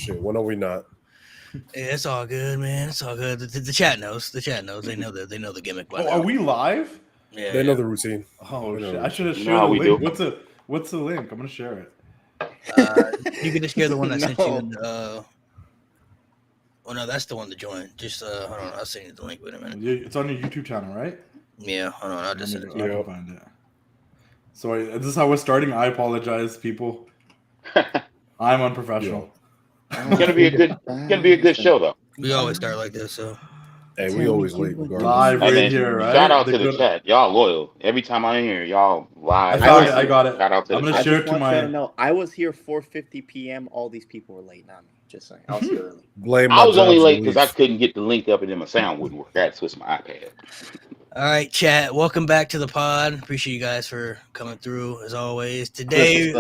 Shit, when are we not? Yeah, it's all good, man. It's all good. The chat knows. The chat knows. They know the gimmick by Oh, now. are we live? Yeah, They know the routine. Oh They know shit! the I should have routine. shared No, the we link. do. What's the link? I'm gonna share it. You can just share the one I sent you. No. In the, oh no, that's the one to join. Just hold on, I'll send you the link. Wait a minute. It's on your YouTube channel, right? Yeah, hold on. I'll just send it to I you. can find it. Sorry, this is how we're starting. I apologize, people. I'm unprofessional. It's gonna be a good show though. We always start like this, so. Hey, we always late regardless. Live And right then here, right? shout out to the chat. Y'all loyal. Every time I'm in here, y'all live. I got it. Shout out to I'm the gonna chat. share it to my. No, I was here 4:50 p.m. All these people were late, not me. Just saying, I was here early. Blame I my was only job's late because I relief. couldn't get the link up and then my sound wouldn't work. I had to switch my iPad. All right, chat. Welcome back to the pod. Appreciate you guys for coming through as always. Today,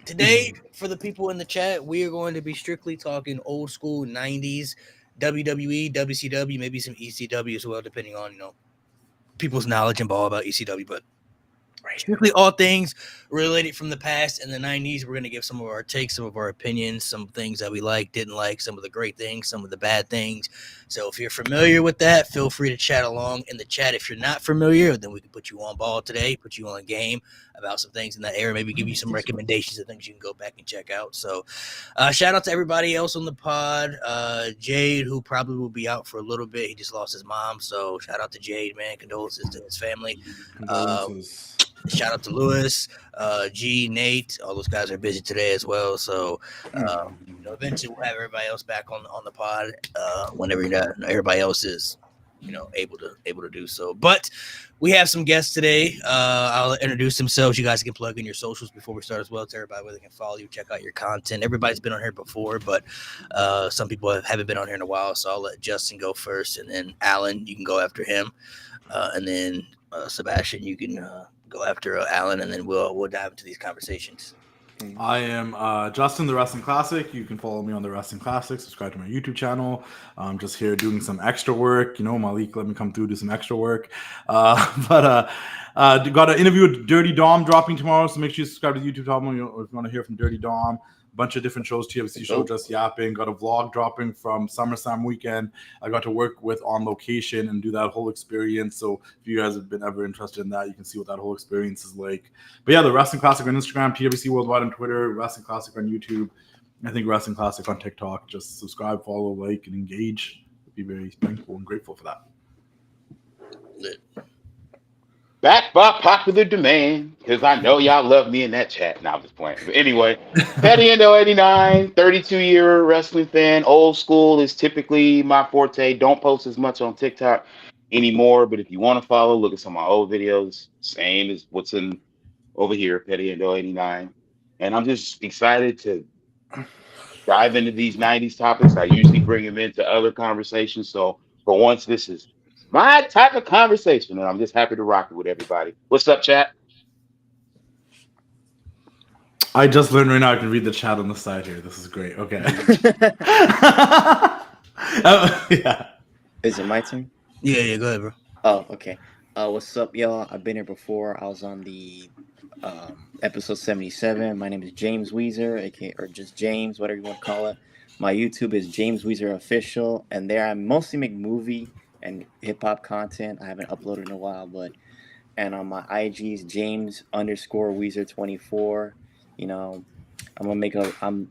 today for the people in the chat, we are going to be strictly talking old school 90s WWE, WCW, maybe some ECW as well, depending on people's knowledge and ball about ECW, but strictly all things related from the past and the 90s. We're going to give some of our takes, some of our opinions, some things that we like, didn't like, some of the great things, some of the bad things. So if you're familiar with that, feel free to chat along in the chat. If you're not familiar, then we can put you on ball today, put you on game about some things in that area, maybe give you some recommendations of things you can go back and check out. So shout out to everybody else on the pod. Jade, who probably will be out for a little bit. He just lost his mom. So shout out to Jade, man. Condolences to his family. Condolences. Shout out to Lewis, G, Nate. All those guys are busy today as well. So, eventually we'll have everybody else back on the pod whenever everybody else is, able to do so. But we have some guests today. I'll introduce themselves. You guys can plug in your socials before we start as well. To everybody where they can follow you, check out your content. Everybody's been on here before, but some people haven't been on here in a while. So I'll let Justin go first, and then Alan, you can go after him, and then Sebastian, you can. Go after Alan, and then we'll dive into these conversations. I am Justin, the Wrestling Classic. You can follow me on the Wrestling Classic. Subscribe to my YouTube channel. I'm just here doing some extra work. Malik let me come through do some extra work. Got an interview with Dirty Dom dropping tomorrow, so make sure you subscribe to the YouTube channel if you want to hear from Dirty Dom. Bunch of different shows, TFC show, just yapping. Got a vlog dropping from SummerSlam weekend. I got to work with On Location and do that whole experience. So if you guys have been ever interested in that, you can see what that whole experience is like. But yeah, the Wrestling Classic on Instagram, PWC Worldwide on Twitter, Wrestling Classic on YouTube. I think Wrestling Classic on TikTok. Just subscribe, follow, like, and engage. I'd be very thankful and grateful for that. Lit. Back by popular demand, because I know y'all love me in that chat. Now I'm just playing. But anyway, Petty Endo 89, 32-year wrestling fan. Old school is typically my forte. Don't post as much on TikTok anymore, but if you want to follow, look at some of my old videos. Same as what's in over here, Petty Endo 89. And I'm just excited to dive into these 90s topics. I usually bring them into other conversations. So for once, this is my type of conversation, and I'm just happy to rock it with everybody. What's up, chat? I just learned right now I can read the chat on the side here. This is great. Okay. Yeah. Is it my turn? Yeah, go ahead, bro. Oh, okay. What's up, y'all? I've been here before. I was on the episode 77. My name is James Weezer, aka or just James, whatever you want to call it. My YouTube is James Weezer Official, and there I mostly make movie and hip hop content. I haven't uploaded in a while, and on my IG is James_Weezer24.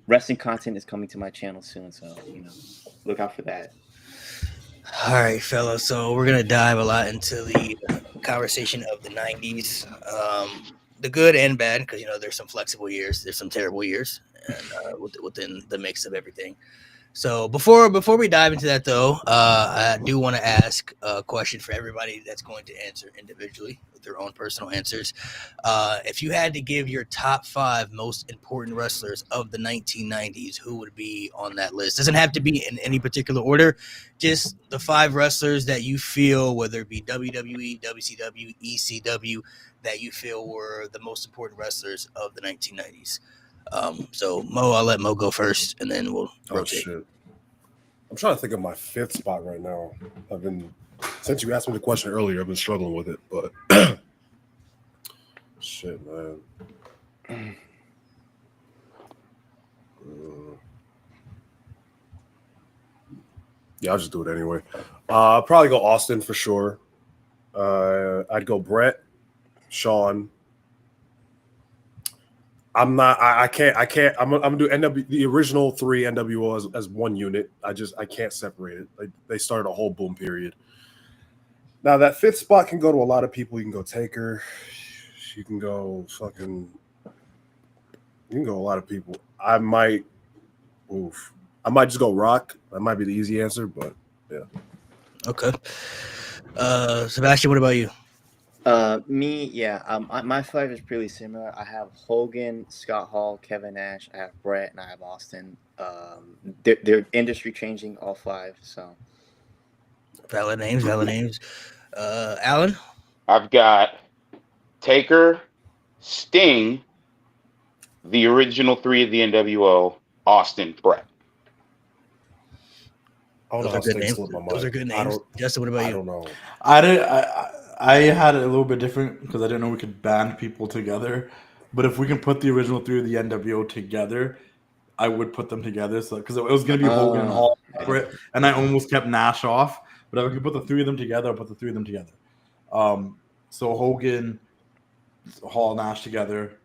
Wrestling content is coming to my channel soon, so look out for that. All right, fellas. So we're gonna dive a lot into the conversation of the 90s, the good and bad, because there's some flexible years, there's some terrible years, and within the mix of everything. So before we dive into that, though, I do want to ask a question for everybody that's going to answer individually with their own personal answers. If you had to give your top 5 most important wrestlers of the 1990s, who would be on that list? Doesn't have to be in any particular order, just the 5 wrestlers that you feel, whether it be WWE, WCW, ECW, that you feel were the most important wrestlers of the 1990s. So Mo, I'll let Mo go first, and then we'll rotate. Shit. I'm trying to think of my 5th spot right now. Since you asked me the question earlier, I've been struggling with it, but shit, man. Yeah, I'll just do it anyway. I'll probably go Austin for sure. I'd go Brett, Sean. I'm not. I can't. I'm gonna do the original 3 NWO as one unit. I can't separate it. They started a whole boom period. Now that 5th spot can go to a lot of people. You can go Taker. You can go fucking. You can go a lot of people. I might just go Rock. That might be the easy answer, but yeah. Okay. Sebastian, what about you? Me, yeah. My 5 is pretty similar. I have Hogan, Scott Hall, Kevin Nash. I have Brett, and I have Austin. They're industry changing, all 5. So Valid names. Alan. I've got Taker, Sting, the original 3 of the NWO, Austin, Brett. Those are good names. Those are good names. Justin, what about you? I don't know. I had it a little bit different because I didn't know we could band people together. But if we can put the original 3 of the NWO together, I would put them together. So because it was going to be Hogan and Hall, separate, and I almost kept Nash off. But if I could put the 3 of them together, I'll put the 3 of them together. So Hogan, Hall, Nash together.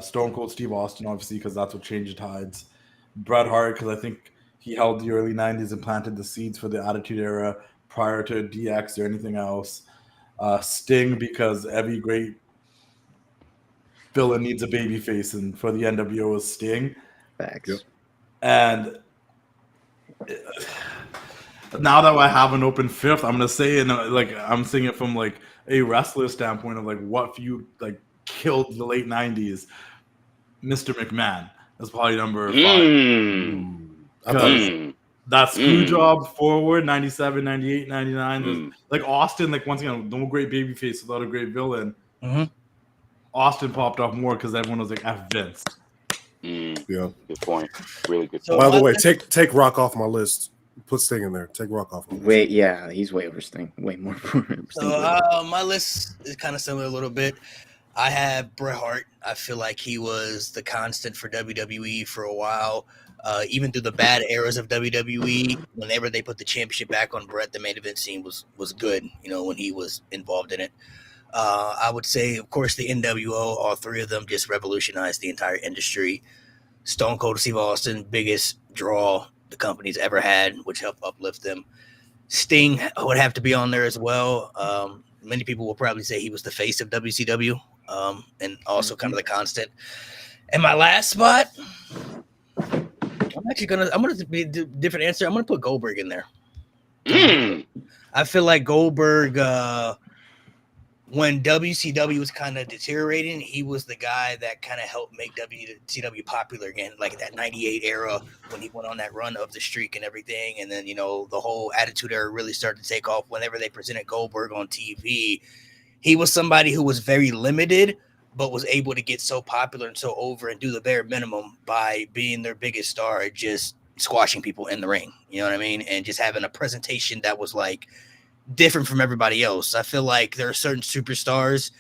Stone Cold Steve Austin, obviously, because that's what changed the tides. Bret Hart, because I think he held the early 90s and planted the seeds for the Attitude Era prior to DX or anything else. Sting, because every great villain needs a baby face, and for the NWO is Sting. facts. Yep. And now that I have an open 5th, I'm gonna say, and I'm saying it from like a wrestler standpoint of like what feud like killed the late 90s. Mr. McMahon is probably number 5. That screw job forward 97, 98, 99. Like Austin, like once again, no great baby face without a great villain. Mm-hmm. Austin popped off more because everyone was like F Vince. Yeah. Good point. Really good So point. By the way, take Rock off my list. Put Sting in there. Take Rock off my list. Wait, yeah, he's way over Sting. Way more. So my list is kind of similar a little bit. I have Bret Hart. I feel like he was the constant for WWE for a while. Even through the bad eras of WWE, whenever they put the championship back on Bret, the main event scene was good, when he was involved in it. I would say, of course, the NWO, all 3 of them just revolutionized the entire industry. Stone Cold Steve Austin, biggest draw the company's ever had, which helped uplift them. Sting would have to be on there as well. Many people will probably say he was the face of WCW, and also kind of the constant. And my last spot, I'm gonna be a different answer. I'm gonna put Goldberg in there. I feel like Goldberg, when WCW was kind of deteriorating, he was the guy that kind of helped make WCW popular again, like that 98 era when he went on that run of the streak and everything. And then, the whole Attitude Era really started to take off whenever they presented Goldberg on TV. He was somebody who was very limited, but was able to get so popular and so over and do the bare minimum by being their biggest star, just squashing people in the ring. You know what I mean? And just having a presentation that was like different from everybody else. I feel like there are certain superstars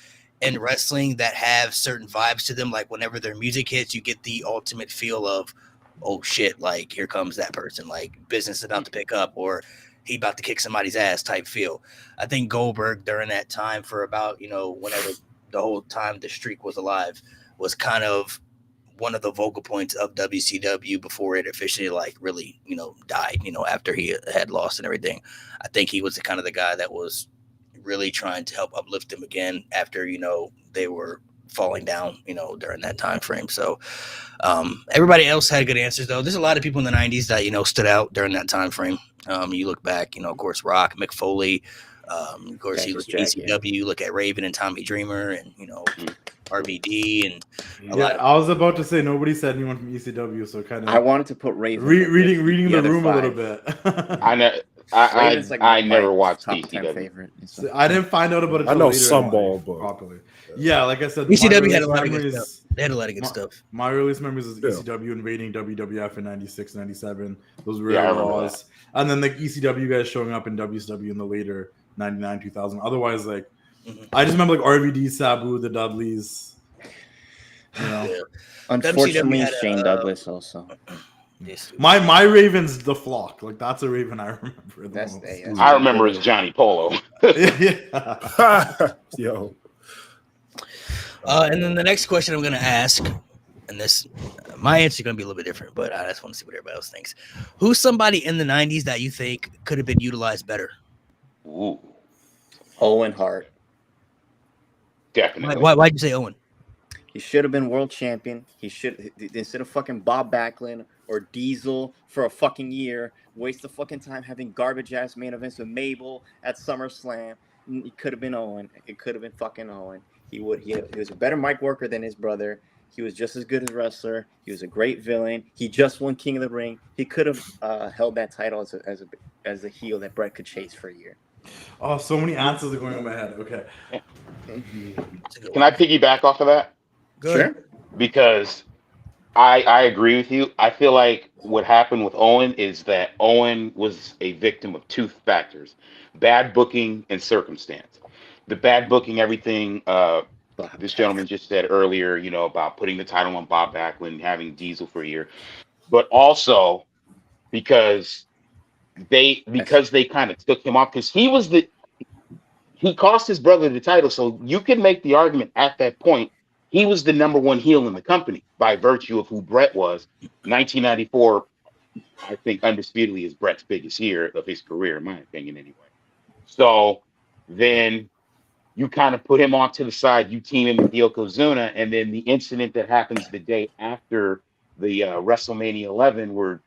in wrestling that have certain vibes to them. Like whenever their music hits, you get the ultimate feel of, oh shit, like here comes that person, like business is about to pick up, or he about to kick somebody's ass type feel. I think Goldberg during that time for about, whenever the whole time the streak was alive, was kind of one of the vocal points of WCW before it officially really, died, after he had lost and everything. I think he was the guy that was really trying to help uplift them again after, they were falling down, during that time frame. So everybody else had good answers though. There's a lot of people in the 90s that, stood out during that time frame. You look back, of course, Rock, Mick Foley, of course, he was ECW. You look at Raven and Tommy Dreamer and, RVD and I was about to say nobody said anyone from ECW, so kind of I wanted to put Raven reading the room 5. A little bit. I never watched ECW. Favorite. So I didn't find out about it. I know some ball, but properly. Yeah, like I said, ECW had a lot of good stuff. They had a lot of good stuff. My earliest memories is ECW invading WWF in 96, 97. Those were Raws. And then ECW guys showing up in WCW in the later 99, 2000. Otherwise, I just remember RVD, Sabu, the Dudleys. Unfortunately, Shane Douglas also. My Raven's the Flock. Like that's a Raven I remember. That's I remember as Johnny Polo. Yeah. Yo. And then the next question I'm going to ask, and this, my answer is going to be a little bit different, but I just want to see what everybody else thinks. Who's somebody in the 90s that you think could have been utilized better? Ooh, Owen Hart. definitely. Why'd you say Owen? He should have been world champion. He should, instead of fucking Bob Backlund or Diesel for a fucking year, waste the fucking time having garbage ass main events with Mabel at SummerSlam. It could have been Owen. It could have been fucking Owen. He was a better mic worker than his brother. He was just as good as a wrestler. He was a great villain. He just won King of the Ring. He could have held that title as a heel that Brett could chase for a year. Oh, so many answers are going on my head. Okay. Can I piggyback off of that? Sure. Because I agree with you. I feel like what happened with Owen is that Owen was a victim of two factors: bad booking and circumstance. The bad booking, everything this gentleman just said earlier, about putting the title on Bob Backlund, having Diesel for a year, but also because they kind of took him off because he cost his brother the title. So you can make the argument at that point he was the number one heel in the company by virtue of who Brett was. 1994, I think undisputedly is Brett's biggest year of his career, in my opinion, anyway. So then you kind of put him off to the side, you team him with Yokozuna, and then the incident that happens the day after the WrestleMania 11 where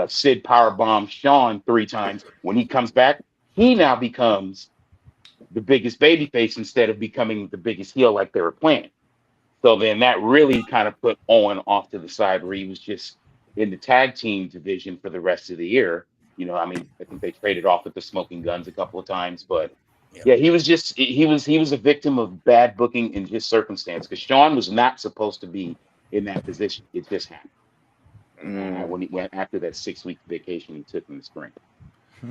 Sid powerbombed Shawn 3 times. When he comes back, he now becomes the biggest babyface instead of becoming the biggest heel like they were planning. So then that really kind of put Owen off to the side where he was just in the tag team division for the rest of the year. I think they traded off with the Smoking Guns a couple of times, but yeah, he was a victim of bad booking and just circumstance because Shawn was not supposed to be in that position. It just happened when he went after that 6-week vacation he took in the spring.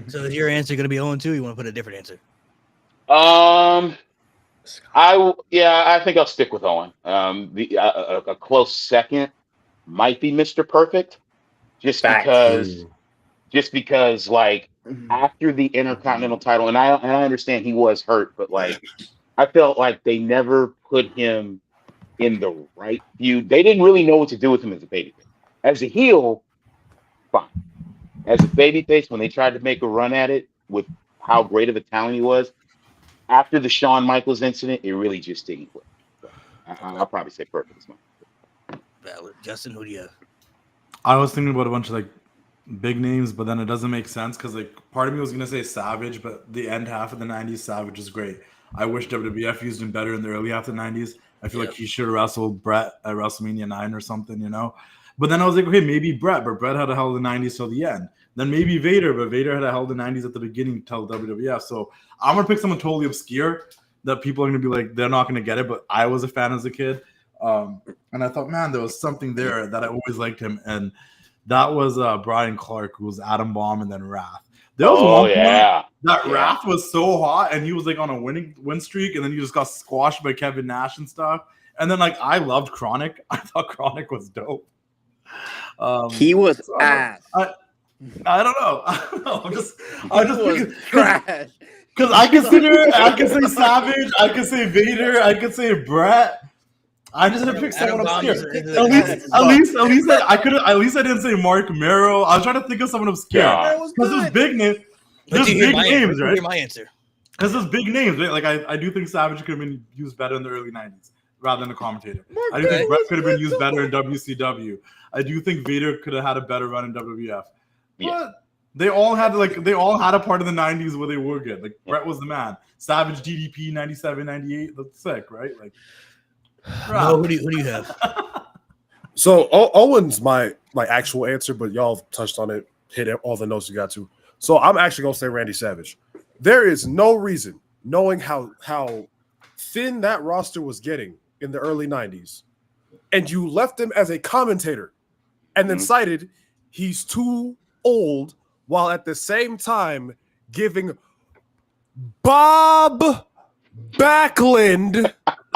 So is your answer going to be Owen too? Or you want to put a different answer? I think I'll stick with Owen. A close second might be Mr. Perfect, just because like after the Intercontinental title, and I understand he was hurt, but like I felt like they never put him in the right view. They didn't really know what to do with him as a babyface. As a heel, fine. As a babyface, when they tried to make a run at it with how great of a talent he was, after the Shawn Michaels incident, it really just didn't click. So I'll probably say Perfect as well. Valid. Justin, who do you have? I was thinking about a bunch of like big names, but then it doesn't make sense because like part of me was gonna say Savage, but the end half of the 90s, Savage is great. I wish WWF used him better in the early half of the 90s. I feel like he should have wrestled Brett at WrestleMania 9 or something, But then I was like, okay, maybe Brett, but Brett had a hell of the 90s till the end. Then maybe Vader, but Vader had a hell of the 90s at the beginning till WWF. So I'm gonna pick someone totally obscure that people are gonna be like, they're not gonna get it, but I was a fan as a kid. And I thought, man, there was something there that I always liked him. And that was Brian Clark, who was Atom Bomb and then Wrath. There was one point that Wrath was so hot and he was like on a win streak, and then he just got squashed by Kevin Nash and stuff. And then like I loved Chronic. I thought Chronic was dope. He was ass. I don't know. I'm just trash. Because I can say Savage, I can say Vader, I can say Brett. I just had to pick someone obscure. At least I didn't say Mark Merrow. I was trying to think of someone obscure. Because there's big names. There's big names, right? Hear my answer. Because there's big names, right? Like I do think Savage could have been used better in the early 90s rather than a commentator. I do think Brett could have been used better in WCW. I do think Vader could have had a better run in WWF. But they all had a part of the 90s where they were good. Like Brett was the man. Savage DDP 97, 98. That's sick, right? Like no, who do you have? So Owen's my actual answer, but y'all touched on it, hit all the notes you got to. So I'm actually gonna say Randy Savage. There is no reason, knowing how thin that roster was getting in the early 90s, and you left him as a commentator and then cited he's too old while at the same time giving Bob Backlund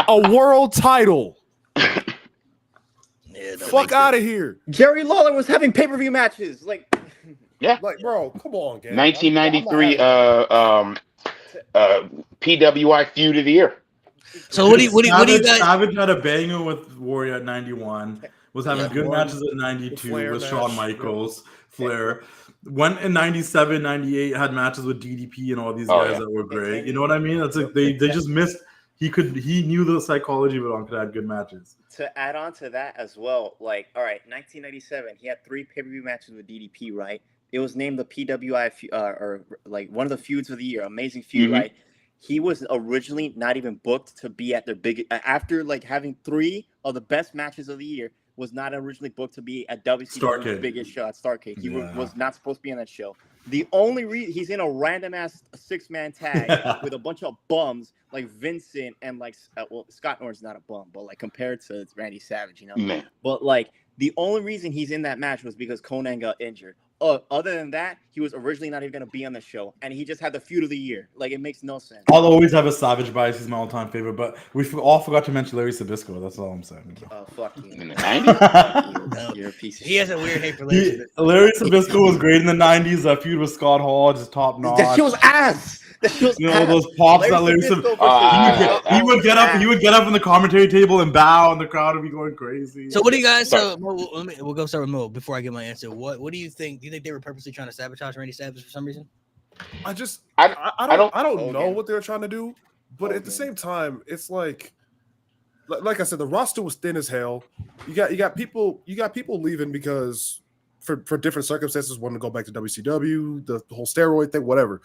a world title. Yeah, Yeah, Fuck out of here. Jerry Lawler was having pay-per-view matches. Like, Yeah. Like, bro, come on, gang. 1993 I'm not PWI Feud of the Year. So what do you guys? Savage had a banger with Warrior at 91. Was having good 91, matches at 92 Flair with Shawn match, Michaels, Flair. Went in 97, 98, had matches with DDP and all these guys that were great. You know what I mean? That's like they just missed. He knew the psychology of it on could have good matches. to add on to that as well, like, all right, 1997, he had 3 pay-per-view matches with DDP, right? It was named the PWI, or like one of the feuds of the year, amazing feud, Mhm. right? He was originally not even booked to be at their big, after like having 3 of the best matches of the year, was not originally booked to be at WCW's Starrcade. biggest show at Starrcade. He Yeah. was not supposed to be on that show. The only reason he's in a random ass 6-man tag with a bunch of bums like Vincent and like well, Scott Norton's not a bum, but like compared to Randy Savage, you know. Man. But like the only reason he's in that match was because Conan got injured. Other than that, he was originally not even going to be on the show, and he just had the feud of the year. Like, it makes no sense. I'll always have a Savage bias. He's my all-time favorite, but we all forgot to mention Larry Sabisco. That's all I'm saying. Fuck you. In the 90s? Fuck you. You're a piece of He has shit. a weird hate for Larry. Larry Sabisco was great in the 90s. That feud with Scott Hall, just top notch. That shit was ass. That shit was You know ass. those pops Larry that Larry Sabisco Sabisco. versus- He would get up. He would get up in the commentary table and bow, and the crowd would be going crazy. So what do you guys? We'll go start with Mo before I get my answer. What do you think? Do you think they were purposely trying to sabotage Randy Savage for some reason? I don't Hogan. know what they're trying to do, but at the same time, it's like I said, the roster was thin as hell. You got people leaving because for different circumstances, wanting to go back to WCW, the whole steroid thing, whatever.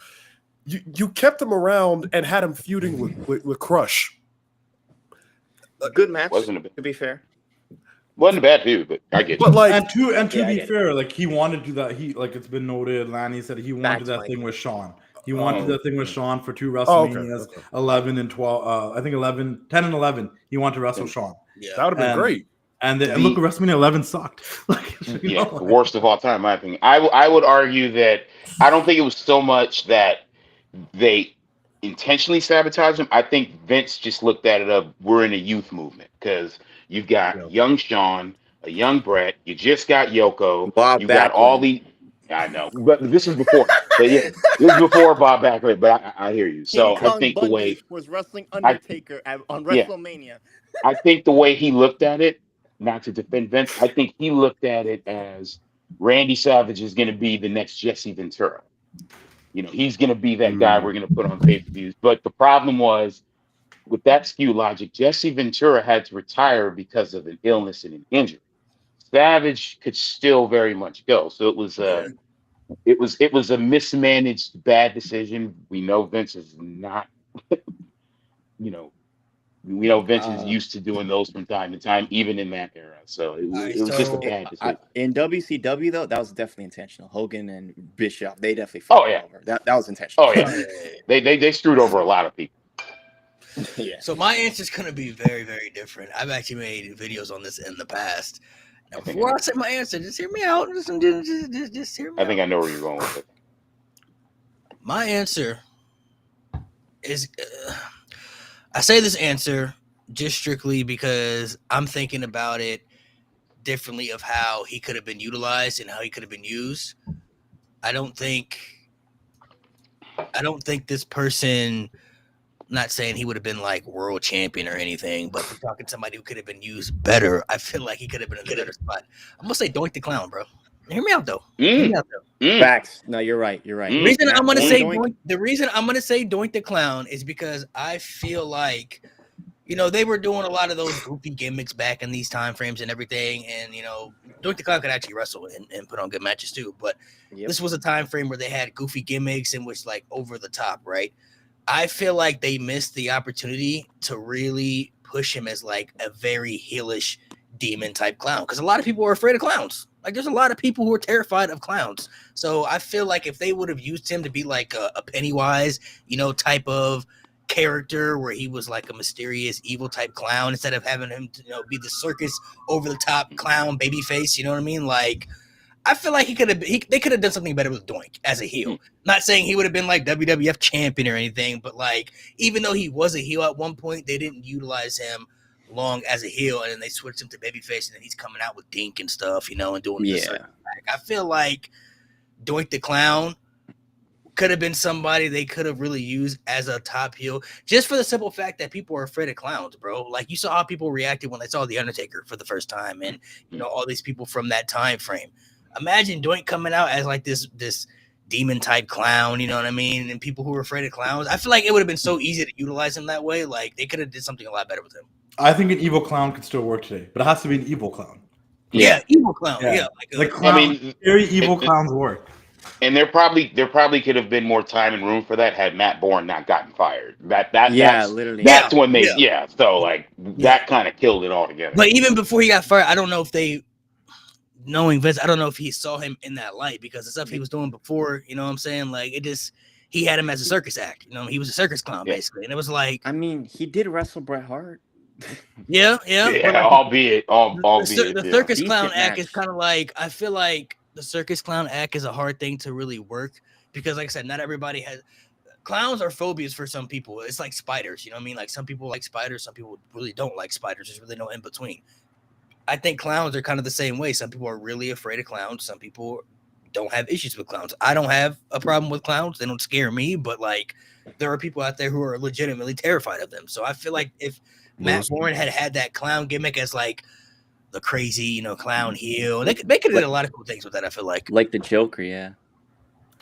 You kept them around and had them feuding with Crush. Good match. Wasn't a bit. To be fair. Wasn't a bad feud, but I get you. But like, and to Yeah, I be get it. fair, like he wanted to do that. He like it's been noted. Lanny said he wanted that Back thing to with Shawn. He wanted that thing with Shawn for 2 Oh, okay, WrestleManias, okay. 11 and 12. I think 11, 10 and 11. He wanted to wrestle Shawn. Yeah. that would have been And- great. And look, WrestleMania 11 sucked. Like, you Yeah, know, the worst of all time, in my opinion. I would argue that I don't think it was so much that they intentionally sabotaged him. I think Vince just looked at it of we're in a youth movement because you've got young Sean, a young Brett, you just got Yoko, Bob you got all Backlund. the. I know, but this is before. But yeah, this is before Bob Backlund. But I hear you. So King Kong I think the Bundy way was wrestling Undertaker on Yeah. WrestleMania. I think the way he looked at it, not to defend Vince, I think he looked at it as Randy Savage is going to be the next Jesse Ventura. You know, he's going to be that guy we're going to put on pay-per-views. But the problem was, with that skew logic, Jesse Ventura had to retire because of an illness and an injury. Savage could still very much go. So it was a mismanaged bad decision. We know Vince is not, you know, we know Vince is used to doing those from time to time, even in that era. So it was just a bad decision. In WCW though, that was definitely intentional. Hogan and Bischoff, they definitely Oh, fucked yeah. over. That was intentional. Oh yeah, they screwed over a lot of people. Yeah. So my answer is gonna be very, very different. I've actually made videos on this in the past. Now, before I say my answer, just hear me out. Just hear me I out. think I know where you're going with it. My answer is I say this answer just strictly because I'm thinking about it differently of how he could have been utilized and how he could have been used. I don't think this person, not saying he would have been like world champion or anything, but we're talking somebody who could have been used better. I feel like he could have been in a better spot. I'm gonna say Doink the Clown, bro. Hear me out though. Hear me out though. Facts. No, you're right. You're right. Mm. The reason I'm gonna say Doink the Clown is because I feel like, you know, they were doing a lot of those goofy gimmicks back in these time frames and everything, and you know, Doink the Clown could actually wrestle and put on good matches too. But this was a time frame where they had goofy gimmicks and was like over the top, right? I feel like they missed the opportunity to really push him as like a very heelish demon type clown, because a lot of people are afraid of clowns. Like there's a lot of people who are terrified of clowns. So I feel like if they would have used him to be like a Pennywise, you know, type of character where he was like a mysterious evil type clown, instead of having him to, you know, be the circus over the top clown baby face, you know what I mean? Like I feel like they could have done something better with Doink as a heel. Not saying he would have been like WWF champion or anything, but like even though he was a heel at one point, they didn't utilize him long as a heel, and then they switched him to babyface, and then he's coming out with Dink and stuff, and doing the circle back. I feel like Doink the Clown could have been somebody they could have really used as a top heel, just for the simple fact that people are afraid of clowns, bro. Like, you saw how people reacted when they saw The Undertaker for the first time, and all these people from that time frame. Imagine Doink coming out as like this demon type clown, you know what I mean? And people who are afraid of clowns. I feel like it would have been so easy to utilize him that way. Like, they could have did something a lot better with him. I think an evil clown could still work today, but it has to be an evil clown. Yeah, evil clown. Yeah, like clown, very evil clowns work. And there probably could have been more time and room for that had Matt Bourne not gotten fired. That's literally. That's when they So like that kind of killed it altogether. But even before he got fired, I don't know if they, knowing Vince, I don't know if he saw him in that light, because the stuff he was doing before, you know what I'm saying? Like, he had him as a circus act. He was a circus clown basically, and it was like, I mean, he did wrestle Bret Hart. Yeah, like, albeit the circus clown act is kind of like, I feel like the circus clown act is a hard thing to really work, because like I said, not everybody has clowns are phobias for some people. It's like spiders, you know what I mean? Like, some people like spiders, some people really don't like spiders. There's really no in between. I think clowns are kind of the same way. Some people are really afraid of clowns. Some people don't have issues with clowns. I don't have a problem with clowns. They don't scare me, but like, there are people out there who are legitimately terrified of them. So I feel like if Matt Bourne had that clown gimmick as like the crazy, clown heel, they could do a lot of cool things with that. I feel like the Joker, yeah.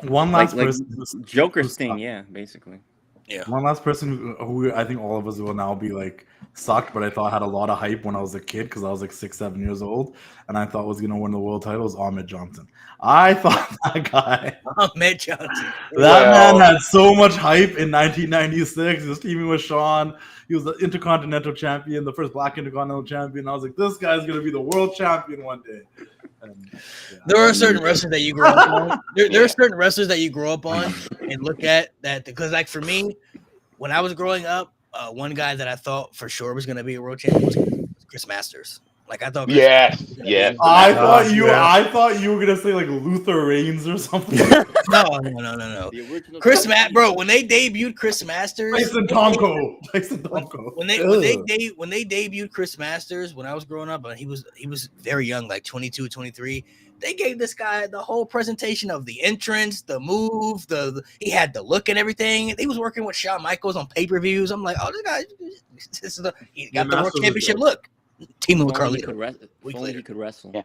One last person, Joker's thing, yeah, basically. Yeah. One last person who I think all of us will now be like sucked, but I thought had a lot of hype when I was a kid, because I was like 6-7 years old, and I thought was gonna win the world title, was Ahmed Johnson. I thought that guy, Ahmed Johnson, man had so much hype in 1996. He was teaming with Shawn. He was the Intercontinental Champion, the first Black Intercontinental Champion. I was like, this guy's gonna be the world champion one day. And, there are certain wrestlers that you grow up on. There are certain wrestlers that you grow up on and look at that, because like for me, when I was growing up, one guy that I thought for sure was going to be a world champion was Chris Masters. Like, I thought. Yes. I thought you were gonna say like Luther Reigns or something. No. Chris bro, when they debuted Chris Masters, Tyson Tonko. When they debuted Chris Masters, when I was growing up, and he was very young, like 22, 23. They gave this guy the whole presentation of the entrance, the move, he had the look and everything. He was working with Shawn Michaels on pay-per-views. I'm like, oh, this guy, he got the world championship look. Team with Carlito. He could wrestle. Yeah.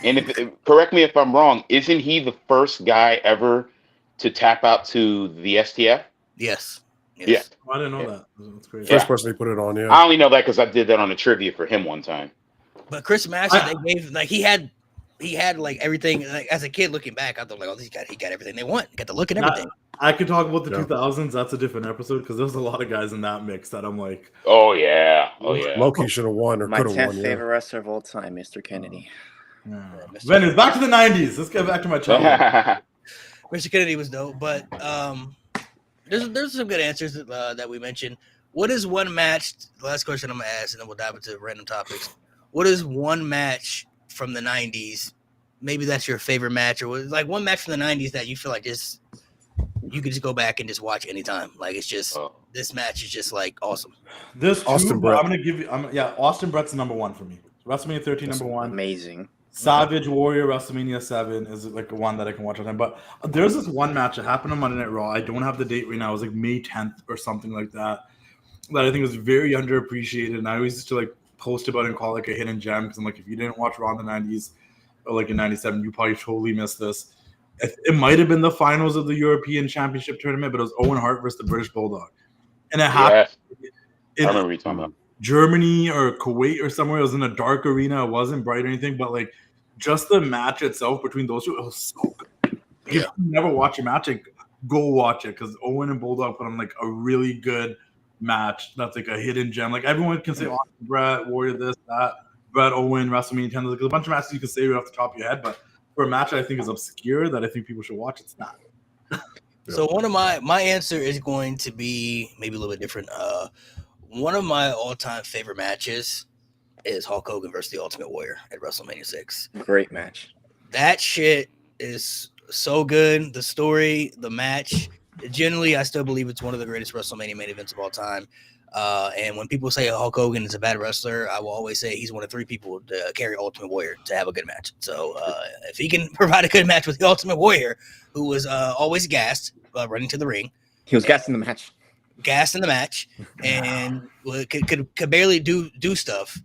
And correct me if I'm wrong, isn't he the first guy ever to tap out to the STF? Yes. Yeah. I didn't know that. That's crazy. First person they put it on, I only know that because I did that on a trivia for him one time. But Chris Masters, they gave, like, he had like everything. Like, as a kid looking back, I thought like, oh, he got everything they want. He got the look and everything. I could talk about the 2000s. That's a different episode, because there's a lot of guys in that mix that I'm like, oh yeah. Loki should have won or could have won. My 10th favorite wrestler of all time, Mr. Kennedy. Venice, back to the 90s. Let's get back to my childhood. Mr. Kennedy was dope, but there's some good answers that we mentioned. What is one match? The last question I'm gonna ask, and then we'll dive into random topics. What is one match from the 90s? Maybe that's your favorite match, or like one match from the 90s that you feel like you could just go back and just watch anytime. Like, it's just this match is just like awesome. Austin Brett. I'm gonna give you. Austin Brett's number one for me. WrestleMania 13, number one. Amazing. Savage Warrior WrestleMania 7 is like one that I can watch all the time. But there's this one match that happened on Monday Night Raw. I don't have the date right now. It was like May 10th or something like that. That I think was very underappreciated. And I always used to like post about it and call it like a hidden gem, because I'm like, if you didn't watch Raw in the 90s or like in 97, you probably totally missed this. It might have been the finals of the European Championship tournament, but it was Owen Hart versus the British Bulldog. And it happened I remember you talking about Germany or Kuwait or somewhere. It was in a dark arena. It wasn't bright or anything, but like just the match itself between those two, it was so good. If you never watch a match, like, go watch it, because Owen and Bulldog put on like a really good match. That's like a hidden gem. Like, everyone can say Austin Brett, Warrior, this, that, Brett, Owen, WrestleMania 10. Like, there's a bunch of matches you can say right off the top of your head, but for a match that I think is obscure that I think people should watch, it's not. So one of my answer is going to be maybe a little bit different. One of my all-time favorite matches is Hulk Hogan versus the Ultimate Warrior at WrestleMania 6. Great match. That shit is so good. The story, the match. Generally, I still believe it's one of the greatest WrestleMania main events of all time. And when people say Hulk Hogan is a bad wrestler, I will always say he's one of 3 people to carry Ultimate Warrior to have a good match. So if he can provide a good match with the Ultimate Warrior, who was always gassed running to the ring, he was gassed in the match. Gassed in the match, and could barely do stuff.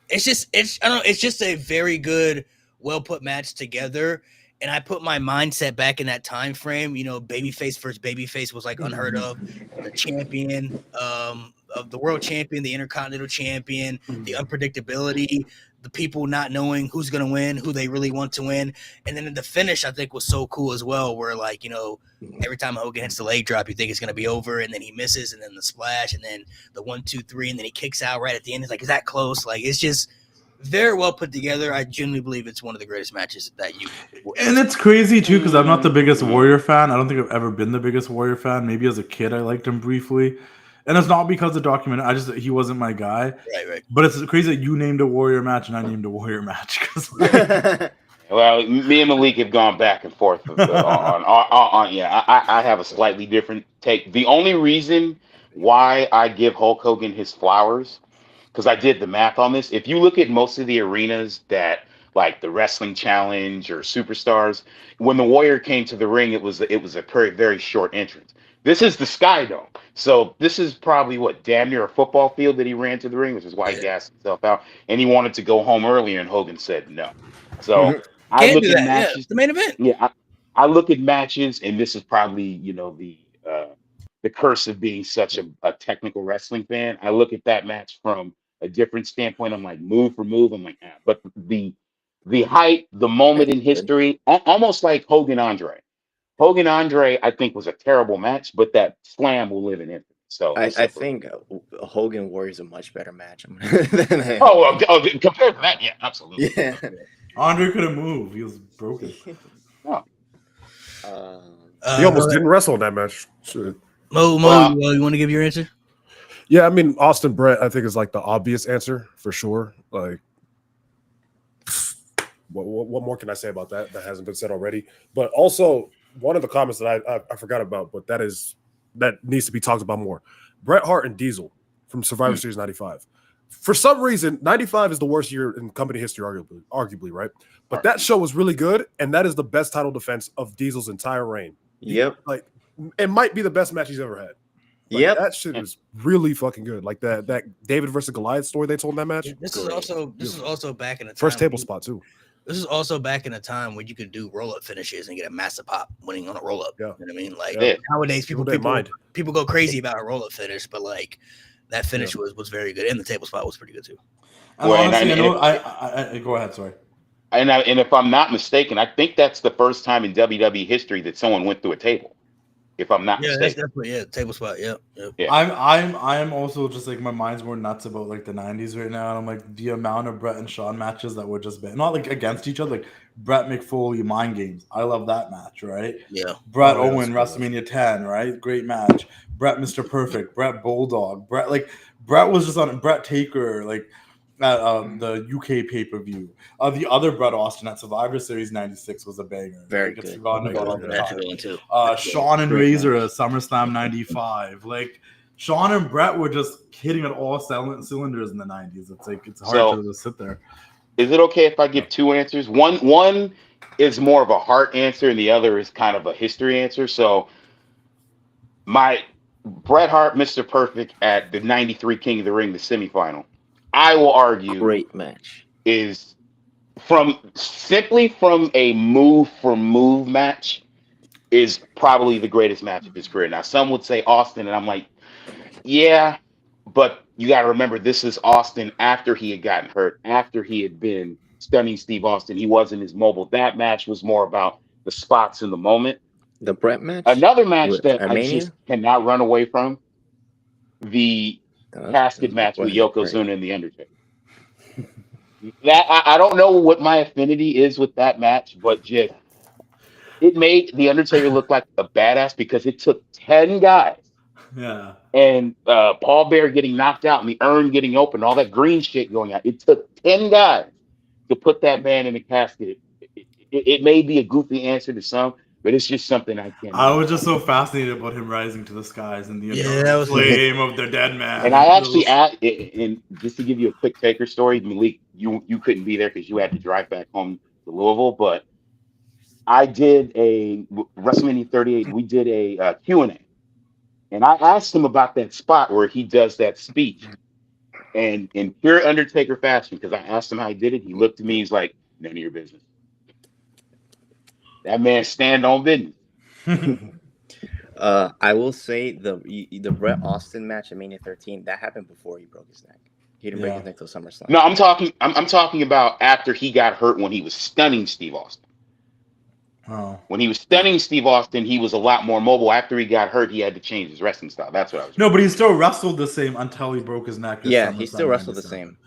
It's just a very good, well put match together. And I put my mindset back in that time frame. You know, babyface versus babyface was like unheard of. The champion, of the world champion, the intercontinental champion, the unpredictability, the people not knowing who's going to win, who they really want to win. And then the finish, I think, was so cool as well, where, like, you know, every time Hogan hits the leg drop, you think it's going to be over, and then he misses, and then the splash, and then the 1, 2, 3, and then he kicks out right at the end. It's like, is that close? Like, it's just very well put together. I genuinely believe it's one of the greatest matches that you. And it's crazy too, because I'm not the biggest Warrior fan. I don't think I've ever been the biggest Warrior fan. Maybe as a kid I liked him briefly, and it's not because of documentary. He wasn't my guy. Right. But it's crazy that you named a Warrior match and I named a Warrior match. Well, me and Malik have gone back and forth on yeah. I have a slightly different take. The only reason why I give Hulk Hogan his flowers, because I did the math on this. If you look at most of the arenas that, like the Wrestling Challenge or Superstars, when the Warrior came to the ring, it was a very, very short entrance. This is the Sky Dome, so this is probably damn near a football field that he ran to the ring, which is why he gassed himself out, and he wanted to go home earlier, and Hogan said no. So I look at matches. Yeah, the main event. Yeah, I look at matches, and this is probably the curse of being such a technical wrestling fan. I look at that match from a different standpoint. I'm like, move for move. I'm like, but the height, the moment in history, almost like Hogan Andre. Hogan Andre, I think, was a terrible match, but that slam will live in infamy. So I think Hogan Warrior is a much better match. compared to that, yeah, absolutely. Yeah. Andre couldn't move. He was broken. Oh. He almost didn't wrestle in that match. Shit. Mo, you want to give your answer? Yeah, I mean, Austin Brett, I think, is like the obvious answer for sure. Like, what more can I say about that hasn't been said already? But also, one of the comments that I forgot about, but that needs to be talked about more. Bret Hart and Diesel from Survivor Series 95. For some reason, 95 is the worst year in company history, arguably, right? But that show was really good, and that is the best title defense of Diesel's entire reign. Yep. Like, it might be the best match he's ever had. Like, yep. That shit was really fucking good. Like that David versus Goliath story they told in that match. This is also back in the time first table spot too. This is also back in a time when you could do roll-up finishes and get a massive pop winning on a roll-up. Yeah. You know what I mean? Like nowadays people go crazy about a roll-up finish, but like that finish was very good, and the table spot was pretty good too. Go ahead, sorry. And if I'm not mistaken, I think that's the first time in WWE history that someone went through a table. If I'm not mistaken. That's definitely table spot. Yep. Yeah. I'm also just like, my mind's more nuts about like the 90s right now. And I'm like, the amount of Brett and Shawn matches that would just be not like against each other, like Brett McFoley Mind Games. I love that match, right? Yeah. Brett Owen WrestleMania 10, right? Great match. Brett Mr. Perfect, Brett Bulldog, Brett was just on Brett Taker, like at the UK pay-per-view. The other Bret Austin at Survivor Series 96 was a banger. Very good. Good. Sean and Razor at SummerSlam 95. Like, Sean and Brett were just hitting at all cylinders in the 90s. It's like, it's hard to just sit there. Is it okay if I give two answers? One is more of a heart answer, and the other is kind of a history answer. So my Bret Hart, Mr. Perfect at the 93 King of the Ring, the semifinal, I will argue great match is from a move for move match is probably the greatest match of his career. Now, some would say Austin, and I'm like, yeah, but you got to remember, this is Austin after he had gotten hurt, after he had been stunning Steve Austin. He wasn't as mobile. That match was more about the spots in the moment. The Brett match? Another match that I just cannot run away from, the casket match with Yokozuna and The Undertaker. That I don't know what my affinity is with that match, but just it made The Undertaker look like a badass because it took 10 guys. Yeah. And Paul Bear getting knocked out and the urn getting open, all that green shit going on. It took 10 guys to put that man in a casket. It may be a goofy answer to some, But it's just something I can't. I was just so fascinated about him rising to the skies and the Yeah, that was flame of the dead man. And I actually and just to give you a quick Taker story, Malik, you couldn't be there because you had to drive back home to Louisville, but I did a WrestleMania 38. We did a Q&A, and I asked him about that spot where he does that speech, and in pure Undertaker fashion, because I asked him how he did it, he looked at me, he's like, "None of your business." That man stand on business. I will say the Bret Austin match at Mania 13 that happened before he broke his neck. He didn't break his neck till SummerSlam. No, I'm talking about after he got hurt when he was stunning Steve Austin. Oh. When he was stunning Steve Austin, he was a lot more mobile. After he got hurt, he had to change his wrestling style. That's what I was. No, but he still wrestled the same until he broke his neck. Yeah, he still wrestled the same.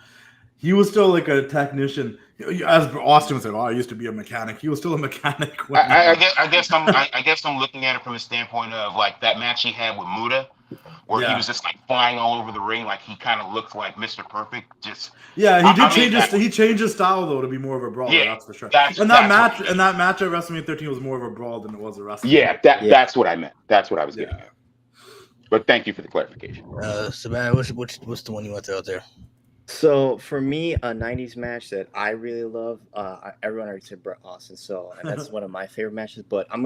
He was still like a technician. As Austin would say, "Oh, I used to be a mechanic." He was still a mechanic. I guess I'm looking at it from a standpoint of like that match he had with Muda, where he was just like flying all over the ring, like he kind of looked like Mr. Perfect. He changed his style though to be more of a brawler. Yeah, that's for sure. And that match at WrestleMania 13 was more of a brawl than it was a wrestling. Yeah, that's what I meant. That's what I was getting at. But thank you for the clarification. Sebastian, what's the one you want to throw out there? So for me, a 90s match that I really love, everyone already said Bret Austin, so that's one of my favorite matches. But I'm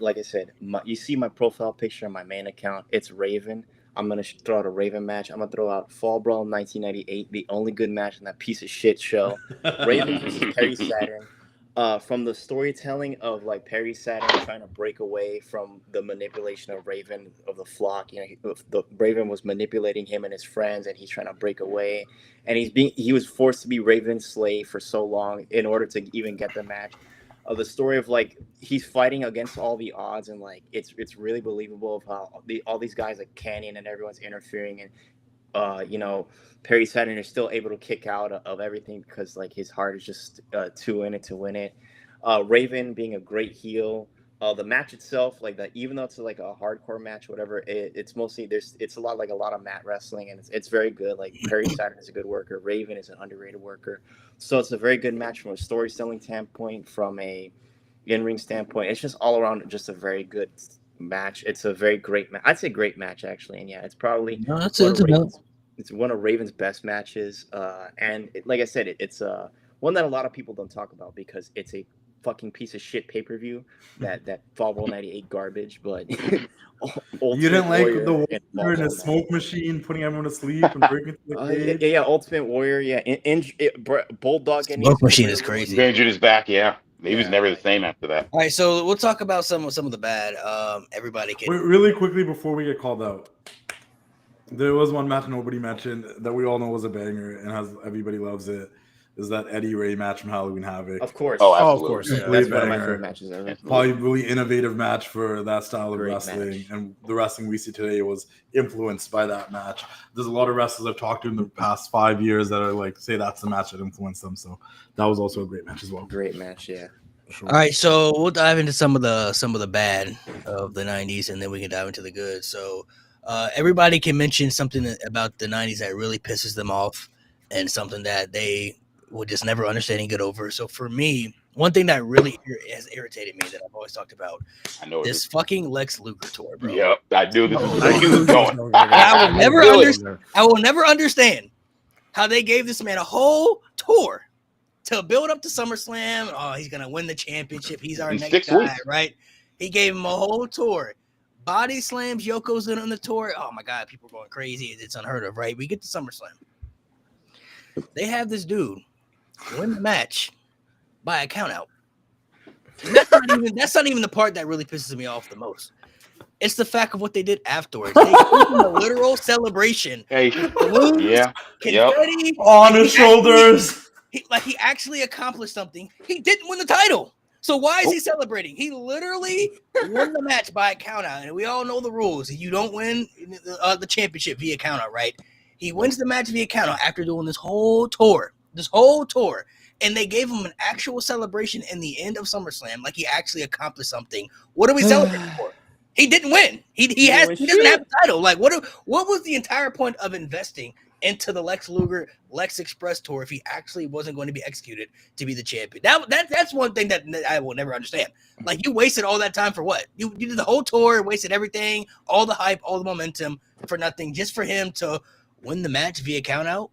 like I said, you see my profile picture on my main account. It's Raven. I'm gonna throw out a Raven match. I'm gonna throw out Fall Brawl 1998, the only good match in that piece of shit show. Raven versus Perry Saturn. From the storytelling of like Perry Saturn trying to break away from the manipulation of Raven of the flock, the Raven was manipulating him and his friends, and he's trying to break away, and he was forced to be Raven's slave for so long in order to even get the match. The story of like he's fighting against all the odds, and like it's really believable of how all these guys like Canyon and everyone's interfering, and Perry Saturn is still able to kick out of everything because like his heart is just too in it to win it. Raven being a great heel. The match itself, like that, even though it's like a hardcore match, whatever, it's mostly it's a lot of mat wrestling, and it's very good. Like Perry Saturn is a good worker. Raven is an underrated worker. So it's a very good match from a storytelling standpoint, from a in-ring standpoint. It's just all around just a very good match. It's a very great match. I'd say great match actually, and yeah, it's probably it's one of Raven's best matches. And like I said, it's one that a lot of people don't talk about because it's a fucking piece of shit pay-per-view, that Fall Brawl 98 garbage. But you didn't like the Warrior in a smoke machine putting everyone to sleep and breaking the cage? Yeah, Ultimate Warrior, Bulldog. Smoke machine is crazy. Injured his back, yeah. He was never the same after that. All right, so we'll talk about some of the bad. Everybody can really quickly before we get called out. There was one match nobody mentioned that we all know was a banger and everybody loves it. Is that Eddie Ray match from Halloween Havoc? Of course. Oh, absolutely. Of course. Yeah. That's one of my favorite matches ever. Probably a really innovative match for that style of Great wrestling. match. And the wrestling we see today was influenced by that match. There's a lot of wrestlers I've talked to in the past 5 years that are like, say that's the match that influenced them. So that was also a great match as well. Great match, yeah. Sure. All right, so we'll dive into some of the bad of the 90s, and then we can dive into the good. So everybody can mention something about the 90s that really pisses them off and something that they will just never understand and get over. So for me, one thing that really has irritated me that I've always talked about, this fucking Lex Luger tour, bro. Yep, I knew this was where he was going. I will never understand how they gave this man a whole tour to build up to SummerSlam. Oh, he's gonna win the championship. He's our next guy, weeks. Right? He gave him a whole tour. Body slams, Yoko's in on the tour. Oh my God, people are going crazy. It's unheard of, right? We get to SummerSlam. They have this dude win the match by a count out. That's not even the part that really pisses me off the most. It's the fact of what they did afterwards. They gave him a literal celebration. Hey, balloons, confetti, on his shoulders. He actually accomplished something. He didn't win the title. So why is he celebrating? He literally won the match by a count out. And we all know the rules. You don't win the championship via count out, right? He wins the match via count out after doing this whole tour. And they gave him an actual celebration in the end of SummerSlam, like he actually accomplished something. What are we celebrating for? He didn't win. He doesn't have the title. Like what was the entire point of investing into the Lex Luger Lex Express tour if he actually wasn't going to be executed to be the champion? That's one thing that I will never understand. Like, you wasted all that time for what? You did the whole tour, wasted everything, all the hype, all the momentum for nothing, just for him to win the match via count out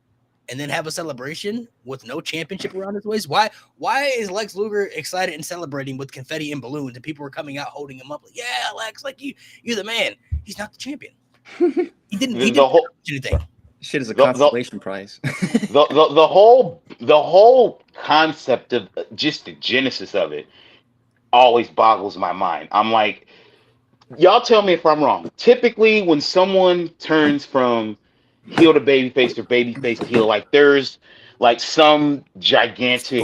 and then have a celebration with no championship around his waist. Why is Lex Luger excited and celebrating with confetti and balloons and people were coming out holding him up like, yeah, Lex, like you're the man. He's not the champion. He didn't do anything. Shit is a consolation prize. the whole concept of just the genesis of it always boggles my mind. I'm like, y'all tell me if I'm wrong. Typically, when someone turns from heel to babyface or babyface to heel, like there's like some gigantic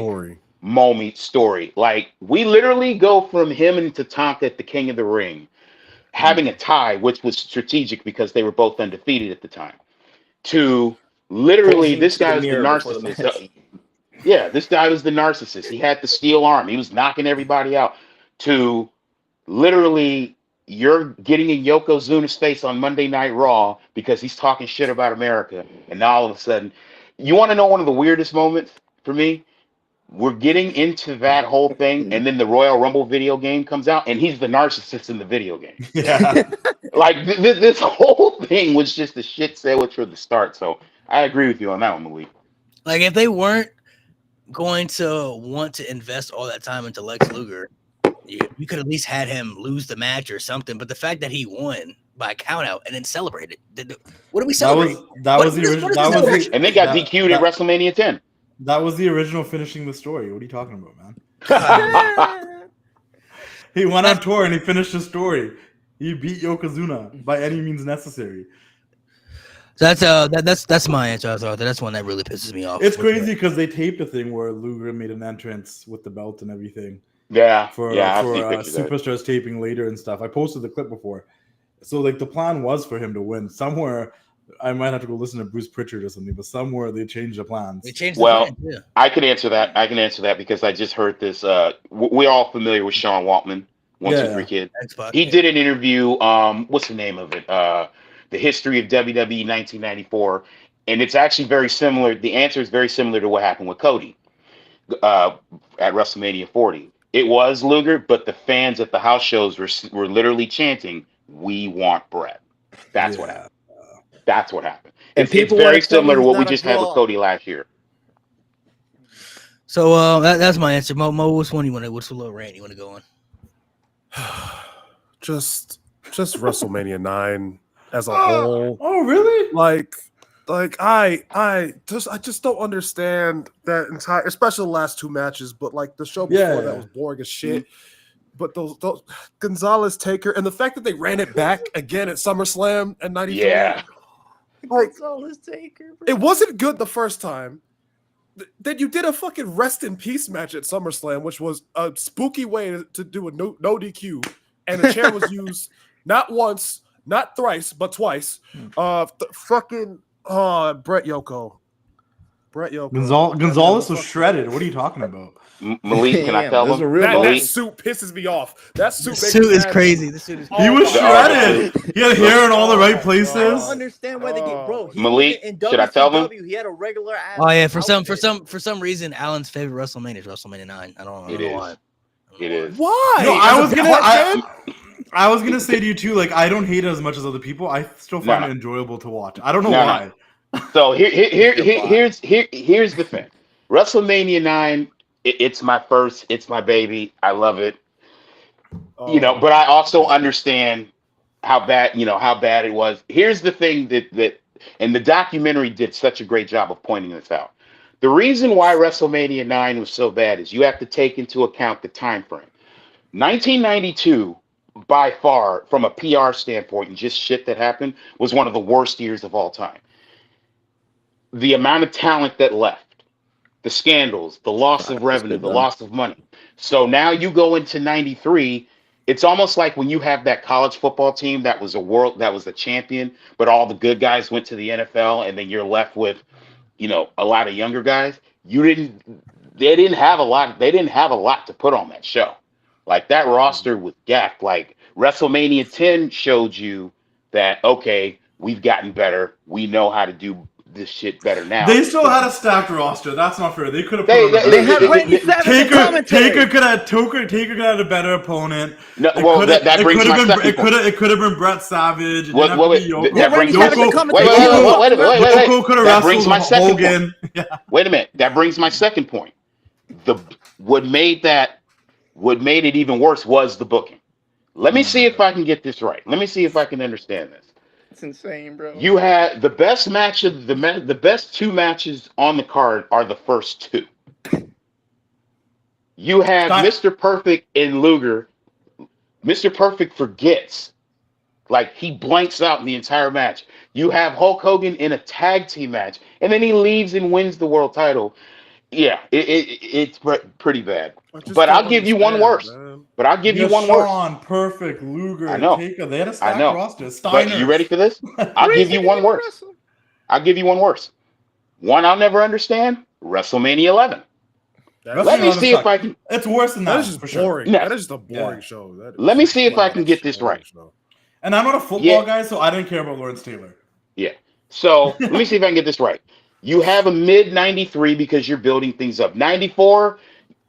story. Like, we literally go from him and Tatanka at the King of the Ring having a tie, which was strategic because they were both undefeated at the time, to literally this guy was the narcissist. Yeah, this guy was the narcissist. He had the steel arm. He was knocking everybody out. To literally, you're getting in Yokozuna's face on Monday Night Raw because he's talking shit about America. And now all of a sudden, you want to know one of the weirdest moments for me? We're getting into that whole thing, and then the Royal Rumble video game comes out, and he's the narcissist in the video game. Yeah. Like, this whole thing was just a shit sandwich from the start. So I agree with you on that one, Malik. Like, if they weren't going to want to invest all that time into Lex Luger, you could at least had him lose the match or something. But the fact that he won by count out and then celebrated, what are we celebrating? That was the original. And they got DQ'd at WrestleMania 10. That was the original finishing the story. What are you talking about, man? He went on tour and he finished the story. He beat Yokozuna by any means necessary. That's my answer. I thought that's one that really pisses me off. It's crazy because they taped a thing where Luger made an entrance with the belt and everything. Yeah, for Superstars taping later and stuff. I posted the clip before. So like the plan was for him to win. Somewhere I might have to go listen to Bruce Pritchard or something, but somewhere they changed the plans. Yeah. I can answer that because I just heard this. We're all familiar with Sean Waltman, 1-2-3 Kid. He did an interview. What's the name of it? The History of WWE 1994, and it's actually very similar. The answer is very similar to what happened with Cody at WrestleMania 40. It was Luger, but the fans at the house shows were literally chanting, "We want Brett." That's what happened. That's what happened. It's very similar to what we just had with Cody last year. So that's my answer. Mo, what's one you want to? What's the little rant you want to go on? Just WrestleMania 9 as a whole. Oh, really? Like I just don't understand that entire, especially the last two matches. But like the show before that was boring as shit. But those Gonzalez Taker and the fact that they ran it back again at SummerSlam in '93. Yeah. Like, it wasn't good the first time. Then you did a fucking rest in peace match at SummerSlam, which was a spooky way to do a no DQ, and the chair was used not once, not thrice, but twice. Brett Yoko. Gonzalez was shredded. What are you talking about? Malik, can I tell him? That suit pisses me off. That suit is crazy. The suit is crazy. He was shredded. He had hair in all the right places. I don't understand why they get bro. Malik, should I tell him? He had a regular ass. Oh yeah, for some reason, Alan's favorite WrestleMania is WrestleMania 9. I don't know why. It is. Why? No, I was gonna say to you too. Like, I don't hate it as much as other people. I still find it enjoyable to watch. I don't know why. So here's the thing. WrestleMania 9. It's my first. It's my baby. I love it. But I also understand how bad it was. Here's the thing that and the documentary did such a great job of pointing this out. The reason why WrestleMania 9 was so bad is you have to take into account the time frame. 1992, by far, from a PR standpoint and just shit that happened, was one of the worst years of all time. The amount of talent that left. The scandals, the loss of revenue, the loss of money. So now you go into 93. It's almost like when you have that college football team that was the champion, but all the good guys went to the NFL, and then you're left with, a lot of younger guys. They didn't have a lot to put on that show. Like, that roster was gapped. Like, WrestleMania 10 showed you that, okay, we've gotten better. We know how to do this shit better now. They still had a stacked roster. That's not fair. They could have. They had Randy Savage and commentary. Taker could have had a better opponent. No, well, that brings my second point. It could have been Brett Savage. Wait, That brings my second. Wait. That brings my second point. Yeah. Wait a minute. That brings my second point. What made it even worse was the booking. Let me see if I can get this right. Let me see if I can understand this. It's insane, bro. You had the best match of the best two matches on the card are the first two. You have Mr. Perfect and Luger. Mr. Perfect forgets. Like, he blanks out in the entire match. You have Hulk Hogan in a tag team match, and then he leaves and wins the world title. Yeah, it's pretty bad. But I'll give you one worse. Shawn, Perfect, Luger, I know. Taker. They had a stacked roster. Steiner. But you ready for this? I'll give you one worse. One I'll never understand. WrestleMania 11. Let me see if I can. It's worse than that. That is just boring. No. That is just a boring show. Let me see if I can get this right. And I'm not a football guy, so I didn't care about Lawrence Taylor. Yeah. So let me see if I can get this right. You have a mid 93 because you're building things up. 94,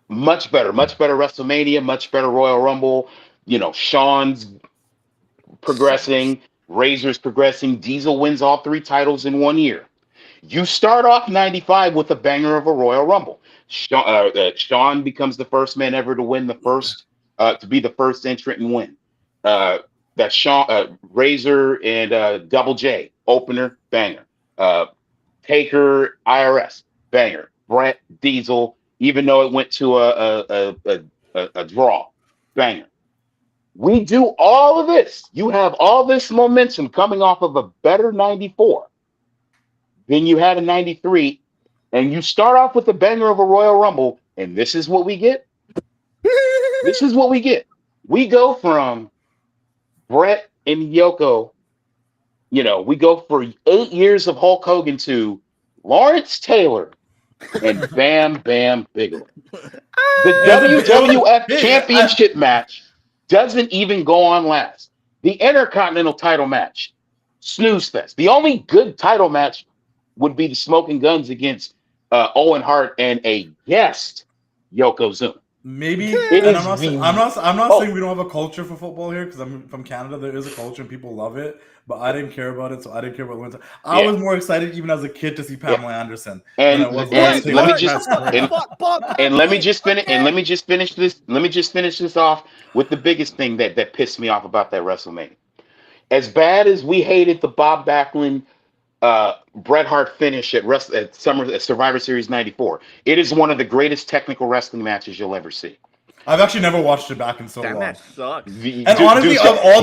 much better WrestleMania, much better Royal Rumble. You know, Shawn's progressing, Razor's progressing, Diesel wins all three titles in 1 year. You start off 95 with a banger of a Royal Rumble. Shawn becomes the first man ever to win to be the first entrant and win. That Shawn, Razor and Double J opener banger. Taker, IRS, banger. Brett, Diesel, even though it went to a draw, banger. We do all of this. You have all this momentum coming off of a better 94 than you had in 93, and you start off with a banger of a Royal Rumble, and this is what we get? This is what we get. We go from Brett and Yoko. You know, we go for 8 years of Hulk Hogan to Lawrence Taylor and Bam Bam Bigelow. The WWF Championship match doesn't even go on last. The Intercontinental title match, snooze fest. The only good title match would be the Smoking Guns against Owen Hart and a guest Yokozuna. Maybe, and I'm not saying we don't have a culture for football here because I'm from Canada. There is a culture and people love it, but I didn't care about it, so I didn't care about Lawrence. I was more excited even as a kid to see Pamela Anderson. Let me just finish this off with the biggest thing that pissed me off about that WrestleMania. As bad as we hated the Bob Backlund Bret Hart finish at Survivor Series 94. It is one of the greatest technical wrestling matches you'll ever see. I've actually never watched it back in so long. That match sucks. And honestly, of all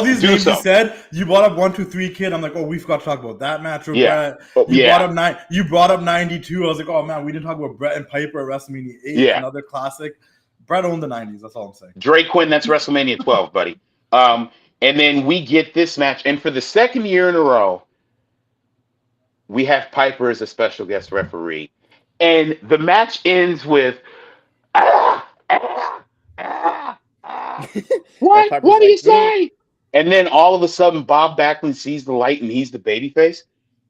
these names you said, you brought up 1, 2, 3 Kid. I'm like, oh, we forgot to talk about that match. You brought up 92. I was like, oh man, we didn't talk about Bret and Piper at WrestleMania 8. Yeah. Another classic. Bret owned the 90s. That's all I'm saying. Drake Quinn, that's WrestleMania 12, buddy. And then we get this match, and for the second year in a row, we have Piper as a special guest referee. And the match ends with, what do you say? And then all of a sudden, Bob Backlund sees the light and he's the babyface.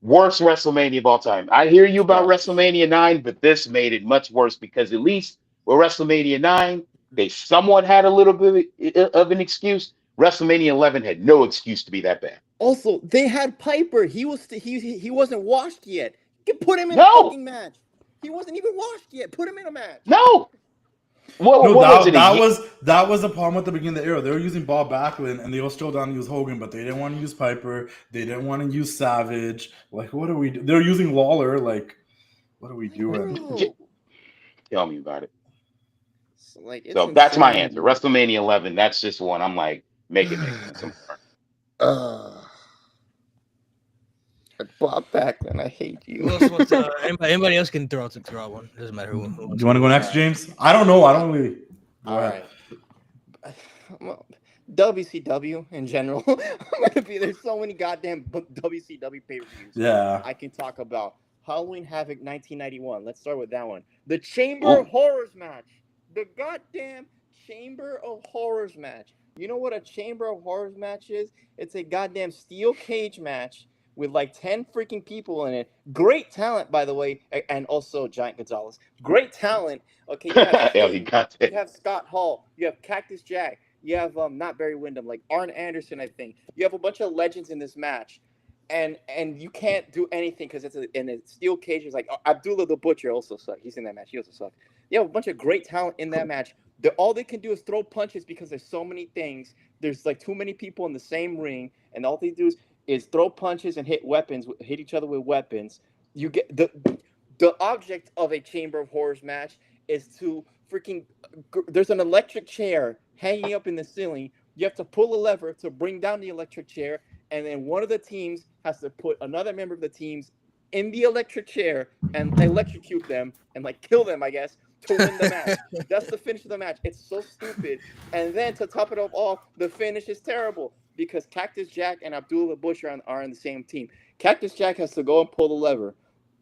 Worst WrestleMania of all time. I hear you about WrestleMania 9, but this made it much worse because at least with WrestleMania 9, they somewhat had a little bit of an excuse. WrestleMania 11 had no excuse to be that bad. Also, they had Piper. He wasn't washed yet. You can put him in a fucking match. He wasn't even washed yet. Put him in a match. No. That was the problem at the beginning of the era. They were using Bob Backlund, and they were still down to use Hogan, but they didn't want to use Piper. They didn't want to use Savage. Like, what are we doing? They're using Lawler. Like, what are we doing? Tell me about it. So that's my answer. WrestleMania 11. That's just one. I'm like, make it make sense. Bob Backlund, I hate you. Anybody else can throw out one. It doesn't matter who. Do you want to go next, James? I don't know. I don't really. All right. Well, WCW in general. There's so many goddamn WCW pay-per-views. Yeah. I can talk about Halloween Havoc 1991. Let's start with that one. The Chamber of Horrors match. The goddamn Chamber of Horrors match. You know what a Chamber of Horrors match is? It's a goddamn steel cage match with like 10 freaking people in it. Great talent, by the way, and also Giant Gonzalez. Great talent. Okay, you have Ellie got you it. have Scott Hall, you have Cactus Jack, you have not Barry Windham, like Arn Anderson, I think. You have a bunch of legends in this match. And you can't do anything because it's in a steel cage. It's like Abdullah the Butcher also sucked. He's in that match. He also sucked. You have a bunch of great talent in that match. All they can do is throw punches because there's so many things. There's like too many people in the same ring, and all they do is throw punches and hit each other with weapons. You get the object of a Chamber of Horrors match is to freaking. There's an electric chair hanging up in the ceiling. You have to pull a lever to bring down the electric chair, and then one of the teams has to put another member of the teams in the electric chair and electrocute them and like kill them, I guess, to win the match. That's the finish of the match. It's so stupid. And then to top it off, the finish is terrible because Cactus Jack and Abdullah Butcher are on the same team. Cactus Jack has to go and pull the lever,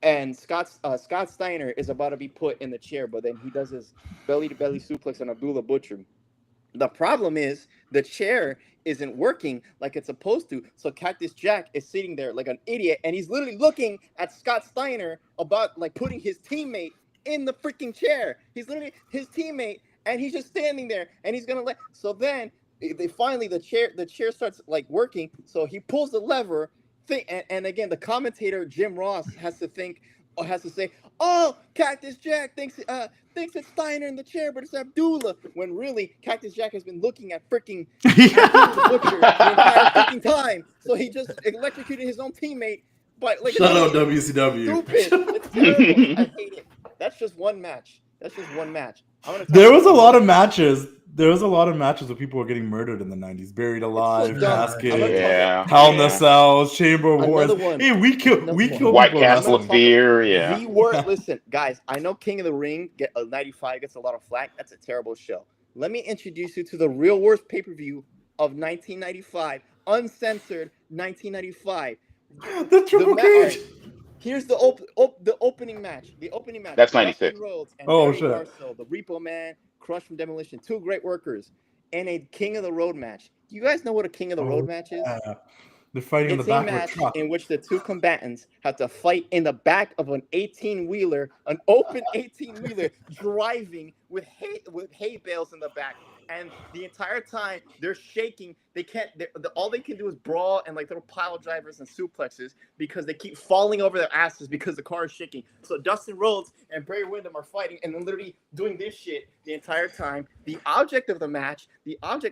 and Scott Steiner is about to be put in the chair, but then he does his belly-to-belly suplex on Abdullah Butcher. The problem is the chair isn't working like it's supposed to. So Cactus Jack is sitting there like an idiot, and he's literally looking at Scott Steiner about like putting his teammate in the freaking chair. He's literally his teammate, and he's just standing there, and he's gonna let. So then they finally the chair starts like working. So he pulls the lever. And again, the commentator Jim Ross has to say, "Oh, Cactus Jack thinks it's Steiner in the chair, but it's Abdullah." When really, Cactus Jack has been looking at freaking Abdullah Butcher the entire freaking time. So he just electrocuted his own teammate. But like, Shout out WCW. Stupid. It's terrible. I hate it. That's just one match. There was a lot of matches. There was a lot of matches where people were getting murdered in the 90s. Buried Alive, Casket, Hell in the Cells, Chamber of Wars. Hey, we killed White Castle of Fear. Yeah. Listen, guys, I know King of the Ring 95 gets a lot of flack. That's a terrible show. Let me introduce you to the real worst pay-per-view of 1995. Uncensored 1995. The Triple Cage. Here's the opening match. The opening match. That's 96. Rhodes and Oh, Barry shit. Darsow, the Repo Man, Crush from Demolition. Two great workers. And a King of the Road match. Do you guys know what a King of the Road match is? They're fighting in the back of a match truck. in which the two combatants have to fight in the back of an 18-wheeler, an open 18-wheeler, driving with hay bales in the back. And the entire time they're shaking. They can't. All they can do is brawl and like little pile drivers and suplexes because they keep falling over their asses because the car is shaking. So Dustin Rhodes and Barry Windham are fighting and they're literally doing this shit the entire time. The object of the match,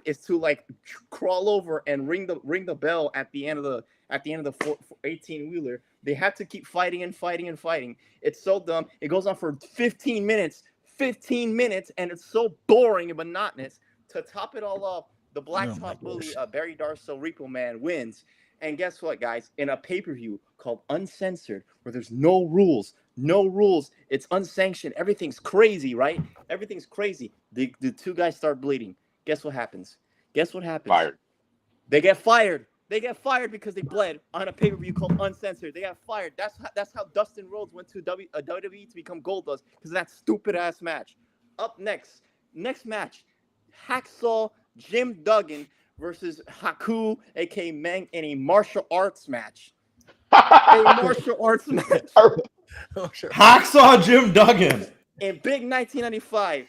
is to like crawl over and ring the bell at the end of the 18-wheeler. They have to keep fighting and fighting and fighting. It's so dumb. It goes on for 15 minutes, and it's so boring and monotonous. To top it all off, the Blacktop Bully, Barry Darsow, Repo Man, wins. And guess what, guys? In a pay-per-view called Uncensored, where there's no rules, it's unsanctioned. Everything's crazy, right? Everything's crazy. The two guys start bleeding. Guess what happens? Fired. They get fired. They get fired because they bled on a pay-per-view called Uncensored. They got fired. That's how Dustin Rhodes went to WWE to become Goldust, because of that stupid-ass match. Up next match, Hacksaw Jim Duggan versus Haku, a.k.a. Meng, in a martial arts match. Hacksaw Jim Duggan. In big 1995,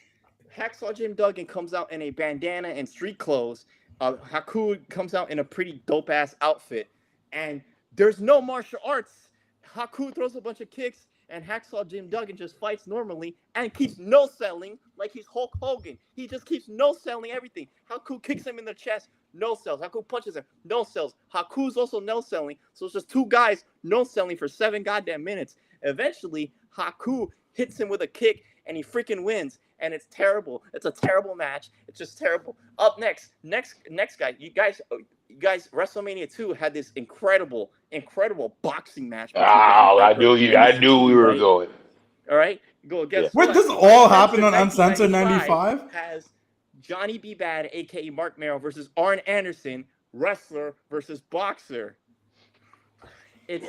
Hacksaw Jim Duggan comes out in a bandana and street clothes. Haku comes out in a pretty dope-ass outfit. And there's no martial arts. Haku throws a bunch of kicks, and Hacksaw Jim Duggan just fights normally and keeps no-selling like he's Hulk Hogan. He just keeps no-selling everything. Haku kicks him in the chest, no-sells. Haku punches him, no-sells. Haku's also no-selling. So it's just two guys no-selling for 7 goddamn minutes. Eventually, Haku hits him with a kick, and he freaking wins. And it's terrible. It's a terrible match. It's just terrible. Up next guy. You guys, WrestleMania 2 had this incredible boxing match. I knew we were going. All right, go. Guess Wait, this all happened on Uncensored 95? Has Johnny B. Bad, aka Mark Merrill, versus Arn Anderson, wrestler versus boxer. It's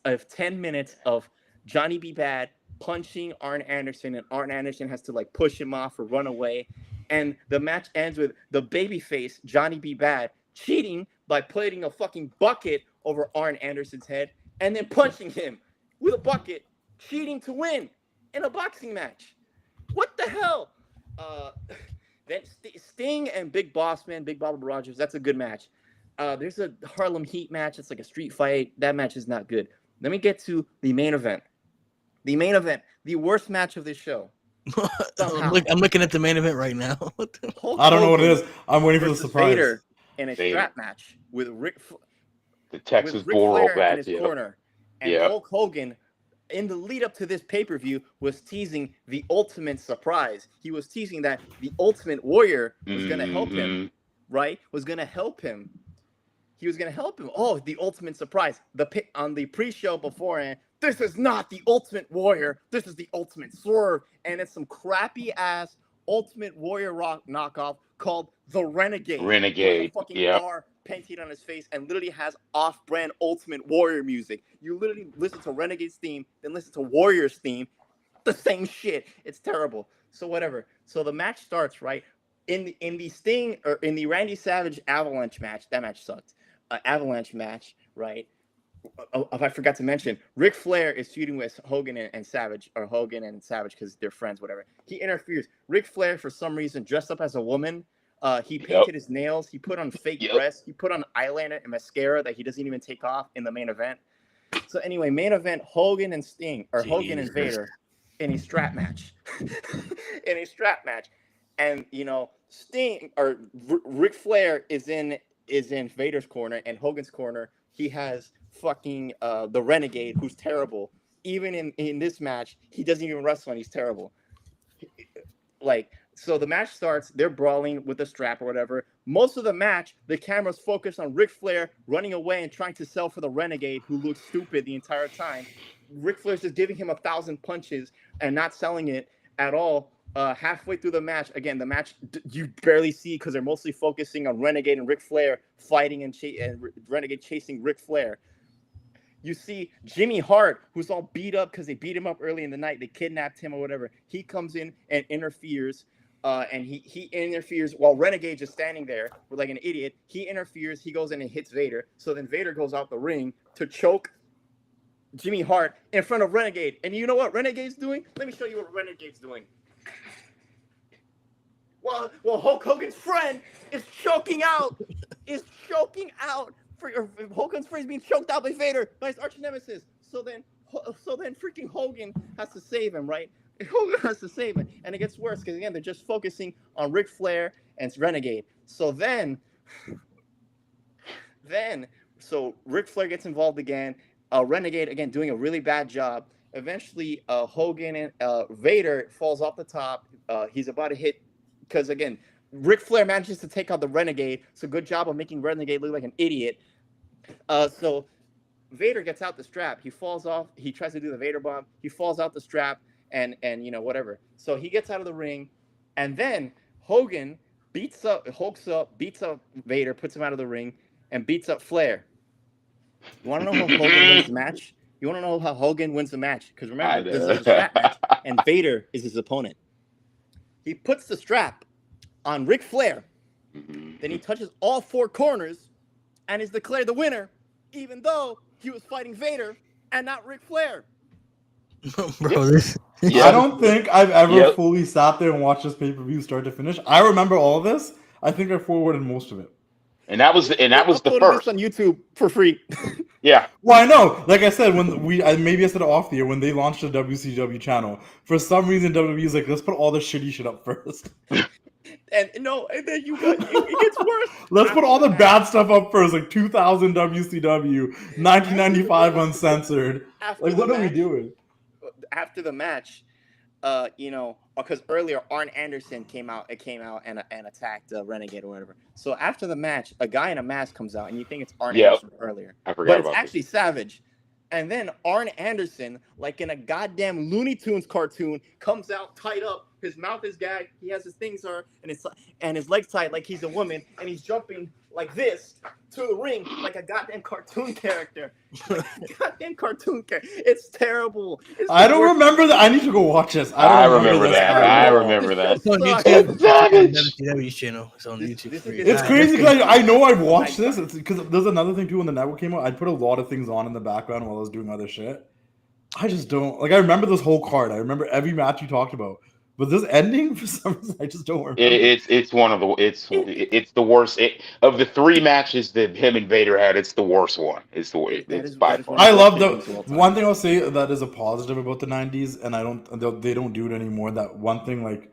a 10 minutes of Johnny B. Bad punching Arn Anderson, and Arn Anderson has to like push him off or run away. And the match ends with the babyface Johnny B. Bad cheating by putting a fucking bucket over Arn Anderson's head and then punching him with a bucket, cheating to win in a boxing match. What the hell? Then Sting and Big Boss Man, Big Bobby Rogers, that's a good match. There's a Harlem Heat match. It's like a street fight. That match is not good. Let me get to the main event. The main event, the worst match of this show. I'm looking at the main event right now. I don't know what it is. I'm waiting for the surprise. Vader in a strap match with the Texas Ric Bull Rope Flair in match. his corner. And Hulk Hogan, in the lead up to this pay-per-view, was teasing the ultimate surprise. He was teasing that the Ultimate Warrior was going to help him, right? Was going to help him. He was going to help him. Oh, the ultimate surprise. On the pre-show beforehand, this is not the Ultimate Warrior. This is the Ultimate Swerve. And it's some crappy-ass Ultimate Warrior rock knockoff called The Renegade. Renegade, fucking R painted on his face and literally has off-brand Ultimate Warrior music. You literally listen to Renegade's theme, then listen to Warrior's theme. The same shit. It's terrible. So whatever. So the match starts, right? In the Sting or in the Randy Savage Avalanche match, that match sucked. Avalanche match, right? If I forgot to mention, Ric Flair is feuding with Hogan and Savage, or Hogan and Savage because they're friends, whatever. He interferes. Ric Flair, for some reason, dressed up as a woman. He painted his nails. He put on fake breasts. He put on eyeliner and mascara that he doesn't even take off in the main event. So anyway, main event, Hogan and Sting, or Hogan and Vader in a strap match. In a strap match. And, you know, Sting, or Ric Flair is in Vader's corner, and Hogan's corner, he has fucking the Renegade, who's terrible. Even in this match, he doesn't even wrestle, and he's terrible. Like, so the match starts, they're brawling with a strap or whatever. Most of the match, the camera's focused on Ric Flair running away and trying to sell for the Renegade, who looks stupid the entire time. Ric Flair's just giving him 1,000 punches and not selling it at all. Halfway through the match, again, the match you barely see because they're mostly focusing on Renegade and Ric Flair fighting and Renegade chasing Ric Flair. You see Jimmy Hart, who's all beat up because they beat him up early in the night. They kidnapped him or whatever. He comes in and interferes. And he interferes while Renegade is standing there like an idiot. He interferes. He goes in and hits Vader. So then Vader goes out the ring to choke Jimmy Hart in front of Renegade. And you know what Renegade's doing? Let me show you what Renegade's doing. Well, Hulk Hogan's friend is choking out. Hogan's friend is being choked out by Vader, by his arch nemesis. So then freaking Hogan has to save him, right? Hogan has to save him, and it gets worse because again they're just focusing on Ric Flair and Renegade. So then Ric Flair gets involved again. Renegade again doing a really bad job. Eventually, Hogan and Vader falls off the top. He's about to hit because again Ric Flair manages to take out the Renegade. So good job of making Renegade look like an idiot. So Vader gets out the strap. He falls off. He tries to do the Vader bomb. He falls out the strap. And you know, whatever. So he gets out of the ring, and then Hogan hulks up, beats up Vader, puts him out of the ring, and beats up Flair. You want to know how Hogan wins the match? You want to know how Hogan wins the match? Because remember, this is a strap match, and Vader is his opponent. He puts the strap on Ric Flair, then he touches all four corners, and is declared the winner, even though he was fighting Vader and not Ric Flair. Bro, this. I don't think I've ever fully sat there and watched this pay-per-view start to finish. I remember all of this. I think I forwarded most of it. And that was the first on YouTube for free. Yeah. Well, I know. Like I said, maybe I said it off the air when they launched the WCW channel. For some reason, WWE's like, let's put all the shitty shit up first. And then it gets worse. Let's put all the bad stuff up first, like 2000 WCW, 1995 uncensored. Like, what are we doing? After the match, because earlier Arn Anderson came out and attacked Renegade or whatever. So after the match, a guy in a mask comes out, and you think it's Arn Anderson earlier. I forgot but about it's actually Savage. And then Arn Anderson, like in a goddamn Looney Tunes cartoon, comes out tied up. His mouth is gagged. He has his things and his legs tied like he's a woman, and he's jumping like this to the ring like a goddamn cartoon character. Like a goddamn cartoon character. It's terrible. I don't remember that. I need to go watch this. I don't remember this that. at I all. remember that. It's on Sucks. YouTube. It's savage. WCW's channel. It's on YouTube. Free. It's crazy because I know I've watched this. It's because there's another thing too when the network came out. I put a lot of things on in the background while I was doing other shit. I just don't like. I remember this whole card. I remember every match you talked about. But this ending, for some reason, I just don't remember. It's one of the it's the worst of the 3 matches that him and Vader had. It's the worst one. It's by far. I love the one thing I'll say that is a positive about the 90s, and they don't do it anymore. That one thing, like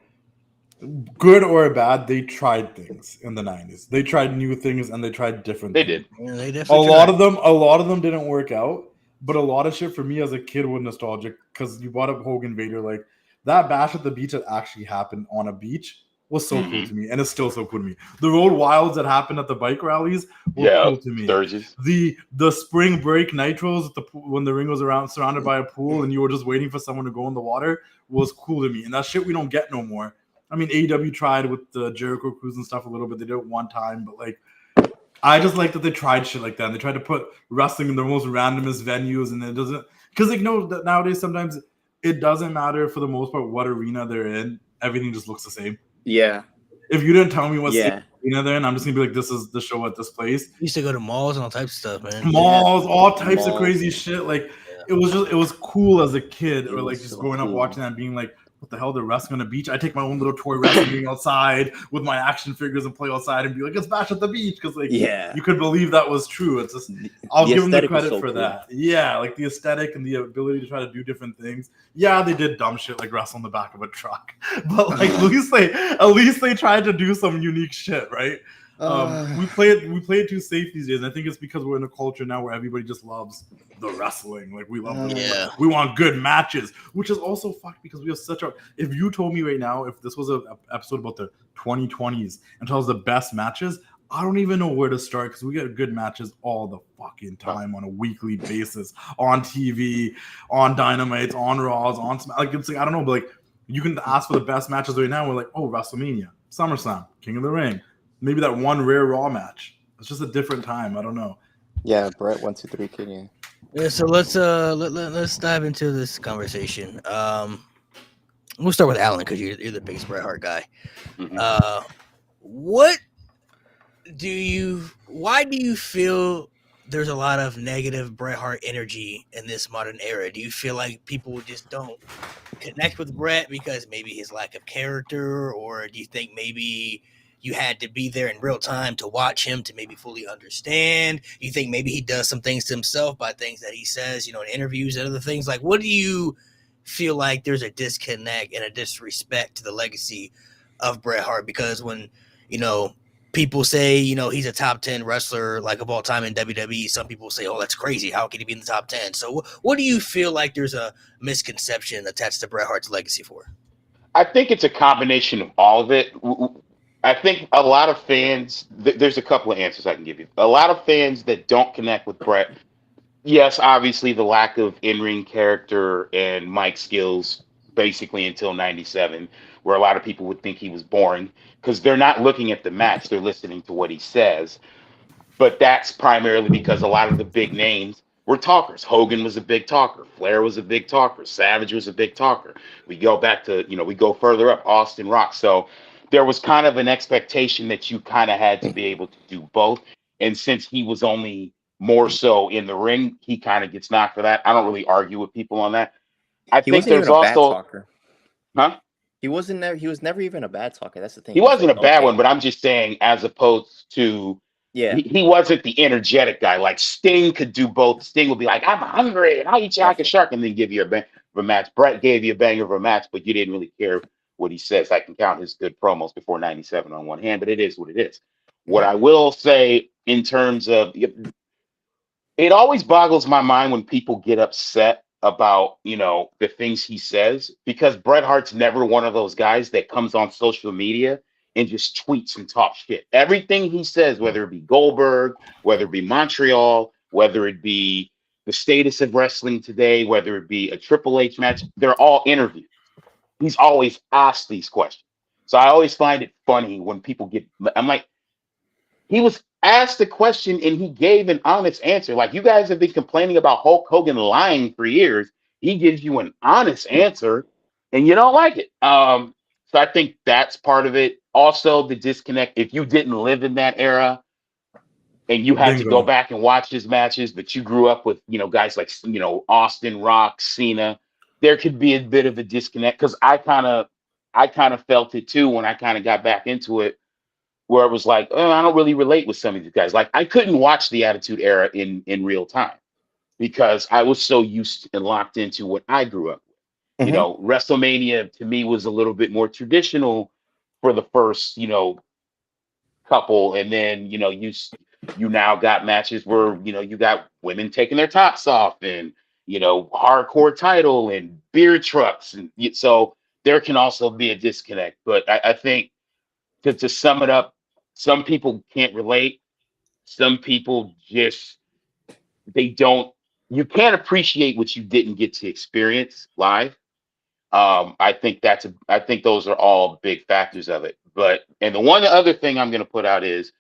good or bad, they tried things in the 90s. They tried new things and they tried different. They things. did. Yeah, they A definitely lot tried. of them didn't work out, but a lot of shit for me as a kid was nostalgic because you brought up Hogan Vader, like. That bash at the beach that actually happened on a beach was so cool to me, and it's still so cool to me. The road wilds that happened at the bike rallies were cool to me. Sturgis. The spring break nitros when the ring was around surrounded by a pool and you were just waiting for someone to go in the water was cool to me, and that shit we don't get no more. I mean, AEW tried with the Jericho Cruise and stuff a little bit. They did it one time, but like. I just like that they tried shit like that. And they tried to put wrestling in the most randomest venues, and it doesn't because like nowadays sometimes. It doesn't matter for the most part what arena they're in. Everything just looks the same. Yeah. If you didn't tell me what arena they're in, I'm just gonna be like, this is the show at this place. We used to go to malls and all types of stuff, man. Malls, all types of crazy shit. Like it was cool as a kid, or like just growing up watching that and being like, what the hell, they're wrestling on the beach? I take my own little toy wrestling ring outside with my action figures and play outside and be like, it's bash at the beach, because like you could believe that was true. It's just I'll give them the credit for that. Yeah, like the aesthetic and the ability to try to do different things. Yeah, they did dumb shit like wrestle in the back of a truck, but like at least they tried to do some unique shit, right? We play it too safe these days. And I think it's because we're in a culture now where everybody just loves the wrestling. Like we love we want good matches, which is also fucked because we have such a. If you told me right now, if this was an episode about the 2020s and tells the best matches, I don't even know where to start because we get good matches all the fucking time on a weekly basis on TV, on Dynamite, on Raws, on like it's like I don't know, but like you can ask for the best matches right now. We're like, oh, WrestleMania, SummerSlam, King of the Ring. Maybe that one rare Raw match. It's just a different time. I don't know. Yeah, Brett 1, 2, 3 King. Yeah, so let's dive into this conversation. We'll start with Alan because you're the biggest Bret Hart guy. Why do you feel there's a lot of negative Bret Hart energy in this modern era? Do you feel like people just don't connect with Bret because maybe his lack of character, or do you think maybe you had to be there in real time to watch him to maybe fully understand? You think maybe he does some things to himself by things that he says, in interviews and other things? Like, what do you feel like there's a disconnect and a disrespect to the legacy of Bret Hart? Because when, people say, he's a top 10 wrestler like of all time in WWE, some people say, oh, that's crazy. How can he be in the top 10? So what do you feel like there's a misconception attached to Bret Hart's legacy for? I think it's a combination of all of it. I think a lot of fans, there's a couple of answers I can give you. A lot of fans that don't connect with Bret, yes, obviously the lack of in-ring character and mic skills basically until 97, where a lot of people would think he was boring because they're not looking at the match, they're listening to what he says. But that's primarily because a lot of the big names were talkers. Hogan was a big talker. Flair was a big talker. Savage was a big talker. We go back to, we go further up, Austin Rock. So there was kind of an expectation that you kind of had to be able to do both. And since he was only more so in the ring, he kind of gets knocked for that. I don't really argue with people on that. I think there's also bad talker. Huh? He was never even a bad talker. That's the thing. He wasn't a bad one, but I'm just saying, as opposed to he wasn't the energetic guy. Like Sting could do both. Sting would be like, I'm hungry and I'll eat you like a shark, and then give you a bang of a match. Bret gave you a banger of a match, but you didn't really care what he says. I can count his good promos before 97 on one hand, but it is what it is. What I will say in terms of it always boggles my mind when people get upset about, the things he says, because Bret Hart's never one of those guys that comes on social media and just tweets and talks shit. Everything he says, whether it be Goldberg, whether it be Montreal, whether it be the status of wrestling today, whether it be a Triple H match, they're all interviews. He's always asked these questions. So I always find it funny when people I'm like, he was asked a question and he gave an honest answer. Like, you guys have been complaining about Hulk Hogan lying for years. He gives you an honest answer and you don't like it. So I think that's part of it. Also, the disconnect. If you didn't live in that era and you had to go Bingo. back and watch his matches, but you grew up with, guys like, Austin, Rock, Cena, there could be a bit of a disconnect, because I kind of felt it too when I kind of got back into it, where it was like, oh, I don't really relate with some of these guys. Like, I couldn't watch the Attitude Era in real time because I was so used and locked into what I grew up with. WrestleMania to me was a little bit more traditional for the first, couple, and then you now got matches where you got women taking their tops off, and hardcore title and beer trucks, and so there can also be a disconnect. But I think to sum it up, some people can't relate. Some people just they don't. You can't appreciate what you didn't get to experience live. I think those are all big factors of it. And the one other thing I'm going to put out is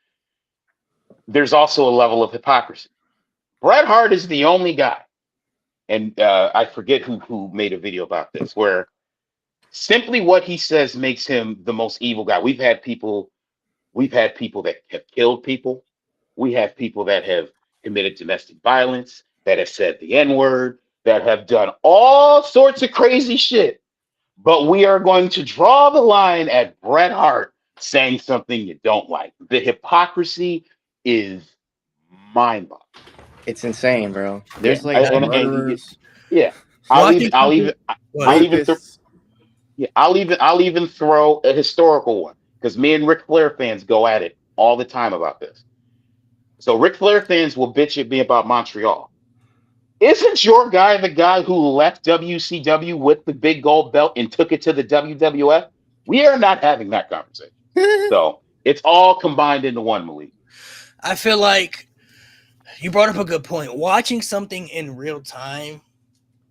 there's also a level of hypocrisy. Bret Hart is the only guy, and I forget who made a video about this, where simply what he says makes him the most evil guy. We've had people that have killed people. We have people that have committed domestic violence, that have said the N-word, that have done all sorts of crazy shit. But we are going to draw the line at Bret Hart saying something you don't like. The hypocrisy is mind-boggling. It's insane, bro. There's murderers. Yeah. I'll even throw a historical one, because me and Ric Flair fans go at it all the time about this. So Ric Flair fans will bitch at me about Montreal. Isn't your guy the guy who left WCW with the big gold belt and took it to the WWF? We are not having that conversation. So it's all combined into one, Malik. I feel like you brought up a good point. Watching something in real time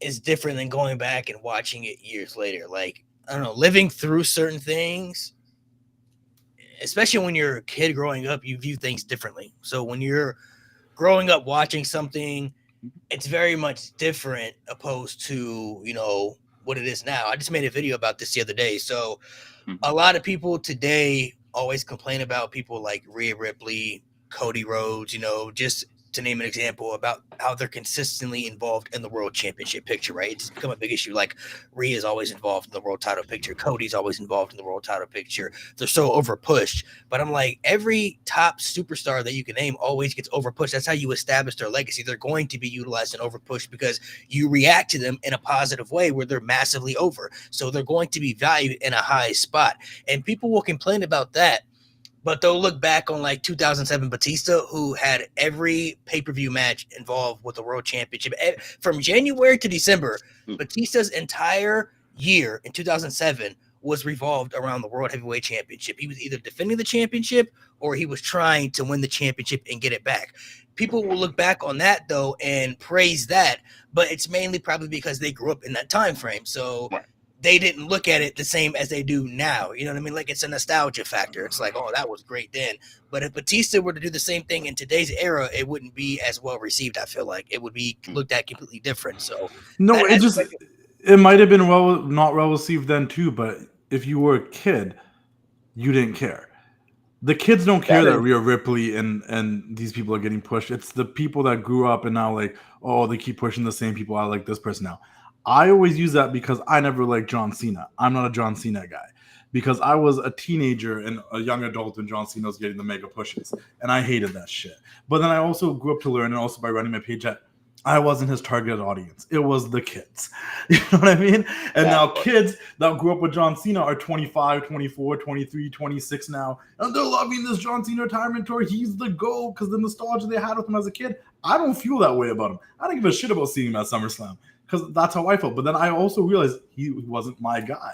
is different than going back and watching it years later. Like, I don't know, living through certain things, especially when you're a kid growing up, you view things differently. So when you're growing up watching something, it's very much different opposed to, what it is now. I just made a video about this the other day. So a lot of people today always complain about people like Rhea Ripley, Cody Rhodes, just to name an example, about how they're consistently involved in the world championship picture, right? It's become a big issue. Like, Rhea is always involved in the world title picture. Cody's always involved in the world title picture. They're so overpushed. But I'm like, every top superstar that you can name always gets overpushed. That's how you establish their legacy. They're going to be utilized and overpushed because you react to them in a positive way where they're massively over. So they're going to be valued in a high spot. And people will complain about that. But they'll look back on like 2007 Batista, who had every pay-per-view match involved with the World Championship. From January to December, Batista's entire year in 2007 was revolved around the World Heavyweight Championship. He was either defending the championship or he was trying to win the championship and get it back. People will look back on that, though, and praise that, but it's mainly probably because they grew up in that time frame. So they didn't look at it the same as they do now. You know what I mean? Like, it's a nostalgia factor. It's like, oh, that was great then. But if Batista were to do the same thing in today's era, it wouldn't be as well received, I feel like. It would be looked at completely different. So no, it might have been not well received then too, but if you were a kid, you didn't care. The kids don't care that Rhea Ripley and these people are getting pushed. It's the people that grew up and now like, oh, they keep pushing the same people. I like this person now. I always use that because I never liked John Cena. I'm not a John Cena guy because I was a teenager and a young adult when John Cena was getting the mega pushes, and I hated that shit. But then I also grew up to learn, and also by running my page, that I wasn't his target audience. It was the kids. You know what I mean? And now kids that grew up with John Cena are 25, 24, 23, 26 now, and they're loving this John Cena retirement tour. He's the GOAT because the nostalgia they had with him as a kid. I don't feel that way about him. I don't give a shit about seeing him at SummerSlam, because that's how I felt. But then I also realized he wasn't my guy.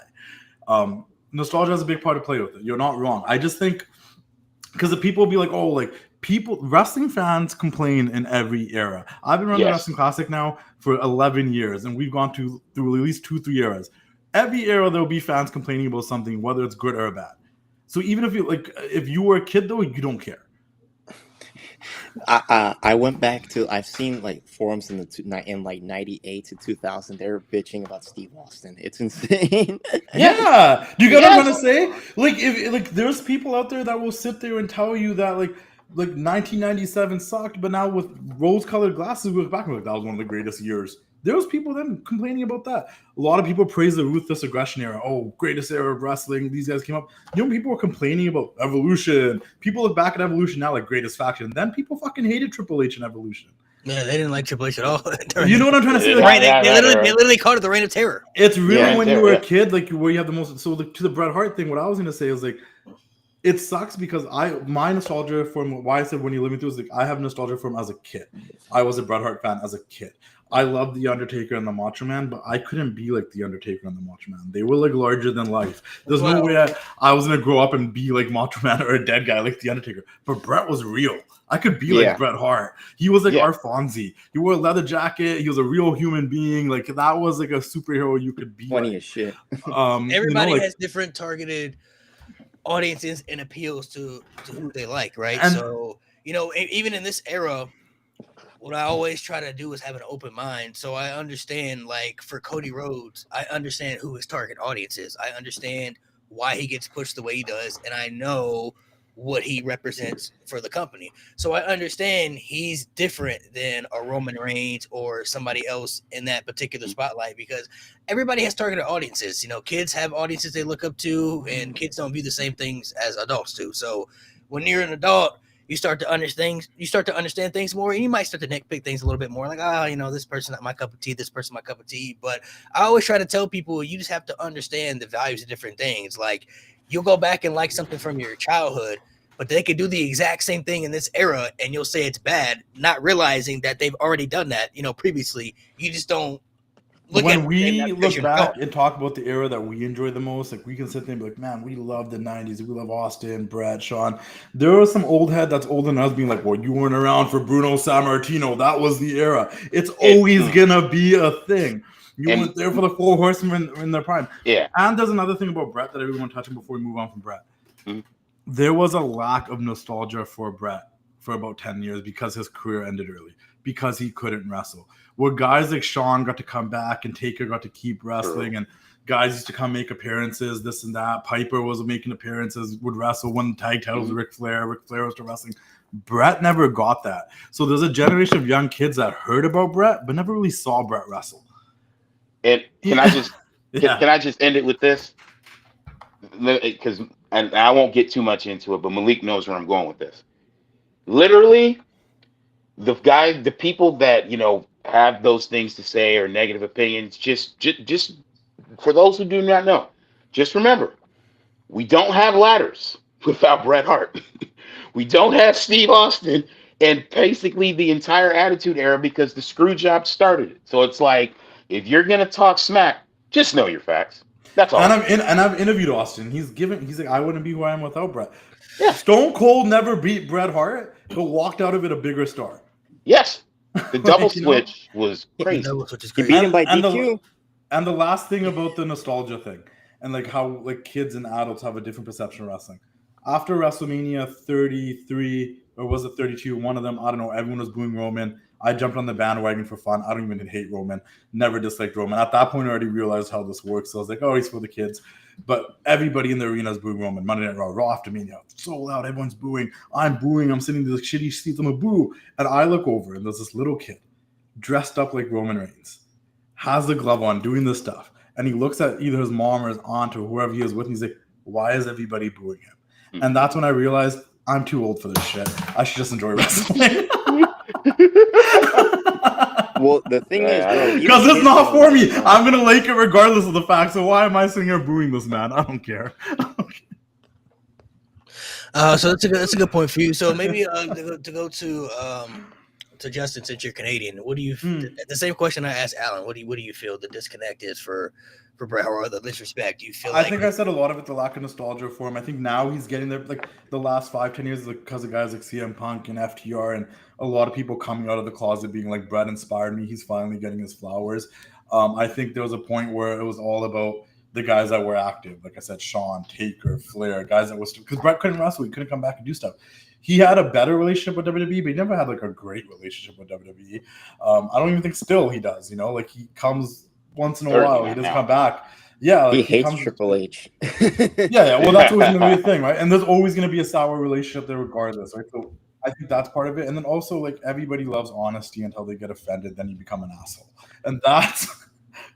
Nostalgia has a big part to play with it. You're not wrong. I just think because the people will be like, oh, like wrestling fans complain in every era. I've been running Wrestling Classic now for 11 years, and we've gone through at least 2-3 eras. Every era there will be fans complaining about something, whether it's good or bad. So even if you were a kid though, you don't care. I went back to I've seen like forums in like 98 to 2000. They're bitching about Steve Austin. It's insane. Yeah, do you get what I'm trying to Yes. say? Like, if like there's people out there that will sit there and tell you that like 1997 sucked, but now with rose-colored glasses, we look back and we're like that was one of the greatest years. There was people then complaining about that. A lot of people praise the ruthless aggression era. Oh, greatest era of wrestling. These guys came up. You know, people were complaining about Evolution. People look back at Evolution now like greatest faction. Then people fucking hated Triple H and Evolution. Yeah, they didn't like Triple H at all. You know what I'm trying to say? Yeah, Like, They literally called it the Reign of Terror. it's really Yeah, when you were yeah. a kid, like where you have the most. So like, to the Bret Hart thing, what I was gonna say is like, it sucks because my nostalgia from why I said when you living through is like I have nostalgia from as a kid. I was a Bret Hart fan as a kid. I loved the Undertaker and the Macho Man, but I couldn't be like the Undertaker and the Macho Man. They were like larger than life. There's no way I was gonna grow up and be like Macho Man or a dead guy like the Undertaker. But Bret was real. I could be like Bret Hart. He was like our Fonzie. He wore a leather jacket. He was a real human being. Like that was like a superhero you could be. Funny as shit. Everybody has different targeted audiences and appeals to who they like, right? And, so, you know, even in this era, what I always try to do is have an open mind. So I understand, like for Cody Rhodes, I understand who his target audience is. I understand why he gets pushed the way he does, and I know what he represents for the company. So I understand he's different than a Roman Reigns or somebody else in that particular spotlight because everybody has targeted audiences. You know, kids have audiences they look up to, and kids don't view the same things as adults do. So when you're an adult, you start to understand things more, and you might start to nitpick things a little bit more. Like, you know, this person not my cup of tea, this person my cup of tea. But I always try to tell people you just have to understand the values of different things. Like, you'll go back and like something from your childhood, but they could do the exact same thing in this era, and you'll say it's bad, not realizing that they've already done that, you know, previously. You just don't look when at we look back and talk about the era that we enjoy the most, like we can sit there and be like, man, we love the 90s. We love Austin, Brett, Sean. There was some old head that's older than us being like, well, you weren't around for Bruno Sammartino. That was the era. It's always going to be a thing. You weren't there for the Four Horsemen in their prime. Yeah. And there's another thing about Brett that I really want to touch on before we move on from Brett. Mm-hmm. There was a lack of nostalgia for Brett for about 10 years because his career ended early, because he couldn't wrestle. Where guys like Sean got to come back and Taker got to keep wrestling, and guys used to come make appearances, this and that. Piper was making appearances, would wrestle, won tag titles with Ric Flair. Ric Flair was still wrestling. Brett never got that. So there's a generation of young kids that heard about Brett but never really saw Brett wrestle. And can I just end it with this? Because and I won't get too much into it, but Malik knows where I'm going with this. Literally, the people that, you know, have those things to say or negative opinions, just for those who do not know, just remember, we don't have ladders without Bret Hart. We don't have Steve Austin and basically the entire Attitude Era because the screw job started it. So it's like, if you're gonna talk smack, just know your facts. That's all. And I've interviewed Austin. He's like, I wouldn't be who I am without Bret. Yeah. Stone Cold never beat Bret Hart, but walked out of it a bigger star. Yes. The double switch was crazy. He beat him by DQ. And the last thing about the nostalgia thing, and like how like kids and adults have a different perception of wrestling. After WrestleMania 33, or was it 32? One of them, I don't know, everyone was booing Roman. I jumped on the bandwagon for fun. I don't even hate Roman. Never disliked Roman. At that point, I already realized how this works. So I was like, oh, he's for the kids. But everybody in the arena is booing Roman. Monday Night Raw after Mania. So loud. Everyone's booing. I'm booing. I'm sitting in the shitty seats. I'm a boo. And I look over, and there's this little kid dressed up like Roman Reigns, has the glove on, doing this stuff. And he looks at either his mom or his aunt or whoever he is with, and he's like, why is everybody booing him? Mm-hmm. And that's when I realized I'm too old for this shit. I should just enjoy wrestling. Well, the thing is, bro, because it's not for me. I'm gonna like it regardless of the fact. So why am I sitting here booing this man? I don't care. So that's a good point for you. So maybe to go to Justin, since you're Canadian, what do you the same question I asked Alan? What do you feel the disconnect is for Bret Hart, or the disrespect? Do you feel? I think I said a lot of it, the lack of nostalgia for him. I think now he's getting there. Like the last 5-10 years, because of guys like CM Punk and FTR and a lot of people coming out of the closet being like, Bret inspired me. He's finally getting his flowers. I think there was a point where it was all about the guys that were active. Like I said, Sean, Taker, Flair, guys that was because Brett couldn't wrestle, he couldn't come back and do stuff. He had a better relationship with WWE, but he never had like a great relationship with WWE. I don't even think still he does. You know, like he comes once in a while, he doesn't come back. Yeah, like he hates comes, Triple H. yeah. Well, that's always going to be a thing, right? And there's always going to be a sour relationship there, regardless, right? So I think that's part of it. And then also, like everybody loves honesty until they get offended, then you become an asshole, and that's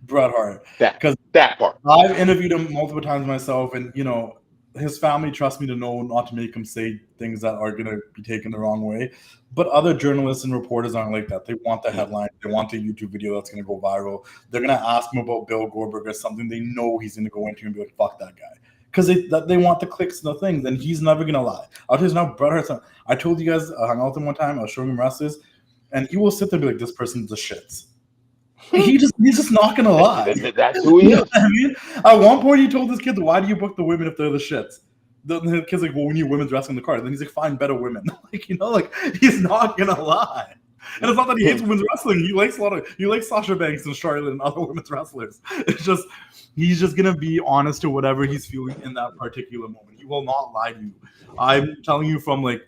Bret Hart. Because that part, I've interviewed him multiple times myself, and you know, his family trusts me to know not to make him say things that are going to be taken the wrong way. But other journalists and reporters aren't like that. They want the headline. They want the YouTube video that's going to go viral. They're going to ask him about Bill Goldberg or something they know he's going to go into and be like, fuck that guy. Because they want the clicks and the things, and he's never going to lie. I'll tell you now, Bret Hart, I told you guys, I hung out with him one time, I was showing him wrestlers, and he will sit there and be like, this person's the shits. He's just not gonna lie. That's who he is. I mean, at one point he told his kids, "Why do you book the women if they're the shits?" The kid's like, "Well, we need women's wrestling in the card." Then he's like, "Find better women." Like, you know, like he's not gonna lie. And it's not that he hates women's wrestling. He likes Sasha Banks and Charlotte and other women's wrestlers. It's just he's just gonna be honest to whatever he's feeling in that particular moment. He will not lie to you. I'm telling you from like.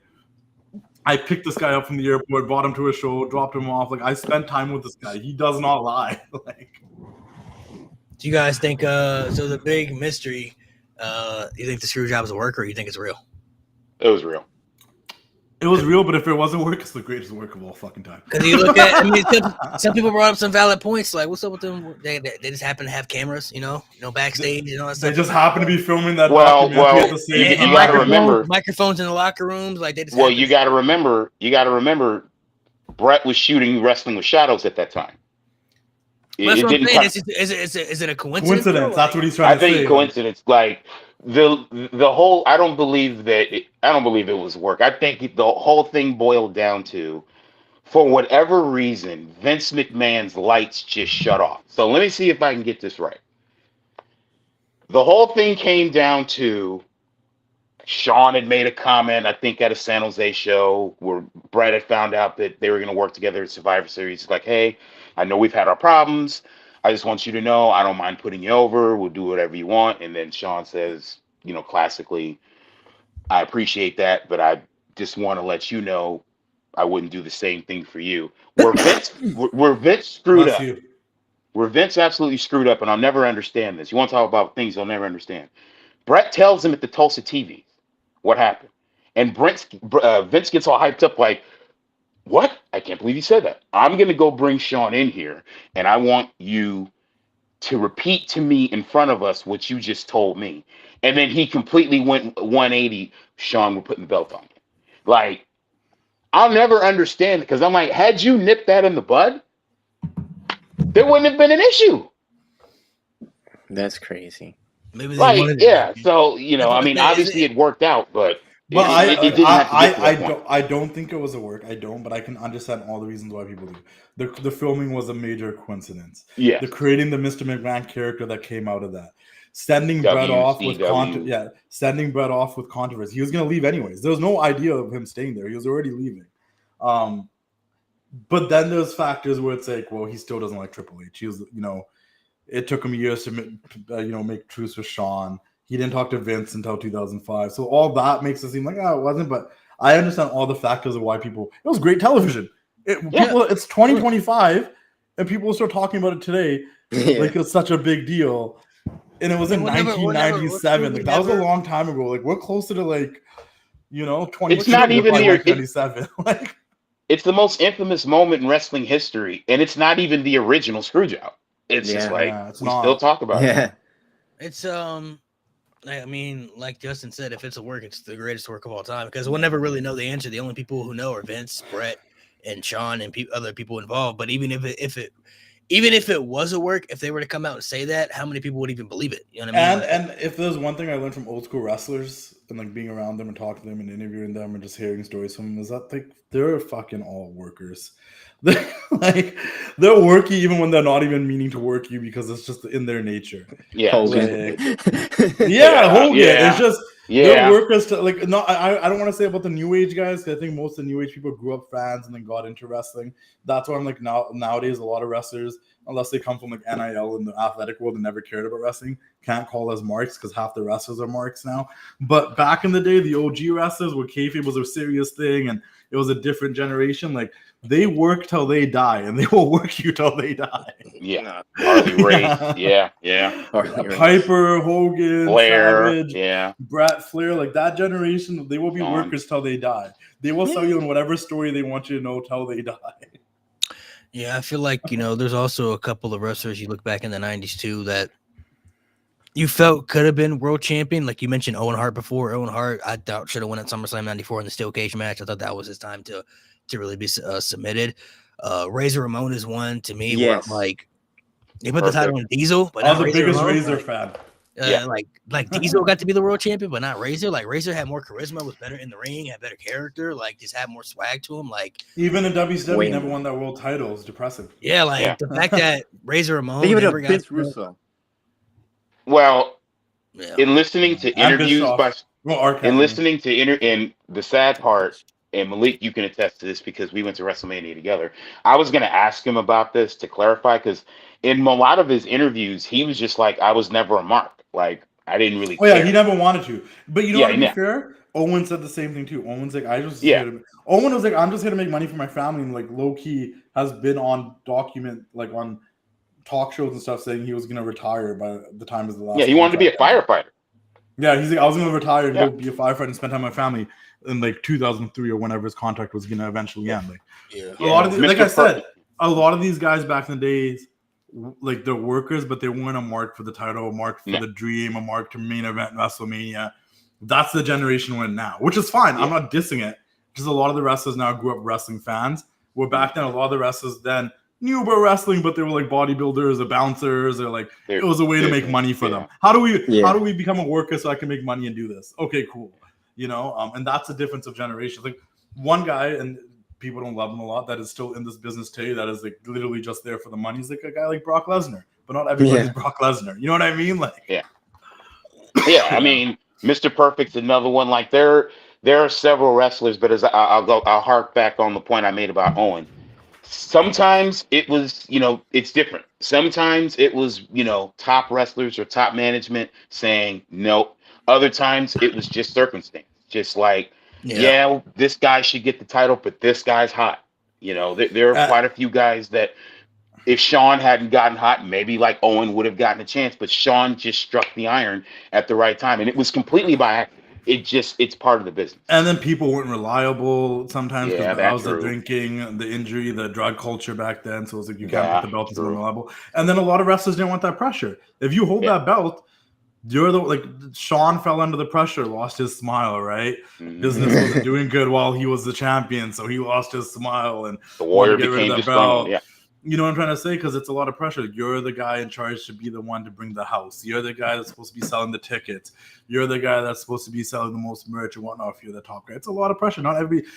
I picked this guy up from the airport, brought him to a show, dropped him off. Like I spent time with this guy. He does not lie. Like, do you guys think? So the big mystery. You think the screw job is a work, or you think it's real? It was real. It was real, but if it wasn't work, it's the greatest work of all fucking time. Because you look at, I mean, some people brought up some valid points. Like, what's up with them? They just happen to have cameras, you know, backstage and all that stuff. They just happen to be filming that. Well, at the same you time. got to remember microphones in the locker rooms. Like they just. Well, you got to remember, Brett was shooting Wrestling with Shadows at that time. That's what I'm saying. Is it a coincidence? Coincidence. That's what he's trying to say. I think coincidence. Like the whole. I don't believe it was work. I think the whole thing boiled down to, for whatever reason, Vince McMahon's lights just shut off. So let me see if I can get this right. The whole thing came down to Sean had made a comment, I think, at a San Jose show where Brett had found out that they were going to work together at Survivor Series. It's like, hey, I know we've had our problems. I just want you to know I don't mind putting you over. We'll do whatever you want. And then Sean says, you know, classically, I appreciate that, but I just want to let you know I wouldn't do the same thing for you. Where Vince screwed up. Where Vince absolutely screwed up, and I'll never understand this. You want to talk about things I'll never understand. Brett tells him at the Tulsa TV what happened. And Vince gets all hyped up like, what? I can't believe you said that. I'm going to go bring Sean in here, and I want you to repeat to me in front of us what you just told me. And then he completely went 180. Sean, we're putting the belt on you. Like, I'll never understand it because I'm like, had you nipped that in the bud, there wouldn't have been an issue. That's crazy. Maybe yeah. So, you know, I mean, obviously it worked out, but it didn't have to get to that point. I don't think it was a work. I don't, but I can understand all the reasons why people do. The filming was a major coincidence. Yeah. The creating the Mr. McMahon character that came out of that. Sending Brett off with sending Brett off with controversy. He was going to leave anyways. There was no idea of him staying there. He was already leaving. But then there's factors where it's like, well, he still doesn't like Triple H. He was, you know, it took him years to, make truce with Sean. He didn't talk to Vince until 2005. So all that makes it seem like, it wasn't. But I understand all the factors of why people. It was great television. It's 2025, and people will start talking about it today like it's such a big deal. And it was in 1997. Like that was a long time ago. Like we're closer to 20. It's not even the 1997. Like it's the most infamous moment in wrestling history, and it's not even the original Screwjob. It's just like we still talk about it. It's I mean, like Justin said, if it's a work, it's the greatest work of all time because we'll never really know the answer. The only people who know are Vince, Brett, and Sean, and other people involved. But even if it was a work, if they were to come out and say that, how many people would even believe it? You know what I mean? And if there's one thing I learned from old school wrestlers and like being around them and talking to them and interviewing them and just hearing stories from them is that like they're fucking all workers. They're worky even when they're not even meaning to work you because it's just in their nature. Yeah. Hogan. It's just they're workers to like. No, I don't want to say about the new age guys because I think most of the new age people grew up fans and then got into wrestling. That's why I'm like nowadays a lot of wrestlers unless they come from like NIL in the athletic world and never cared about wrestling, can't call as marks because half the wrestlers are marks now. But back in the day, the OG wrestlers, where kayfabe was a serious thing and it was a different generation, like they work till they die and they will work you till they die. Yeah. Harley Race. Yeah. Piper, Hogan, Flair, Savage, Brett Flair, like that generation, they will be workers till they die. They will sell you in whatever story they want you to know till they die. Yeah, I feel like, there's also a couple of wrestlers you look back in the 90s too that you felt could have been world champion. Like you mentioned Owen Hart before. Owen Hart, I thought should have won at SummerSlam 94 in the steel cage match. I thought that was his time to really be submitted. Razor Ramon is one to me where I'm like, he put the title on Diesel, but I was not the biggest Ramon. Razor fan. Like Diesel got to be the world champion, but not Razor. Like Razor had more charisma, was better in the ring, had better character, like just had more swag to him. Like even in WCW, never won that world title. It's depressing. Yeah, the fact that Razor Ramon they give it up Vince Russo. Well, in listening to interviews and the sad part, and Malik, you can attest to this because we went to WrestleMania together. I was going to ask him about this to clarify because in a lot of his interviews, he was just like, I was never a mark. Like, I didn't really care. He never wanted to. But you know what, to be fair, Owen said the same thing too. Owen's like, Owen was like, I'm just here to make money for my family. And like low-key has been on on talk shows and stuff saying he was going to retire by the time of the last. Yeah, he wanted to be a firefighter. Yeah, he's like, I was going to retire and go be a firefighter and spend time with my family in like 2003 or whenever his contract was going to eventually end. Like, a lot of like I said, a lot of these guys back in the days, like they're workers, but they weren't a mark for the title, a mark for the dream, a mark to main event WrestleMania. That's the generation we're in now, which is fine. I'm not dissing it. Just a lot of the wrestlers now grew up wrestling fans. Where back then, a lot of the wrestlers then knew about wrestling, but they were like bodybuilders or bouncers, or like it was a way to make money for them. How do we become a worker so I can make money and do this? Okay, cool. And that's the difference of generations. Like one guy, and people don't love him a lot, that is still in this business today, that is like literally just there for the money. He's like a guy like Brock Lesnar, but not everybody's Brock Lesnar. You know what I mean? Like, I mean, Mr. Perfect's another one. Like there are several wrestlers, but as I'll hark back on the point I made about Owen. Sometimes it was, it's different. Sometimes it was, top wrestlers or top management saying no. Other times it was just circumstance. Just like, this guy should get the title, but this guy's hot. There are quite a few guys that if Shawn hadn't gotten hot, maybe like Owen would have gotten a chance, but Shawn just struck the iron at the right time. And it was completely by accident. It's part of the business. And then people weren't reliable sometimes because that was the drinking, the injury, the drug culture back then. So it was like you can't put the belt as reliable. And then a lot of wrestlers didn't want that pressure. If you hold that belt, you're Shawn fell under the pressure, lost his smile, right? Mm-hmm. Business wasn't doing good while he was the champion, so he lost his smile and the Warrior became the belt. Yeah. You know what I'm trying to say? Because it's a lot of pressure. You're the guy in charge to be the one to bring the house. You're the guy that's supposed to be selling the tickets. You're the guy that's supposed to be selling the most merch and whatnot if you're the top guy. It's a lot of pressure.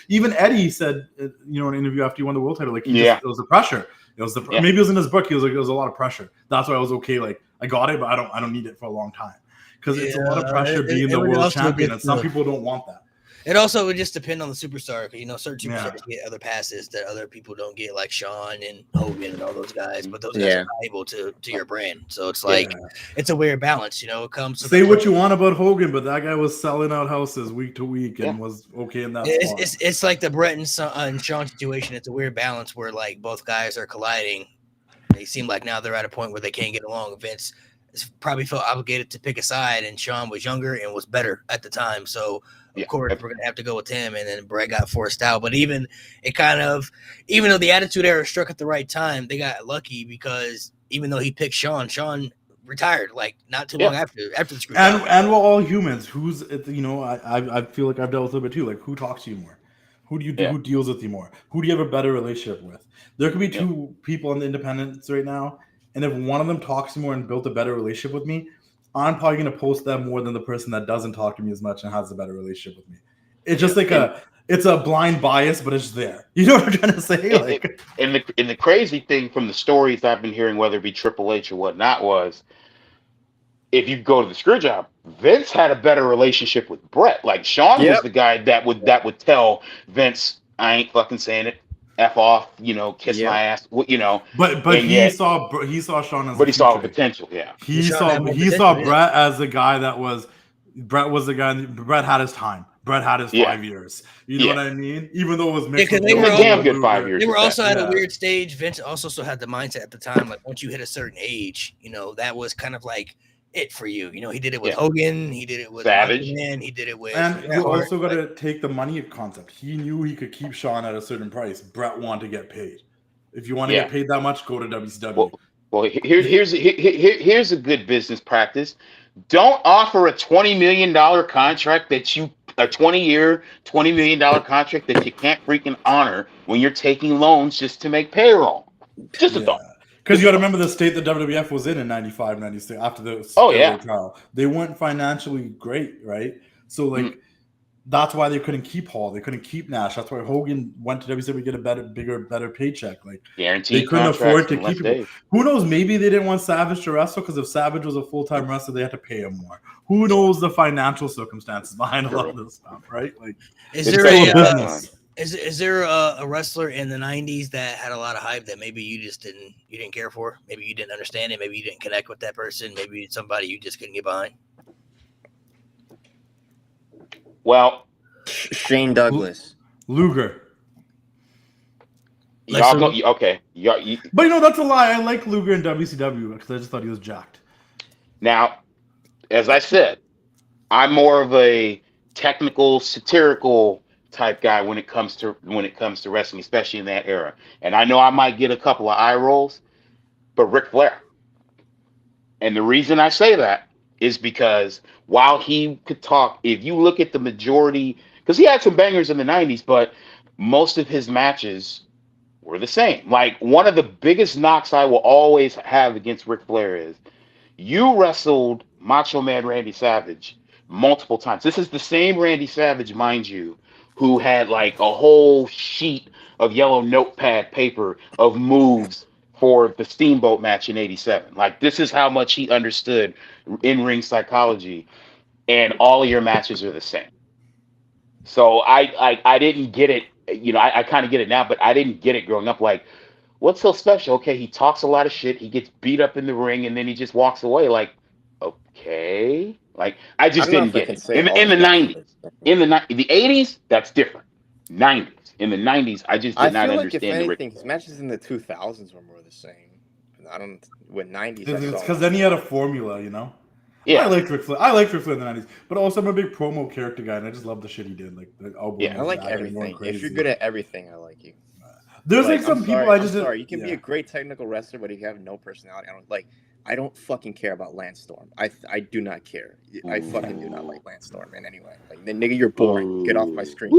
Even Eddie said, in an interview after he won the world title, it was the pressure. It was maybe it was in his book. He was like, it was a lot of pressure. That's why I was okay. Like I got it, but I don't need it for a long time because it's a lot of pressure being the world champion, and some people don't want that. It also would just depend on the superstar, because certain superstars get other passes that other people don't get, like Shawn and Hogan and all those guys. But those guys are valuable to your brand, so it's like it's a weird balance. It comes. Say what you want about Hogan, but that guy was selling out houses week to week and was okay in that. It's like the Brett and Shawn situation. It's a weird balance where like both guys are colliding. They seem like now they're at a point where they can't get along. Vince probably felt obligated to pick a side, and Shawn was younger and was better at the time, so. Of course, we're gonna have to go with him, and then Brett got forced out. But even though the Attitude Era struck at the right time, they got lucky because even though he picked Shawn retired like not too long after the screw. And we're all humans. I feel like I've dealt with it a bit too. Like who talks to you more? Who deals with you more? Who do you have a better relationship with? There could be two people in the independents right now, and if one of them talks to me more and built a better relationship with me, I'm probably going to post them more than the person that doesn't talk to me as much and has a better relationship with me. It's just it's a blind bias, but it's there. You know what I'm trying to say? And the crazy thing from the stories I've been hearing, whether it be Triple H or whatnot, was if you go to the screw job, Vince had a better relationship with Brett. Like Shawn was the guy that would tell Vince, I ain't fucking saying it. F off, kiss my ass, But and he yet, saw Sean as but the he saw future. potential. Yeah, He Sean saw had more potential, yeah. Brett as the guy that was. Brett was the guy. Brett had his time. Brett had his 5 years. You know what I mean? Even though it was mixed with they were a damn good Luger. 5 years. They were also at a Yeah. weird stage. Vince also had the mindset at the time, like once you hit a certain age, that was kind of like it for you. He did it with Hogan, he did it with Savage, Man, he did it with. And you also got to take the money concept. He knew he could keep Sean at a certain price. Brett wanted to get paid. If you want to get paid that much, go to WCW. Well, here's a good business practice. Don't offer a $20 million contract a 20-year, $20 million contract that you can't freaking honor when you're taking loans just to make payroll. Just a thought. Because you got to remember the state the WWF was in 95, 96 after the trial. They weren't financially great, right? So that's why they couldn't keep Hall. They couldn't keep Nash. That's why Hogan went to WCW to get a better paycheck. Like guaranteed, they couldn't afford to keep people. Who knows? Maybe they didn't want Savage to wrestle because if Savage was a full-time wrestler, they had to pay him more. Who knows the financial circumstances behind a lot of this stuff, right? Like, is there a wrestler in the 90s that had a lot of hype that maybe you didn't care for? Maybe you didn't understand it. Maybe you didn't connect with that person. Maybe it's somebody you just couldn't get behind. Well, Shane Douglas, Luger. Y'all know, okay. But that's a lie. I like Luger in WCW because I just thought he was jacked. Now, as I said, I'm more of a technical, satirical type guy when it comes to wrestling, especially in that era. And I know I might get a couple of eye rolls, but Ric Flair. And the reason I say that is because while he could talk, if you look at the majority, because he had some bangers in the 90s, but most of his matches were the same. Like, one of the biggest knocks I will always have against Ric Flair is you wrestled Macho Man Randy Savage multiple times. This is the same Randy Savage, mind you, who had like a whole sheet of yellow notepad paper of moves for the Steamboat match in '87. Like, this is how much he understood in-ring psychology, and all of your matches are the same. So I didn't get it. I kind of get it now, but I didn't get it growing up. Like, what's so special? Okay, he talks a lot of shit. He gets beat up in the ring, and then he just walks away. Like, okay. Like, I just didn't get it. In the 90s. In the 80s, that's different. 90s. In the 90s, I just did not understand. If anything, his matches in the 2000s were more the same. With 90s. It's because then he had a formula, Yeah. I liked Ric Flair. In the 90s, but also I'm a big promo character guy, and I just love the shit he did. Like the elbow. I like everything. If you're good at everything, I like you. There's some people I just sorry. You can be a great technical wrestler, but if you have no personality, I don't fucking care about Lance Storm. I do not care. I fucking do not like Lance Storm in any way. Like, the nigga, you're boring. Get off my screen.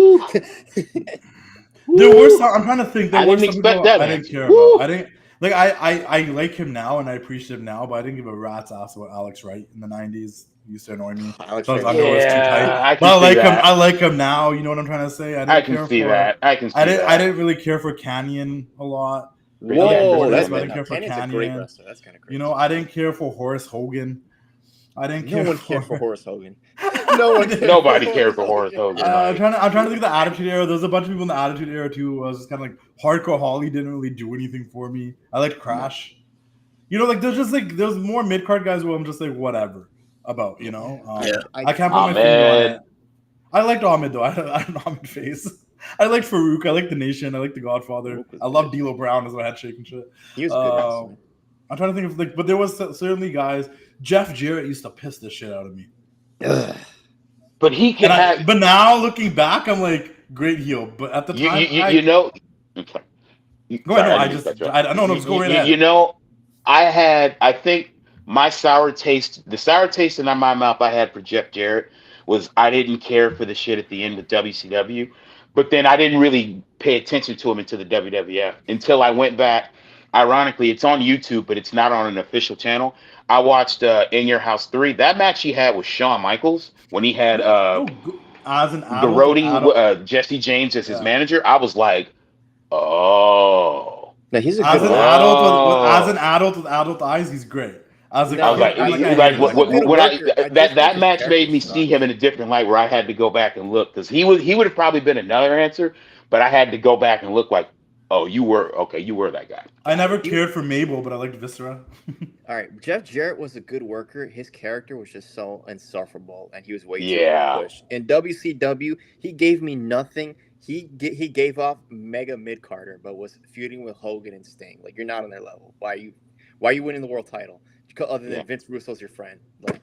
There were some. I'm trying to think. I didn't expect that. I didn't care about. I didn't. Like, I like him now and I appreciate him now, but I didn't give a rat's ass about Alex Wright in the 90s. He used to annoy me. Alex Wright. I like him now. You know what I'm trying to say? I can see that. I didn't really care for Canyon a lot. Whoa, I didn't care for Canyon's a great wrestler. That's kind of crazy. I didn't care for Horace Hogan. No one cared for Horace Hogan. Nobody cared for Horace Hogan. I'm trying to think of the Attitude Era. There's a bunch of people in the Attitude Era too. I was just kind of like Hardcore Holly didn't really do anything for me. I liked Crash. There's more mid card guys who I'm just like whatever about. I can't put my finger on it. I liked Ahmed though. I had an Ahmed face. I liked Farouk. I liked The Nation. I liked The Godfather. I love D'Lo Brown as my head shaking shit. He was good. I'm trying to think of but there was certainly guys. Jeff Jarrett used to piss the shit out of me. But he can but now looking back, I'm like, great heel. But at the time, go ahead. I don't know. Just go right ahead. I think my the sour taste in my mouth I had for Jeff Jarrett was I didn't care for the shit at the end with WCW, but then I didn't really pay attention to him into the WWF until I went back. Ironically, it's on YouTube, but it's not on an official channel. I watched In Your House 3. That match he had with Shawn Michaels when he had the roadie Jesse James as his manager. I was like, oh. No, he's a good as an adult with adult eyes, he's great. That match made me see him in a different light where I had to go back and look because he would have probably been another answer, but I had to go back and look like, Oh, you were okay. You were that guy. I never cared for Mabel, but I liked Viscera. All right, Jeff Jarrett was a good worker. His character was just so insufferable, and he was way too Yeah. pushed. In WCW, he gave me nothing. He gave off mega mid Carter, but was feuding with Hogan and Sting. Like, you're not on their level. Why are you winning the world title? Other than Vince Russo's your friend. Like,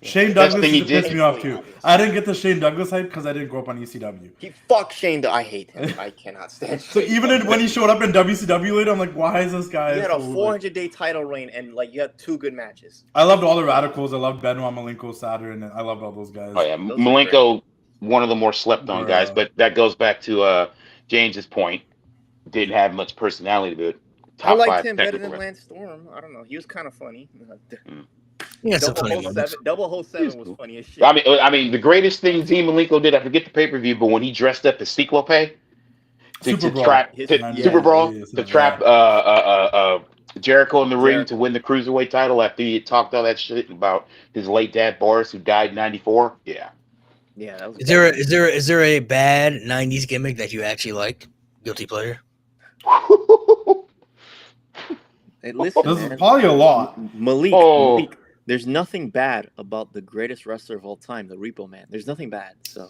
Shane Best Douglas thing he pissed did- me off too. I didn't get the Shane Douglas hype because I didn't grow up on ECW. I hate him. I cannot stand. So even when he showed up in WCW later, I'm like, why is this guy? You had a so, 400-day title reign, and like you had 2 good matches. I loved all the Radicals. I loved Benoit, Malenko, Saturn, and I loved all those guys. Oh yeah, Those are Malenko, one of the more slept on guys, but that goes back to James's point. Didn't have much personality, but I top liked 5 him better than technical Lance Storm. I don't know. He was kind of funny. He had some funny moments. Double 07 was funny as shit. I mean, the greatest thing Dean Malenko did, I forget the pay-per-view, but when he dressed up as Cyclope Super Brawl. trap Yeah. Super Brawl Yeah. to trap Jericho in the ring to win the cruiserweight title after he had talked all that shit about his late dad Boris, who died in '94. Yeah. Yeah. That was Is there a bad '90s gimmick that you actually liked? Guilty pleasure. Hey, listen, This man. is probably a lot. Malik, there's nothing bad about the greatest wrestler of all time, the Repo Man. There's nothing bad, so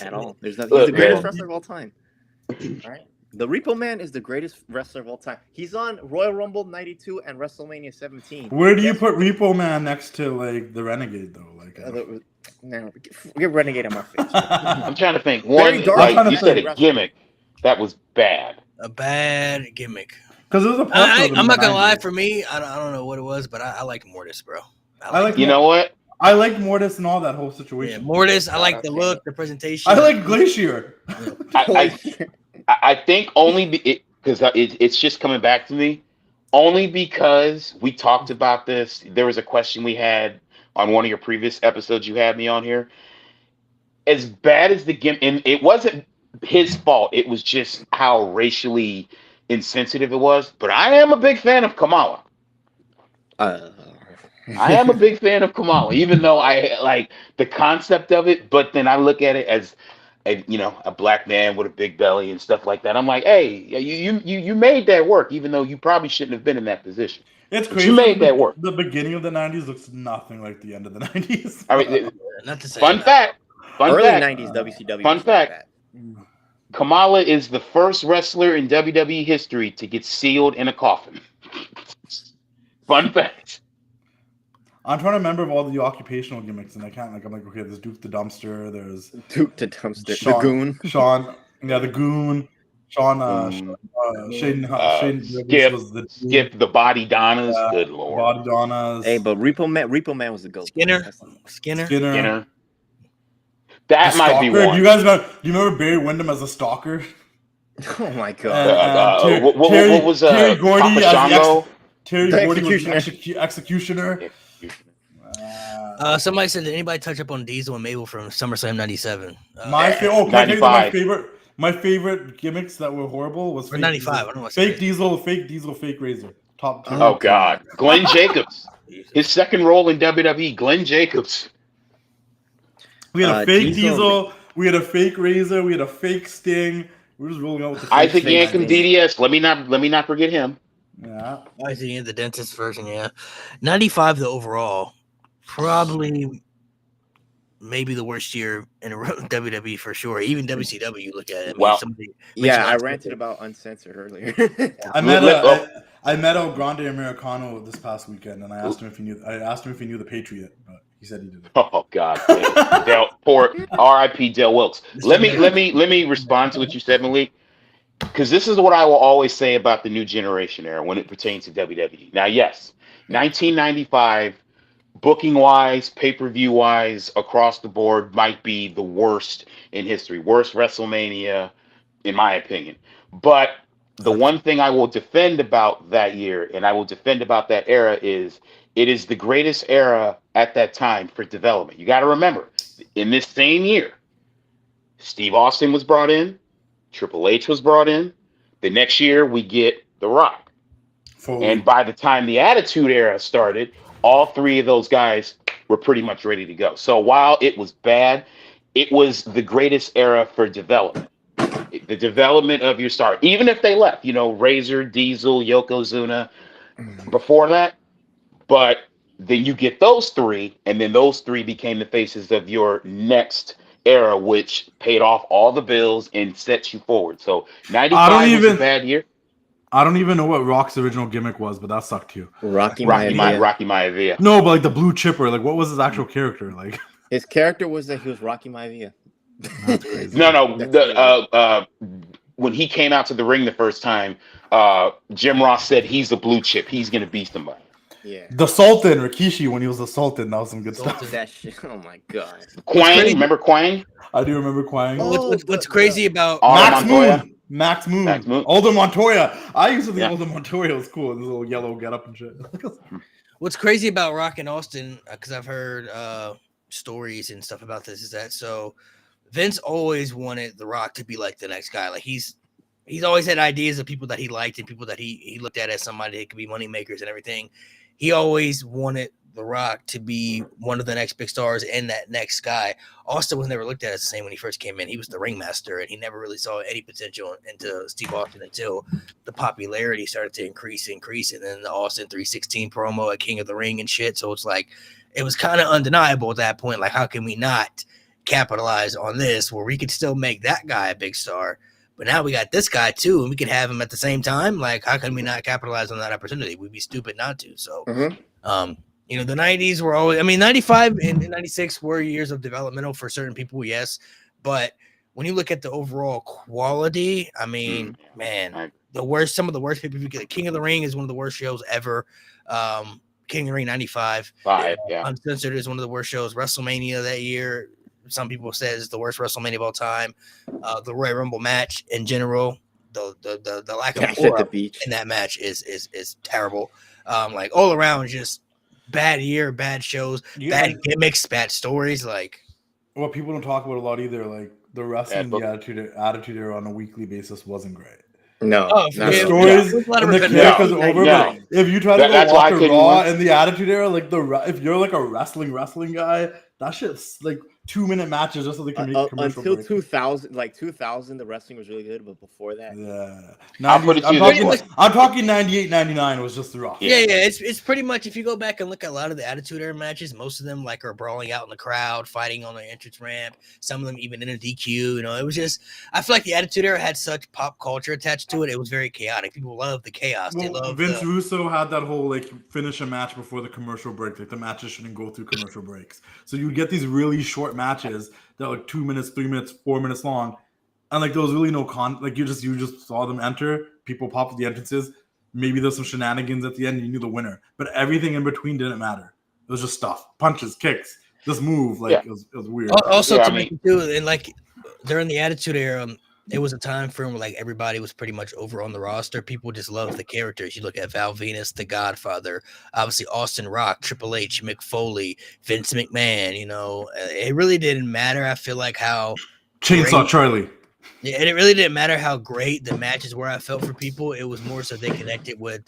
at all. There's nothing. He's the greatest wrestler of all time. All right, the Repo Man is the greatest wrestler of all time. He's on Royal Rumble '92 and WrestleMania 17. Where do you put Repo Man next to like the Renegade though? Like, No, get Renegade on my face. I'm trying to think. Very One, dark. like you said, a Wrestling. gimmick that was bad. A bad gimmick. because it was a. I'm not gonna lie. For me, I don't know what it was, but I like Mortis, bro. I like You know what? I like Mortis and all that whole Yeah, situation. Mortis. I like the look, the presentation. I like Glacier. I think only because it's just coming back to me. Only because we talked about this. There was a question we had on one of your previous episodes. You had me on here. As bad as the gimmick, and it wasn't his fault. It was just how racially insensitive it was. But I am a big fan of Kamala. I am a big fan of Kamala, even though I like the concept of it. But then I look at it as a black man with a big belly and stuff like that. I'm like, hey, you made that work, even though you probably shouldn't have been in that position. It's But crazy. you made that work. The beginning of the '90s looks nothing like the end of the '90s. I mean, Not to say fun that. fact. Early Fact. '90s WCW. Fun was like fact. that. Kamala is the first wrestler in WWE history to get sealed in a coffin. Fun fact. I'm trying to remember of all the occupational gimmicks, and I can't. Like, I'm like, okay, there's Duke the Dumpster. There's Duke the Dumpster, Sean, the Goon. Sean, yeah, the Goon. Sean, Shane Skip, was the Skip the Body Donnas. Good lord. Body Donnas. Hey, but Repo Man was the goat. Skinner. Skinner. That The might be Stalker. one. Do you remember Barry Windham as a stalker? Oh my god. What was Terry Gordy Papa as Shango? Terry The Gordy was the Executioner. executioner. Somebody said, did anybody touch up on Diesel and Mabel from SummerSlam '97? My '95. My favorite gimmicks that were horrible was Or 95. I don't know what's fake Diesel, fake Razor. Top two. Oh God, Glenn Jacobs. His second role in WWE, Glenn Jacobs. We had a fake Diesel. Diesel. We had a fake Razor. We had a fake Sting. We were just rolling out with the fake Isaac Sting. Yankem DDS. Let me not forget him. Yeah. I see the dentist version, yeah. 95, the overall, probably maybe the worst year in WWE for sure. Even WCW, you look at it. Wow. Yeah, I ranted about Uncensored earlier. I met El Grande Americano this past weekend, and I asked him if he knew the Patriot, but he said he didn't. Oh God, poor R.I.P. Del Wilkes. Let me respond to what you said, Malik, because this is what I will always say about the new generation era when it pertains to WWE. Now, yes, 1995, booking wise, pay-per-view wise, across the board, might be the worst in history, worst WrestleMania, in my opinion. But the one thing I will defend about that year, and I will defend about that era, is it is the greatest era at that time for development. You got to remember, in this same year, Steve Austin was brought in, Triple H was brought in. The next year, we get The Rock. And by the time the Attitude Era started, all three of those guys were pretty much ready to go. So while it was bad, it was the greatest era for development. the development of your star, even if they left, Razor, Diesel, Yokozuna before that, but then you get those three, and then those three became the faces of your next era, which paid off all the bills and sets you forward. So 95 was a bad year. I don't even know what Rock's original gimmick was, but that sucked too. Rocky Maivia. No, but like the blue chipper, like what was his actual character? Like his character was that he was Rocky Maivia. That's crazy. No. When he came out to the ring the first time, Jim Ross said he's a blue chip. He's gonna be somebody. Yeah. The Sultan, Rikishi, when he was the Sultan, that was some good stuff. That shit. Oh my god. Quang, remember Quang? I do remember Quang. What's crazy about Max Moon. Aldo Montoya. I used to think Aldo Montoya was cool. His little yellow getup and shit. What's crazy about Rock and Austin, because I've heard stories and stuff about this, is that so Vince always wanted The Rock to be like the next guy. Like he's always had ideas of people that he liked and people that he looked at as somebody that could be money makers and everything. He always wanted The Rock to be one of the next big stars and that next guy. Austin was never looked at as the same when he first came in. He was the ringmaster, and he never really saw any potential into Steve Austin until the popularity started to increase. And then the Austin 316 promo at King of the Ring and shit. So it's like, it was kind of undeniable at that point. Like, how can we not capitalize on this where we could still make that guy a big star? But now we got this guy too, and we could have him at the same time. Like, how can we not capitalize on that opportunity? We'd be stupid not to. So, the 90s were always, 95 and 96 were years of developmental for certain people, yes. But when you look at the overall quality, man, some of the worst people you get. King of the Ring is one of the worst shows ever. King of the Ring 95. Uncensored is one of the worst shows. WrestleMania that year, some people say is the worst WrestleMania of all time. The Royal Rumble match in general, the lack of aura in that match is terrible. Like all around, just bad year, bad shows, bad gimmicks, bad stories. Like what people don't talk about a lot either, like the wrestling, the attitude era on a weekly basis wasn't great. No, the stories and the characters are over. But if you try to go watch a Raw in the Attitude Era, like if you're like a wrestling guy, that shit's like 2-minute matches just so they can make commercial until break. 2000, the wrestling was really good, but before that, I'm talking 98, 99 was just the Rock. It's pretty much, if you go back and look at a lot of the Attitude Era matches, most of them like are brawling out in the crowd, fighting on the entrance ramp. Some of them even in a DQ. It was just, I feel like the Attitude Era had such pop culture attached to it. It was very chaotic. People loved the chaos. They loved Vince Russo had that whole like finish a match before the commercial break. Like the matches shouldn't go through commercial breaks. So you get these really short matches that are like 2 minutes, 3 minutes, 4 minutes long, and like there was really no you just saw them enter. People pop at the entrances. Maybe there's some shenanigans at the end. You knew the winner, but everything in between didn't matter. It was just stuff, punches, kicks, this move. Like it was weird. Also, and like during the Attitude Era, it was a time frame where like everybody was pretty much over on the roster. People just loved the characters. You look at Val Venus, The Godfather, obviously Austin Rock, Triple H, Mick Foley, Vince McMahon. It really didn't matter. I feel like how Chainsaw Charlie. Yeah, and it really didn't matter how great the matches were. I felt for people, it was more so they connected with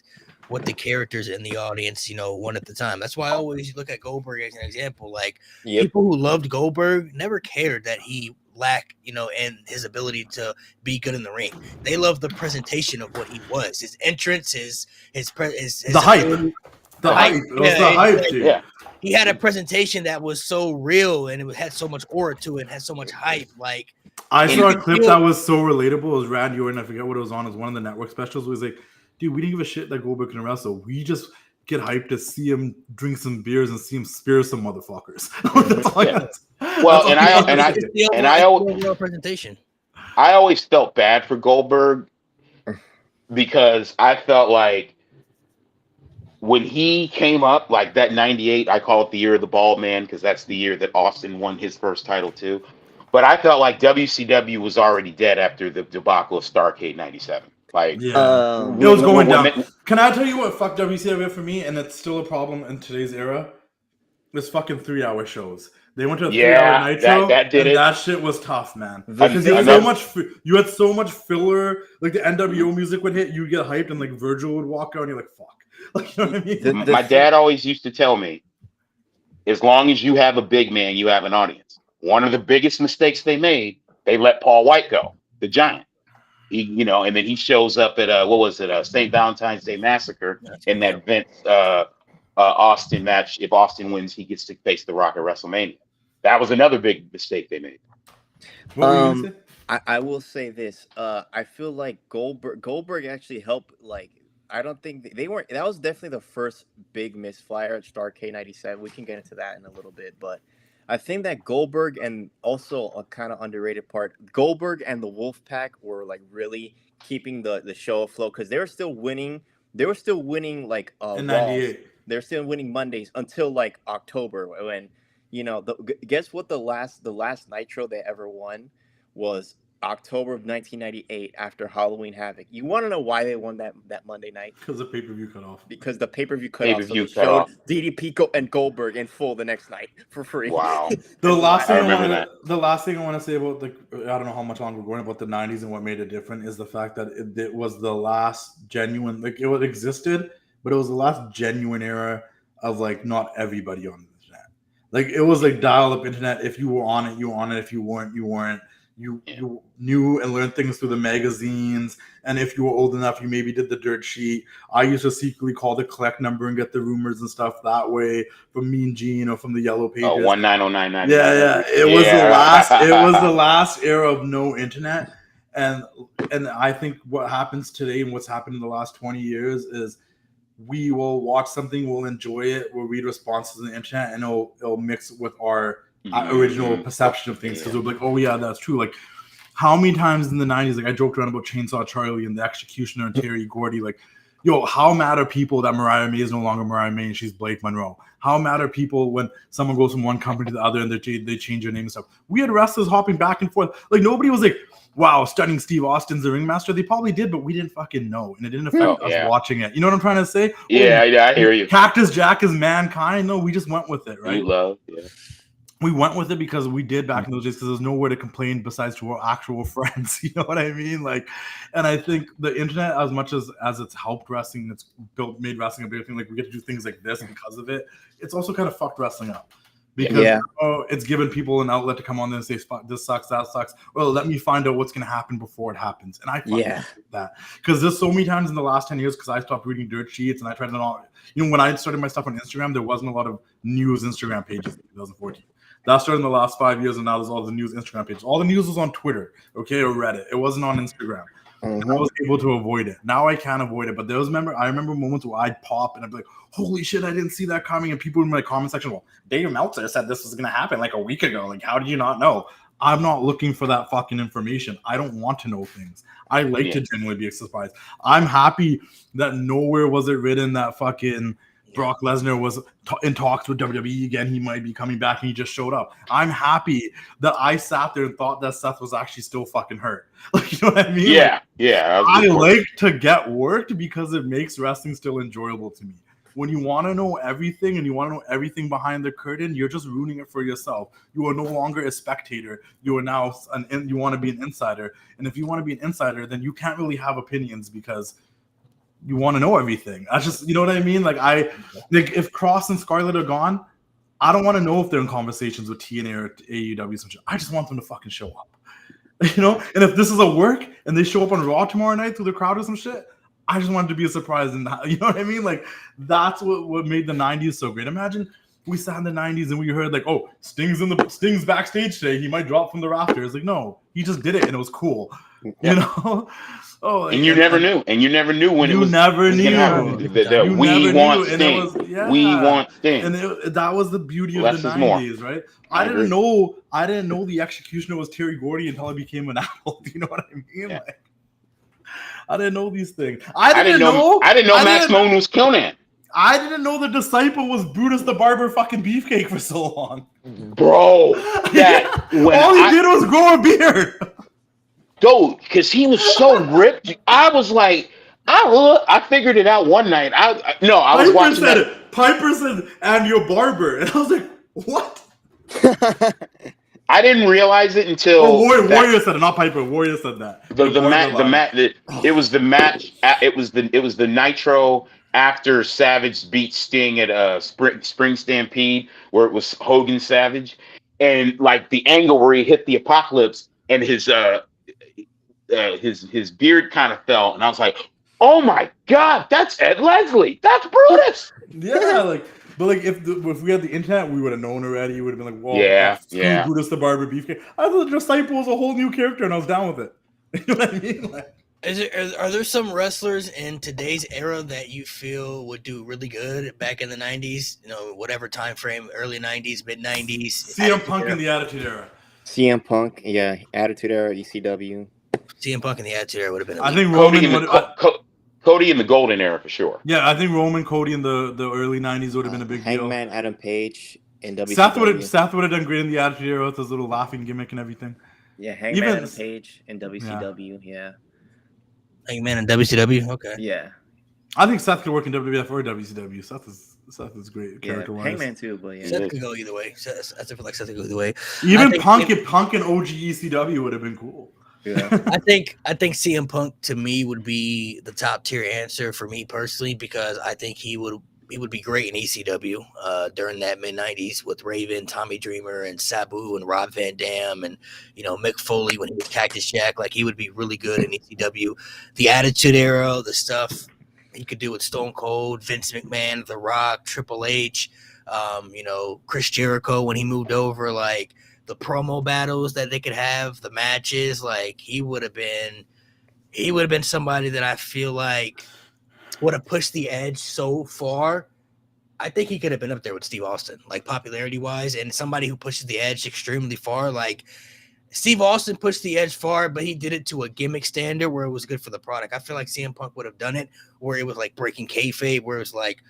what the characters in the audience, one at the time. That's why I always look at Goldberg as an example. Like people who loved Goldberg never cared that he lacked, and his ability to be good in the ring. They loved the presentation of what he was, his entrance, his hype. It was the hype, dude. Yeah. He had a presentation that was so real and it had so much aura to it, and had so much hype. Like I saw a clip that was so relatable. It was Randy Orton. I forget what it was on. It was one of the network specials. It was like, dude, we didn't give a shit that Goldberg can wrestle. We just get hyped to see him drink some beers and see him spear some motherfuckers. That's all Well, and I always presentation. I always felt bad for Goldberg because I felt like when he came up, like that 98, I call it the year of the bald man because that's the year that Austin won his first title too. But I felt like WCW was already dead after the debacle of Starrcade 97. Like, it was going down. Can I tell you what fucked WCW for me? And it's still a problem in today's era. This fucking 3-hour shows. They went to a 3-hour Nitro. That did it. That shit was tough, man. Because you had so much filler. Like the NWO music would hit, you'd get hyped, and like Virgil would walk out, and you're like, "Fuck." Like, you know what I mean? My dad always used to tell me, as long as you have a big man, you have an audience. One of the biggest mistakes they made, they let Paul White go. the Giant. And then he shows up at what was it, St. Valentine's Day Massacre in that Vince Austin match. If Austin wins, he gets to face The Rock at WrestleMania. That was another big mistake they made. What were you gonna say? I will say this. I feel like Goldberg actually helped. Like, I don't think they weren't. That was definitely the first big misfire at Starrcade '97. We can get into that in a little bit, but I think that Goldberg, and also a kind of underrated part, Goldberg and the Wolfpack were like really keeping the show afloat because they were still winning. They were still winning like In Raws. '98. They're still winning Mondays until like October when guess what the last Nitro they ever won was October of 1998 after Halloween Havoc. You want to know why they won that Monday night? Because the pay-per-view cut off. Because the pay-per-view cut off. So they cut showed off. DDP and Goldberg in full the next night for free. Wow. The last thing I I want to say about I don't know how much longer we're going about the '90s and what made it different is the fact that it was the last genuine, like it existed, but it was the last genuine era of like not everybody on the internet. Like it was like dial-up internet. If you were on it, you were on it. If you weren't, you weren't. You knew and learned things through the magazines, and if you were old enough, you maybe did the dirt sheet. I used to secretly call the collect number and get the rumors and stuff that way from Mean Gene or from the Yellow Pages. 190999. Yeah. It was the last. It was the last era of no internet, and I think what happens today and what's happened in the last 20 years is we will watch something, we'll enjoy it, we'll read responses on the internet, and it'll mix with our original perception of things because we're like, oh yeah, that's true. Like how many times in the '90s, like I joked around about Chainsaw Charlie and the Executioner and Terry Gordy, like, yo, how mad are people that Mariah May is no longer Mariah May and she's Blake Monroe? How mad are people when someone goes from one company to the other and they change their name and stuff? We had wrestlers hopping back and forth. Like nobody was like, wow, stunning Steve Austin's the ringmaster. They probably did, but we didn't fucking know, and it didn't affect us watching it. You know what I'm trying to say? Yeah, I hear you. Cactus Jack is Mankind. No, we just went with it, right? You love, yeah. We went with it because we did back in those days because there's nowhere to complain besides to our actual friends. You know what I mean? Like, and I think the internet, as much as it's helped wrestling, it's made wrestling a bigger thing. Like we get to do things like this because of it. It's also kind of fucked wrestling up because it's given people an outlet to come on there and say this sucks, that sucks. Well, let me find out what's going to happen before it happens. And I find that because there's so many times in the last 10 years because I stopped reading dirt sheets and I tried to not. When I started my stuff on Instagram, there wasn't a lot of news Instagram pages in 2014. That started in the last 5 years, and now there's all the news Instagram pages. All the news was on Twitter, or Reddit. It wasn't on Instagram. I was able to avoid it. Now I can't avoid it. But I remember moments where I'd pop and I'd be like, holy shit, I didn't see that coming. And people in my comment section, well, Dave Meltzer said this was going to happen like a week ago. Like, how did you not know? I'm not looking for that fucking information. I don't want to know things. I like to genuinely be surprised. I'm happy that nowhere was it written that fucking Brock Lesnar was in talks with WWE again. He might be coming back and he just showed up. I'm happy that I sat there and thought that Seth was actually still fucking hurt. Like, you know what I mean? Yeah. I like to get worked because it makes wrestling still enjoyable to me. When you want to know everything and you want to know everything behind the curtain, you're just ruining it for yourself. You are no longer a spectator. You are now you want to be an insider. And if you want to be an insider, then you can't really have opinions because you want to know everything. I just, you know what I mean? Like if Cross and Scarlett are gone, I don't want to know if they're in conversations with TNA or AEW. Some shit. I just want them to fucking show up, you know? And if this is a work and they show up on Raw tomorrow night through the crowd or some shit, I just want it to be a surprise. And you know what I mean? Like that's what made the 90s so great. Imagine we sat in the 90s and we heard like, oh, Sting's backstage today. He might drop from the rafters. Like, no, he just did it and it was cool. You know? Oh, and you never knew. And you never knew when it was. Never knew. We want Sting. We want Sting. And that was the beauty of the 90s, right? I didn't know the Executioner was Terry Gordy until I became an adult. You know what I mean? Yeah. Like, I didn't know these things. I didn't know Max Moan was Conan. I didn't know the Disciple was Brutus the Barber fucking Beefcake for so long. Bro, all he did was grow a beard. Dude, because he was so ripped. I was like, I figured it out one night. I was watching it. Piper said, "And your barber," and I was like, "What?" I didn't realize it until Warrior said it, not Piper. Warrior said that. It was the match. It was the Nitro after Savage beat Sting at Spring Stampede, where it was Hogan Savage, and like the angle where he hit the Apocalypse and his his beard kind of fell, and I was like, "Oh my God, that's Ed Leslie. That's Brutus." Yeah, but if we had the internet, we would have known already. You would have been like, "Whoa, Yeah, screw yeah. Brutus the Barber Beefcake." I thought the Disciple was a whole new character, and I was down with it. You know what I mean? Like, Are there some wrestlers in today's era that you feel would do really good back in the 90s? You know, whatever time frame, early 90s, mid 90s. CM Punk in the Attitude Era. CM Punk, yeah, Attitude Era, ECW. CM Punk in the Attitude Era would have been. I think Cody Roman in would. Cody in the Golden Era for sure. Yeah, I think Roman Cody in the early '90s would have been a big deal. Hangman Adam Page in WCW. Seth would have done great in the Attitude Era with his little laughing gimmick and everything. Yeah, Hangman Adam Page in WCW. Yeah. Hangman in WCW. Okay. Yeah. I think Seth could work in WWF or WCW. Seth is great character wise. Hangman too, but yeah. Seth could go either way. I feel like Seth could go either way. Even Punk and OG ECW would have been cool. Yeah. I think CM Punk to me would be the top tier answer for me personally, because I think he would be great in ECW during that mid 90s with Raven, Tommy Dreamer, and Sabu and Rob Van Dam, and Mick Foley when he was Cactus Jack. Like, he would be really good in ECW. The Attitude Era, the stuff he could do with Stone Cold, Vince McMahon, The Rock, Triple H, Chris Jericho when he moved over, like the promo battles that they could have, the matches, like he would have been somebody that I feel like would have pushed the edge so far. I think he could have been up there with Steve Austin, like popularity wise, and somebody who pushes the edge extremely far. Like Steve Austin pushed the edge far, but he did it to a gimmick standard where it was good for the product. I feel like CM Punk would have done it where it was like breaking kayfabe, where it was like,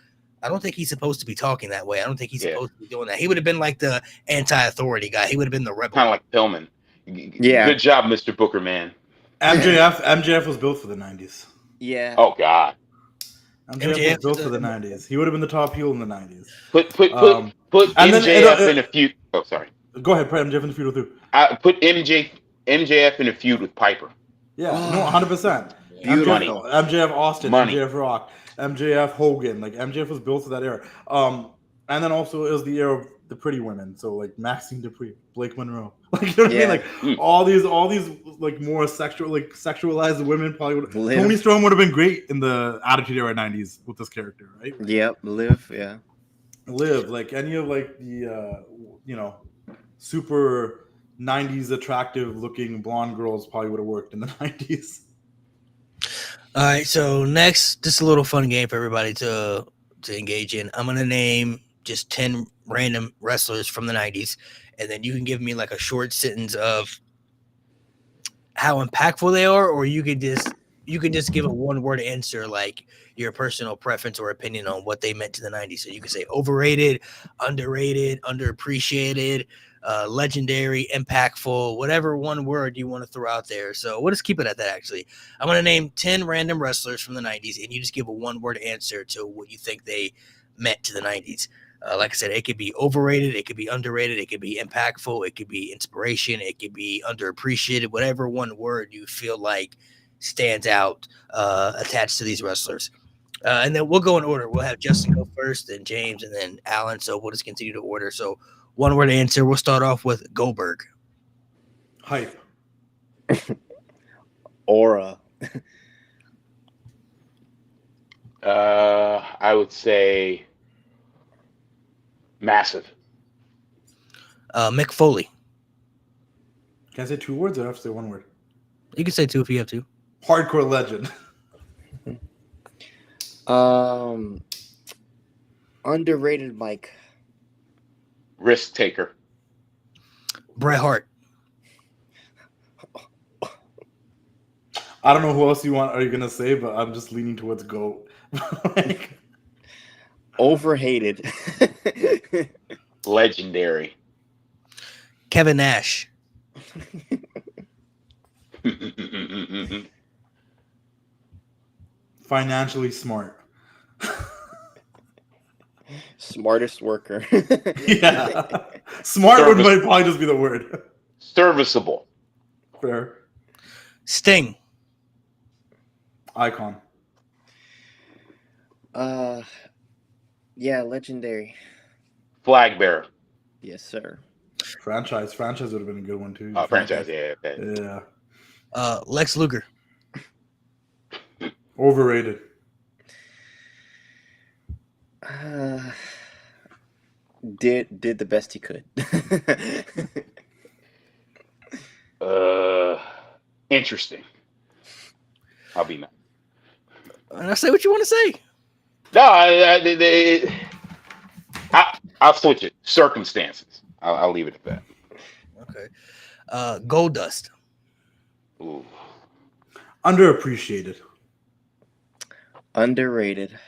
I don't think he's supposed to be talking that way. I don't think he's supposed to be doing that. He would have been like the anti-authority guy. He would have been the rebel. Kind of like Pillman. Yeah. Good job, Mr. Booker, man. MJF was built for the 90s. Yeah. Oh God. MJF was built for the 90s. He would have been the top heel in the 90s. Put MJF in a feud. Oh, sorry. Go ahead, put MJF in the feud with who? Put MJF in a feud with Piper. Yeah, no, 100%. Beautiful. MJF Austin, Money. MJF Rock, MJF Hogan. Like, MJF was built for that era. And then also it was the era of the pretty women. So like Maxine Dupree, Blake Monroe. Like, you know what I mean? Like all these like more sexualized women probably would. Tony Storm would have been great in the Attitude Era 90s with this character, right? Yep. Liv. Yeah. Liv, like any of like the super 90s attractive looking blonde girls probably would have worked in the 90s. All right, so next, just a little fun game for everybody to engage in. I'm gonna name just 10 random wrestlers from the 90s, and then you can give me like a short sentence of how impactful they are, or you could just give a one-word answer, like your personal preference or opinion on what they meant to the 90s. So you can say overrated, underrated, underappreciated, legendary, impactful, whatever one word you want to throw out there. So we'll just keep it at that, actually. I'm going to name 10 random wrestlers from the 90s, and you just give a one-word answer to what you think they meant to the 90s. Like I said, it could be overrated, it could be underrated, it could be impactful, it could be inspiration, it could be underappreciated, whatever one word you feel like stands out attached to these wrestlers. And then we'll go in order. We'll have Justin go first, then James, and then Alan. So we'll just continue to order. So one word answer. We'll start off with Goldberg. Hype. Aura. I would say massive. Mick Foley. Can I say 2 words or do I have to say 1 word? You can say 2 if you have to. Hardcore legend. Underrated Mike. Risk taker. Bret Hart. I don't know who else are you gonna say, but I'm just leaning towards GOAT. Overhated. Legendary. Kevin Nash. Financially smart. Smartest worker. Yeah. Smart might probably just be the word. Serviceable. Fair. Sting. Icon. Yeah, legendary. Flag bearer. Yes, sir. Franchise would have been a good one too. Franchise, yeah. Okay. Yeah. Lex Luger. Overrated. Did the best he could. Interesting. I'll be nice. And I say what you want to say. No, I'll switch it. Circumstances. I'll leave it at that. Okay. Gold Dust. Ooh. Underappreciated. Underrated.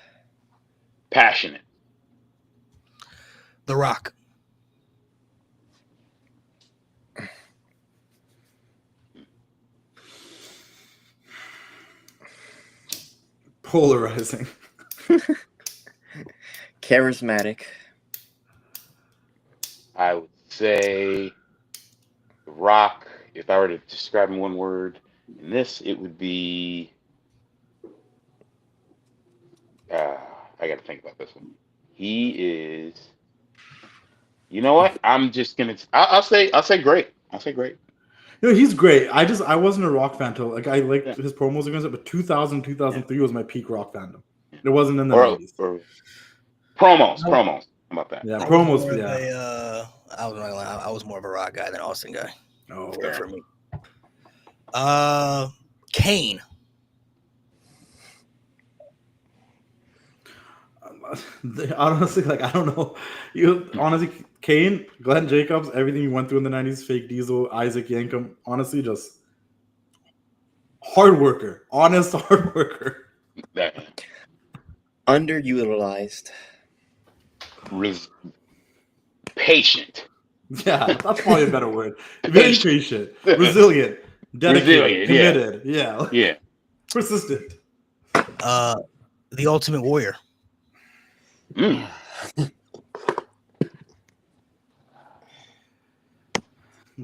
Passionate. The Rock. Polarizing. Charismatic. I would say The Rock. If I were to describe in one word, in this, it would be. I got to think about this one. He is. You know what? I'm just gonna. I'll say great. I'll say great. You know, he's great. I wasn't a Rock fan till I liked his promos against it, but 2000, 2003 was my peak Rock fandom. It wasn't in the 90s. Or promos. How about that? Yeah, I promos. I was more of a Rock guy than Austin guy. Oh, For me. Kane. Honestly, I don't know. Honestly, Kane, Glenn Jacobs, everything you went through in the 90s, Fake Diesel, Isaac Yankem, honestly, just hard worker. Honest hard worker. Underutilized. Patient. Yeah, that's probably a better word. Very patient. Resilient. Dedicated. Committed. Yeah. Persistent. The Ultimate Warrior.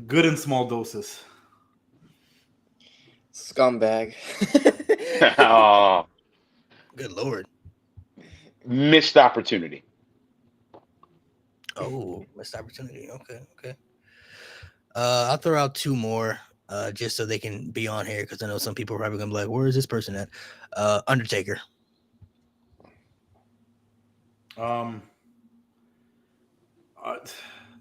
Good in small doses. Scumbag. Oh, Good Lord. missed opportunity. Oh, missed opportunity. Okay. I'll throw out two more just so they can be on here because I know some people are probably gonna be like, where is this person at? Undertaker.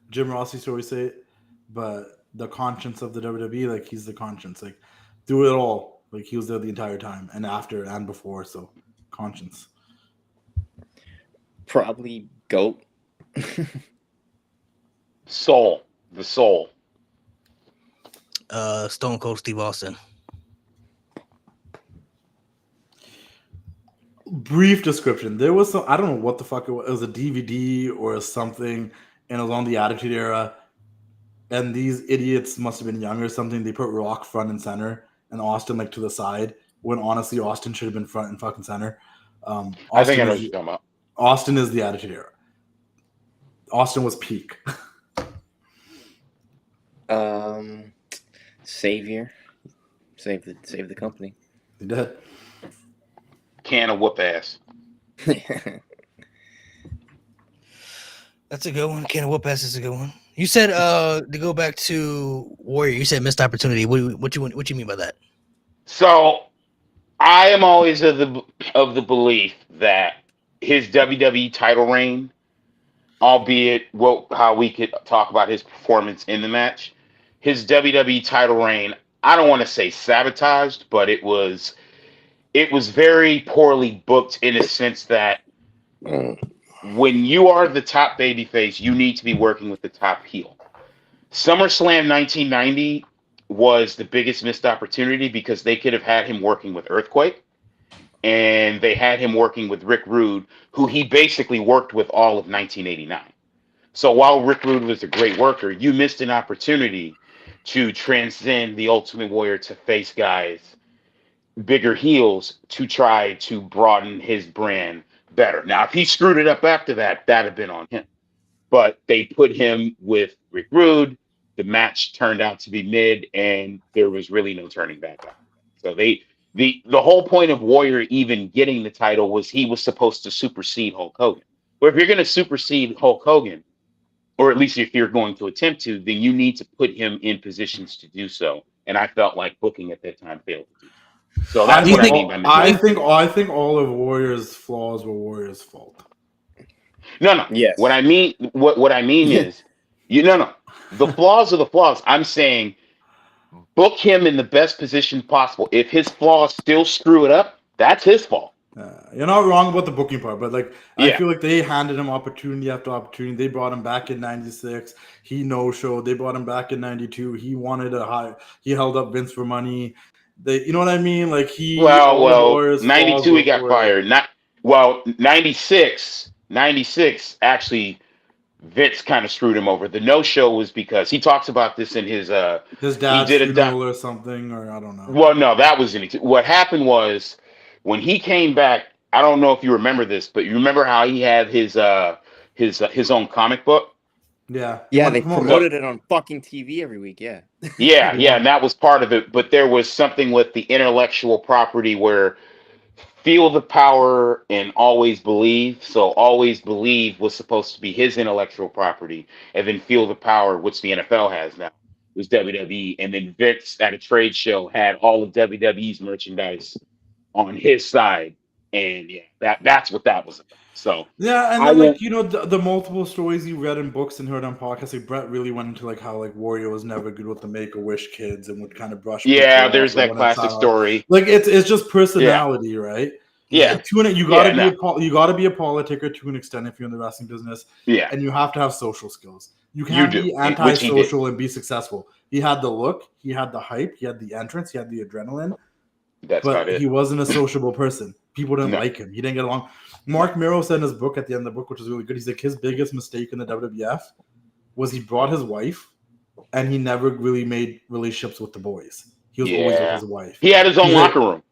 Jim Ross used to always say it, but the conscience of the WWE, he's the conscience. Through it all, he was there the entire time and after and before. So, conscience. Probably GOAT. Soul. The soul. Stone Cold Steve Austin. Brief description. There was some, I don't know what the fuck it was. It was a DVD or something, and it was on the Attitude Era. And these idiots must have been young or something. They put Rock front and center and Austin to the side, when honestly Austin should have been front and fucking center. I think I know what you're talking about. Austin is the Attitude Era. Austin was peak. Savior. Save the company. He did. Can of whoop ass. That's a good one. Can of whoop ass is a good one. You said to go back to Warrior. You said missed opportunity. What you mean by that? So, I am always of the belief that his WWE title reign, albeit how we could talk about his performance in the match, his WWE title reign, I don't want to say sabotaged, but it was very poorly booked in a sense that when you are the top babyface, you need to be working with the top heel. SummerSlam 1990 was the biggest missed opportunity because they could have had him working with Earthquake, and they had him working with Rick Rude, who he basically worked with all of 1989. So while Rick Rude was a great worker, you missed an opportunity to transcend the Ultimate Warrior to face guys, bigger heels, to try to broaden his brand better. Now, if he screwed it up after that, that'd have been on him. But they put him with Rick Rude. The match turned out to be mid, and there was really no turning back on. So the whole point of Warrior even getting the title was he was supposed to supersede Hulk Hogan. Well, if you're going to supersede Hulk Hogan, or at least if you're going to attempt to, then you need to put him in positions to do so and I felt like booking at that time failed to do so. That's what I mean by mistakes. I think all of Warrior's flaws were Warrior's fault. No. Yes. What I mean is, the flaws are the flaws. I'm saying book him in the best position possible. If his flaws still screw it up, that's his fault. You're not wrong about the booking part, but like I Yeah. feel like they handed him opportunity after opportunity. They brought him back in '96. He no-showed. They brought him back in '92. He wanted a high. He held up Vince for money. You know what I mean? Like Well, 92 he got fired. 96 actually Vince kind of screwed him over. The no-show was because he talks about this in his dad's funeral or something, or I don't know. Well, no, that was what happened was when he came back. I don't know if you remember this, but you remember how he had his own comic book? Yeah. They promoted it on fucking TV every week. Yeah. Yeah, and that was part of it. But there was something with the intellectual property where feel the power and always believe. So always believe was supposed to be his intellectual property, and then feel the power, which the NFL has now, was WWE. And then Vince at a trade show had all of WWE's merchandise on his side, and that's what that was about. So and then like the multiple stories you read in books and heard on podcasts, like Brett really went into like how like Warrior was never good with the Make-A-Wish kids and would kind of brush. There's that classic story. Like it's just personality, right? Yeah, you gotta be a politicker to an extent if you're in the wrestling business. Yeah, and you have to have social skills. You can't be anti-social and be successful. He had the look, he had the hype, he had the entrance, he had the adrenaline. That's about it. He wasn't a sociable person. People didn't like him. He didn't get along. Mark Miro said in his book at the end of the book, which is really good, he's like his biggest mistake in the WWF was he brought his wife and he never really made relationships with the boys. He was always with his wife. He had his own locker room.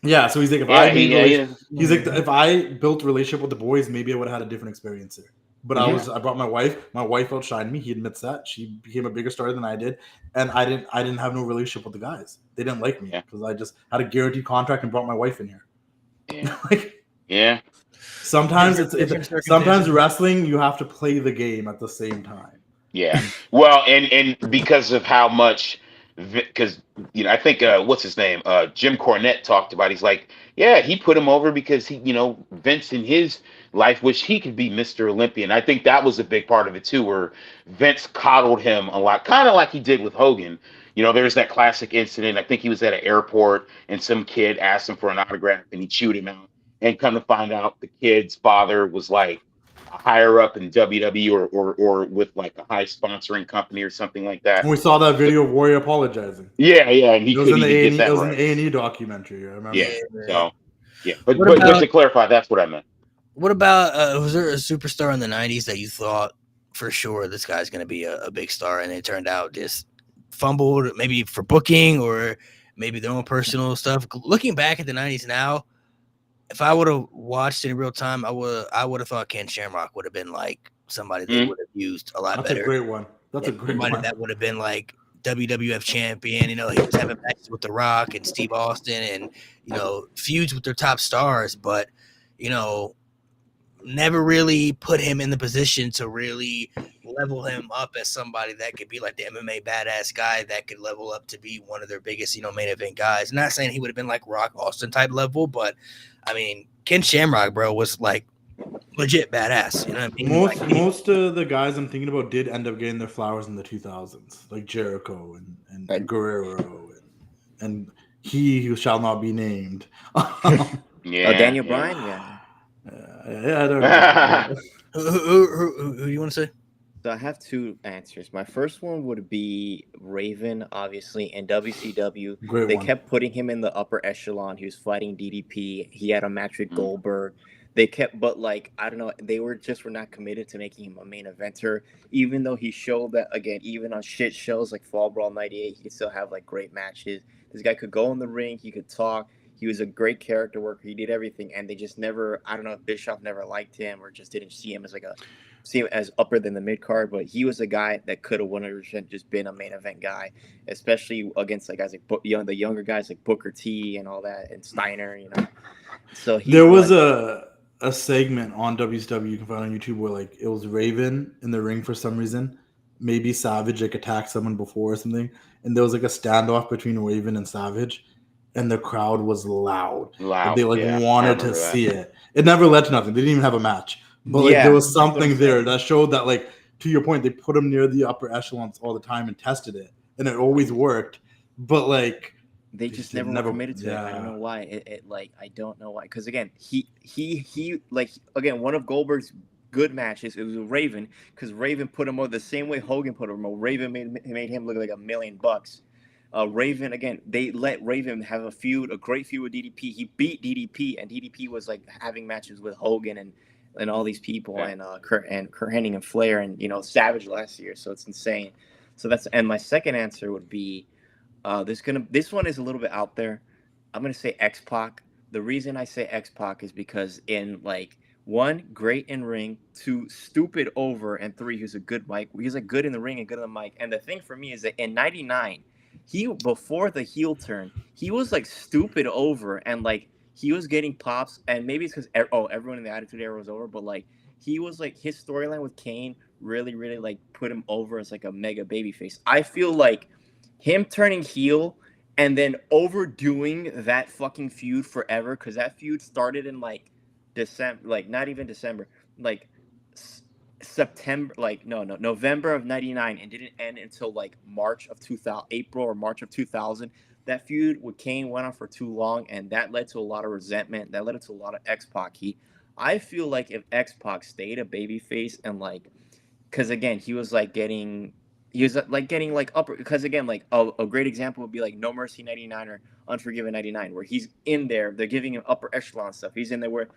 Yeah, so he's like, if I built a relationship with the boys, maybe I would have had a different experience here. But I brought my wife. My wife outshined me. He admits that. She became a bigger star than I did, and I didn't have no relationship with the guys. They didn't like me because I just had a guaranteed contract and brought my wife in here. Sometimes sometimes wrestling you have to play the game at the same time. Yeah. Well, and because of how much, because I think what's his name, Jim Cornette talked about. He's like, he put him over because he, Vince in his life wished he could be Mr. Olympian. I think that was a big part of it too, where Vince coddled him a lot, kind of like he did with Hogan. There's that classic incident. I think he was at an airport and some kid asked him for an autograph and he chewed him out. And come to find out, the kid's father was like a higher up in WWE or with like a high sponsoring company or something like that. And we saw that video of Warrior apologizing. Yeah, and he couldn't even get that right. It was an A&E documentary. I remember. But to clarify, that's what I meant. What about was there a superstar in the 90s that you thought for sure this guy's going to be a big star, and it turned out just fumbled, maybe for booking or maybe their own personal stuff? Looking back at the 90s now, if I would have watched it in real time, I would have thought Ken Shamrock would have been like somebody they would have used a lot better. That's a great one. That's a great one. That would have been like WWF champion. He was having matches with The Rock and Steve Austin and, feuds with their top stars, but, never really put him in the position to really level him up as somebody that could be like the MMA badass guy that could level up to be one of their biggest, main event guys. I'm not saying he would have been like Rock Austin type level, but I mean, Ken Shamrock, bro, was like legit badass. You know what I mean? Most of the guys I'm thinking about did end up getting their flowers in the 2000s, like Jericho and Guerrero and he who shall not be named. Daniel Bryan, I don't know. Who do you want to say? So I have two answers. My first one would be Raven, obviously, and WCW. They kept putting him in the upper echelon. He was fighting DDP. He had a match with Goldberg. They kept, but like, I don't know, they were not committed to making him a main eventer, even though he showed that, again, even on shit shows like Fall Brawl 98, he could still have like great matches. This guy could go in the ring, he could talk. He was a great character worker. He did everything, and they just never, I don't know if Bischoff never liked him or just didn't see him as upper than the mid card, but he was a guy that could have 100% just been a main event guy, especially against like guys like the younger guys like Booker T and all that, and Steiner, So there was a segment on WCW you can find on YouTube where like it was Raven in the ring for some reason, maybe Savage like attacked someone before or something, and there was like a standoff between Raven and Savage, and the crowd was loud. Loud. They like Yeah, I wanted to remember that. see it. It never led to nothing. They didn't even have a match, but like there was that's what I'm something there saying. that showed that, like, to your point, they put him near the upper echelons all the time and tested it, and it always worked. But like They just never were committed to it. I don't know yeah. why. It like I don't know why. Because again, he like again one of Goldberg's good matches. It was with Raven because Raven put him over the same way Hogan put him over. Raven made him look like $1,000,000. Raven again. They let Raven have a great feud with DDP. He beat DDP, and DDP was like having matches with Hogan and all these people and Kurt Hennig and Flair and Savage last year. So it's insane. So and my second answer would be. This one is a little bit out there. I'm gonna say X-Pac. The reason I say X-Pac is because in like 1, great in ring, 2, stupid over, and 3, he's a good mic. He's like good in the ring and good on the mic. And the thing for me is that in '99, before the heel turn, he was like stupid over and like he was getting pops. And maybe it's because everyone in the Attitude Era was over, but like he was like his storyline with Kane really really like put him over as like a mega babyface. I feel like him turning heel and then overdoing that fucking feud forever, because that feud started in like December, like not even December, like September, like no, November of '99, and didn't end until like March of 2000, April or March of 2000. That feud with Kane went on for too long, and that led to a lot of resentment. That led to a lot of X-Pac heat. I feel like if X-Pac stayed a babyface and like, because again, he was like getting like upper, because again, like a great example would be like No Mercy '99 or Unforgiven '99, where he's in there, they're giving him upper echelon stuff. He's in there with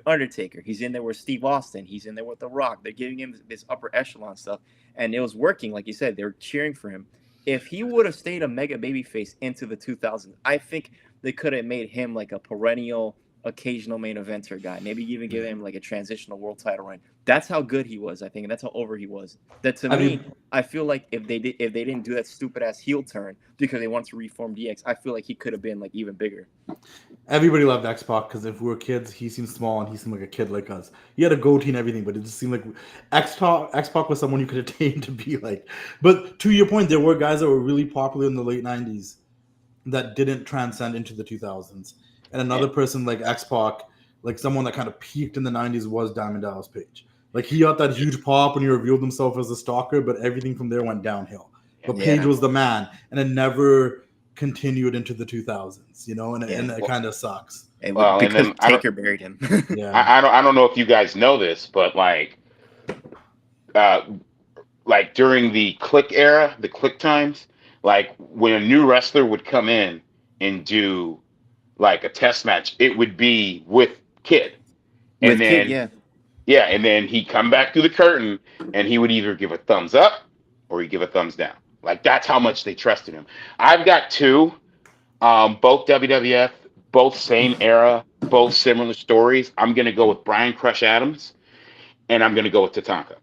Undertaker, he's in there with Steve Austin, he's in there with The Rock. They're giving him this upper echelon stuff, and it was working. Like you said, they were cheering for him. If he would have stayed a mega babyface into the 2000s, I think they could have made him like a perennial occasional main eventer guy, maybe even give him like a transitional world title reign. That's how good he was, I think, and that's how over he was. That to me, I feel like if they didn't do that stupid ass heel turn because they wanted to reform DX, I feel like he could have been like even bigger. Everybody loved X-Pac because if we were kids, he seemed small and he seemed like a kid like us. He had a goatee and everything, but it just seemed like X-Pac was someone you could attain to be like. But to your point, there were guys that were really popular in the late '90s that didn't transcend into the 2000s. And another person like X-Pac, like someone that kind of peaked in the '90s, was Diamond Dallas Page. Like he got that huge pop when he revealed himself as a stalker, but everything from there went downhill. But Page was the man, and it never continued into the 2000s, and it kind of sucks. Because and then Taker buried him. I don't know if you guys know this, but like during the Click era, the Click times, like when a new wrestler would come in and do like a test match, it would be with Kid, and and then he'd come back through the curtain and he would either give a thumbs up or he'd give a thumbs down. Like that's how much they trusted him. I've got 2, both WWF, both same era, both similar stories. I'm gonna go with Brian Crush Adams, and I'm gonna go with Tatanka.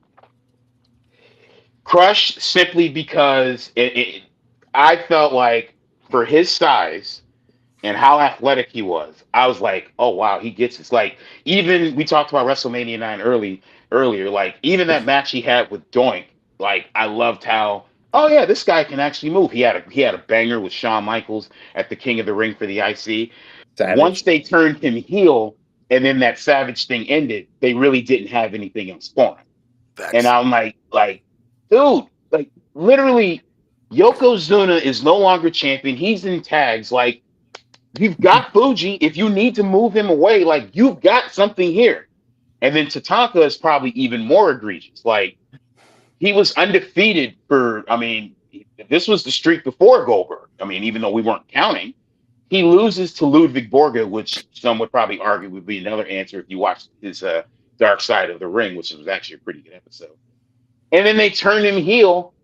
Crush simply because I felt like for his size and how athletic he was, I was like, oh wow, he gets it. It's like, even we talked about WrestleMania 9 earlier, like even that match he had with Doink, like I loved how, oh yeah, this guy can actually move. He had a banger with Shawn Michaels at the King of the Ring for the IC. Savage. Once they turned him heel and then that Savage thing ended, they really didn't have anything else for him. Facts. And I'm like, dude, like literally, Yokozuna is no longer champion. He's in tags. Like, you've got Fuji. If you need to move him away, like you've got something here. And then Tatanka is probably even more egregious. Like, he was undefeated this was the streak before Goldberg. I mean, even though we weren't counting, he loses to Ludwig Borga, which some would probably argue would be another answer if you watched his Dark Side of the Ring, which was actually a pretty good episode. And then they turn him heel,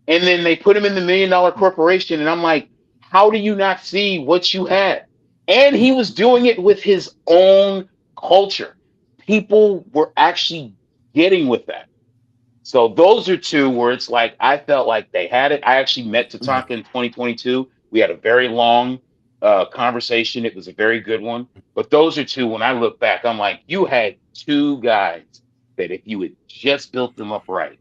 and then they put him in the $1 Million Corporation. And I'm like, how do you not see what you had? And he was doing it with his own culture. People were actually getting with that. So those are 2 where it's like, I felt like they had it. I actually met Tatanka in 2022. We had a very long conversation. It was a very good one. But those are 2, when I look back, I'm like, you had 2 guys that if you had just built them up right,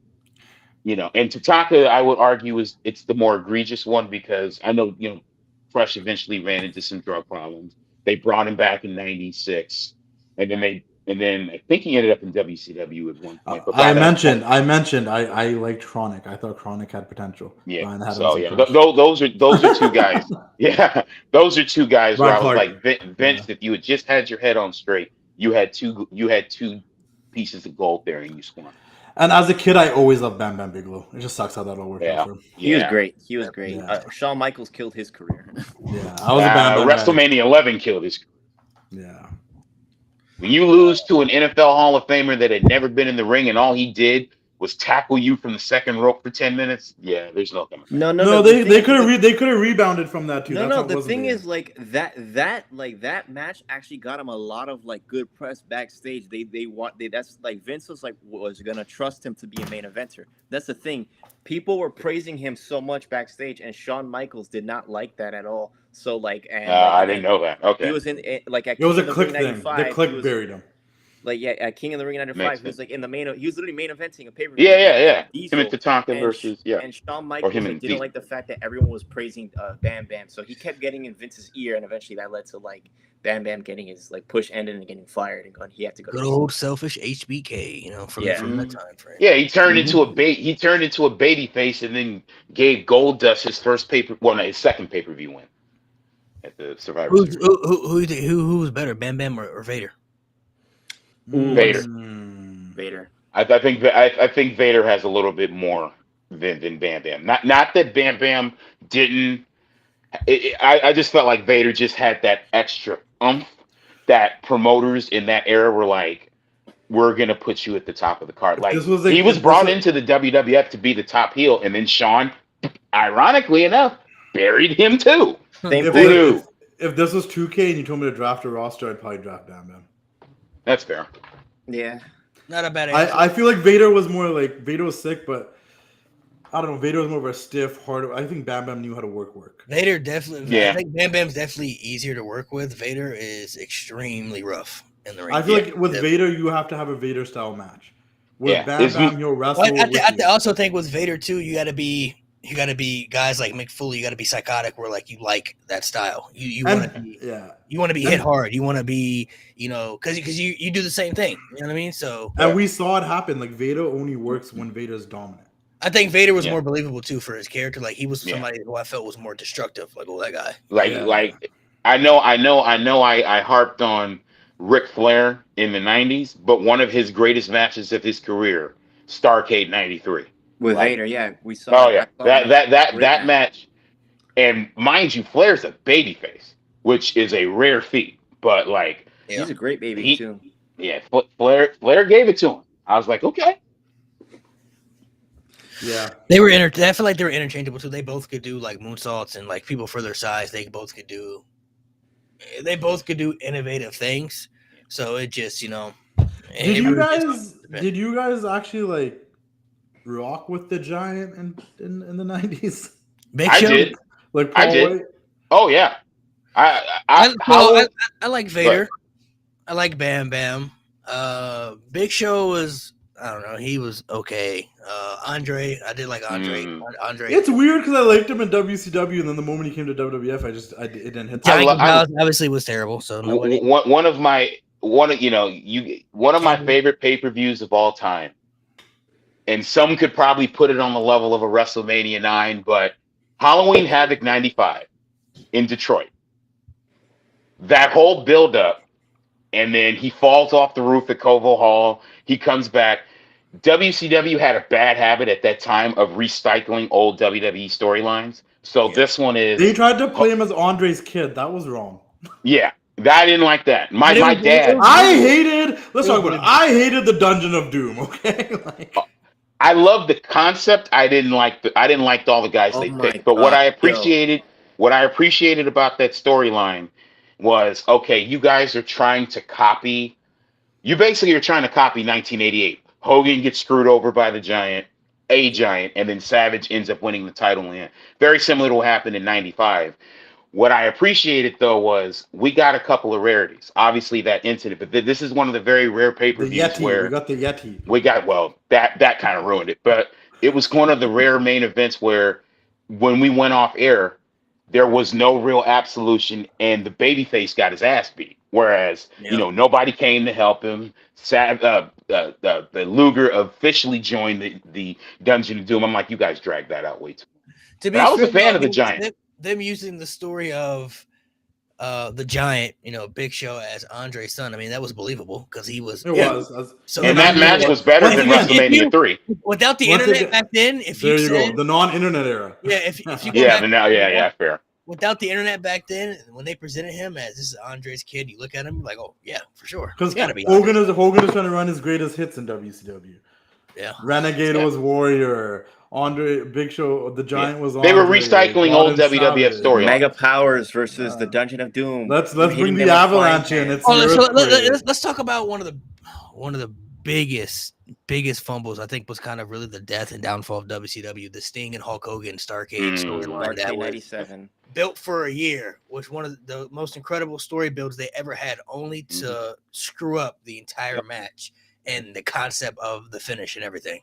And Tatanka, I would argue, it's the more egregious one because I know, Fresh eventually ran into some drug problems. They brought him back in '96, and then I think he ended up in WCW at one point. But by I that mentioned point, I liked Chronic. I thought Chronic had potential. yeah. Brian had him So as a yeah, crush. those are two guys. Yeah, those are two guys where Brad I was Clark. like, Vince, if you had just had your head on straight, you had two pieces of gold there, and you squandered. And as a kid, I always loved Bam Bam Bigelow. It just sucks how that all worked out for him. He was Yeah. great. He was great. Yeah. Shawn Michaels killed his career. Yeah, I was a Bam Bam guy. WrestleMania 11 killed his. Yeah. When you lose to an NFL Hall of Famer that had never been in the ring and all he did was tackle you from the second rope for 10 minutes, yeah, there's no coming back. No. They could have rebounded from that too. No. The thing is, like that match actually got him a lot of like good press backstage. That's like Vince was gonna trust him to be a main eventer. That's the thing. People were praising him so much backstage, and Shawn Michaels did not like that at all. So I didn't know that. Okay, he was in at It was a King of the click Ring thing. 95, The click buried him. At King of the Ring '95, Makes he was like in the main. He was literally main eventing a pay per view. yeah. Diesel, Him and Tatanka and versus and Shawn Michaels him and didn't Diesel. like the fact that everyone was praising Bam Bam, so he kept getting in Vince's ear, and eventually that led to like Bam Bam getting his like push ended and getting fired, and going he had to go. Good old selfish HBK, from that time frame. Yeah, he turned into a baby face, and then gave Goldust his first his second pay per view win at the Survivor Series. Who was better, Bam Bam or Vader? Vader. Vader. I think Vader has a little bit more than Bam Bam. Not that Bam Bam didn't. I just felt like Vader just had that extra oomph that promoters in that era were like, we're gonna put you at the top of the card. Like he was brought into the WWF to be the top heel, and then Shawn, ironically enough, buried him too. If this was 2K and you told me to draft a roster, I'd probably draft Bam Bam. That's fair. Yeah. Not a bad answer. I feel like Vader was sick, but I don't know. Vader was more of a stiff, hard. I think Bam Bam knew how to work. Vader definitely. Yeah. I think Bam Bam's definitely easier to work with. Vader is extremely rough in the ring. I feel like with Vader, you have to have a Vader style match. With Yeah. Bam Bam, you'll wrestle. I also think with Vader too, you got to be guys like Mick Foley. You got to be psychotic, where like you like that style. You want to be hit hard. You want to be because you do the same thing. You know what I mean? So we saw it happen. Like Vader only works when Vader's dominant. I think Vader was more believable too for his character. Like he was somebody who I felt was more destructive. Like that guy. Like I know. I harped on Ric Flair in the '90s, but one of his greatest matches of his career, Starrcade '93. With Vader, yeah, we saw. Oh yeah, that match, and mind you, Flair's a babyface, which is a rare feat. But he's a great baby too. Yeah, Flair gave it to him. I was like, okay. Yeah, they were I feel like they were interchangeable too. They both could do like moonsaults, and like people for their size, they both could do innovative things. So it just Did you guys actually like rock with the Giant in the 90s? Big I Show? did. Like Paul I did. White? Oh yeah. I like Vader. I like Bam Bam. Big Show was, I don't know, he was okay. Andre, I did like Andre. Andre. It's weird because I liked him in WCW, and then the moment he came to WWF, it didn't hit. Obviously was terrible. So nobody. One of my favorite pay-per-views of all time. And some could probably put it on the level of a WrestleMania 9, but Halloween Havoc 95 in Detroit. That whole build-up, and then he falls off the roof at Covo Hall. He comes back. WCW had a bad habit at that time of recycling old WWE storylines. So this one is... They tried to play him as Andre's kid. That was wrong. Yeah. I didn't like that. My dad... Let's talk about it. I hated the Dungeon of Doom, okay? I love the concept. I didn't like all the guys they picked. But what I appreciated about that storyline was, okay, you guys are trying to copy. You basically are trying to copy 1988. Hogan gets screwed over by the Giant, and then Savage ends up winning the title in. Very similar to what happened in '95. What I appreciated, though, was we got a couple of rarities. Obviously, that incident, but this is one of the very rare pay-per-views where we got the Yeti. We got, that kind of ruined it. But It was one of the rare main events where when we went off air, there was no real absolution, and the babyface got his ass beat. Whereas, nobody came to help him. The Luger officially joined the Dungeon of Doom. I'm like, you guys dragged that out way too much. To be But I was fair, a fan though, of the Giant. them using the story of the Giant, Big Show as Andre's son. I mean, that was believable because he was. It was. So And that match was better than WrestleMania 3. Without the internet back then, there you go, the non-internet era. Yeah, if you go back, fair. Without the internet back then, when they presented him as this is Andre's kid, you look at him like, oh yeah, for sure. Because Hogan is trying to run his greatest hits in WCW. Yeah, Renegade was Warrior. Andre, Big Show, the Giant was on. They were recycling old WWF story. Mega Powers versus the Dungeon of Doom. Let's bring the Avalanche in. Let's talk about one of the biggest fumbles. I think was kind of really the death and downfall of WCW. The Sting and Hulk Hogan Starrcade storyline that was 97. Built for a year, was one of the most incredible story builds they ever had, only to screw up the entire match and the concept of the finish and everything.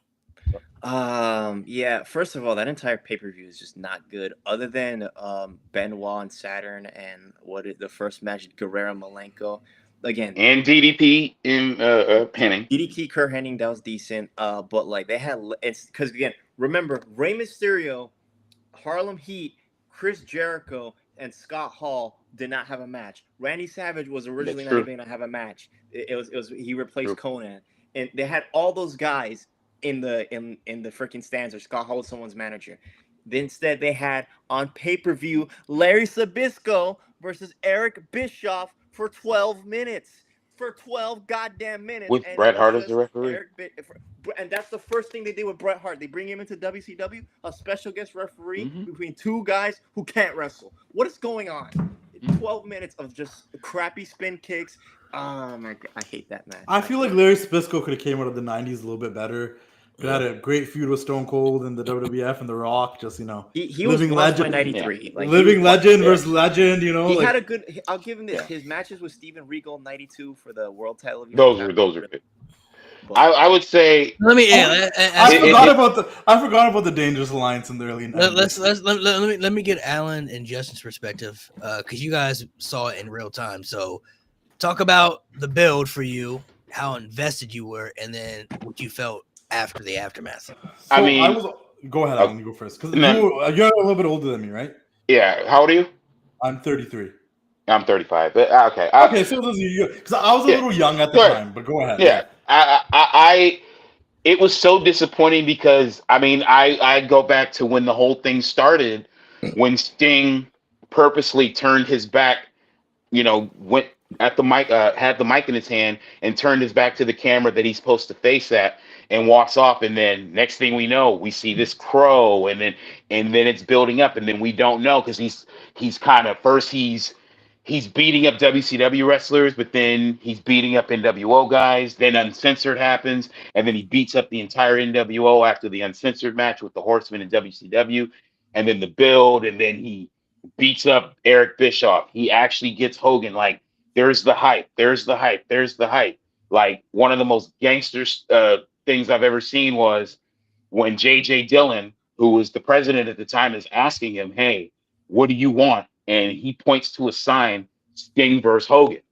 Yeah, first of all, that entire pay-per-view is just not good, other than Benoit and Saturn and the first match, Guerrero Malenko. Again, and DDP in Henning. DDP Kurt Hennig, that was decent. But like they had, it's because again, remember Rey Mysterio, Harlem Heat, Chris Jericho, and Scott Hall did not have a match. Randy Savage was originally not even going to have a match. It was he replaced Conan, and they had all those guys in the freaking stands, or Scott Hall was someone's manager. Instead, they had on pay-per-view Larry Sabisco versus Eric Bischoff for 12 minutes. For 12 goddamn minutes. With Bret Hart as the referee. And that's the first thing they did with Bret Hart. They bring him into WCW, a special guest referee between two guys who can't wrestle. What is going on? 12 minutes of just crappy spin kicks. Oh my God, I hate that match. I feel like Larry Sabisco could have came out of the 90s a little bit better. He had a great feud with Stone Cold and the WWF and The Rock. Just he was legend by 93. Like, living legend versus legend. He had a good. I'll give him this. Yeah. His matches with Steven Regal '92 for the World Television. Those are good. I would say. Let me. I forgot about the Dangerous Alliance in the early 90s. Let me get Alan and Justin's perspective because you guys saw it in real time. So talk about the build for you, how invested you were, and then what you felt after the aftermath. Go ahead, Alan. You go first because you're a little bit older than me, right? Yeah. How old are you? I'm 33. I'm 35. But okay. Okay, so because I was a little young at the time, but go ahead. Yeah. It was so disappointing because I go back to when the whole thing started, when Sting purposely turned his back, went at the mic, had the mic in his hand and turned his back to the camera that he's supposed to face at and walks off. And then next thing we know, we see this crow and then it's building up. And then we don't know because he's kind of first he's beating up WCW wrestlers, but then he's beating up NWO guys. Then Uncensored happens, and then he beats up the entire NWO after the Uncensored match with the Horsemen in WCW. And then the build, and then he beats up Eric Bischoff. He actually gets Hogan. Like, there's the hype. There's the hype. There's the hype. Like, one of the most gangster things I've ever seen was when J.J. Dillon, who was the president at the time, is asking him, hey, what do you want? And he points to a sign, Sting versus Hogan.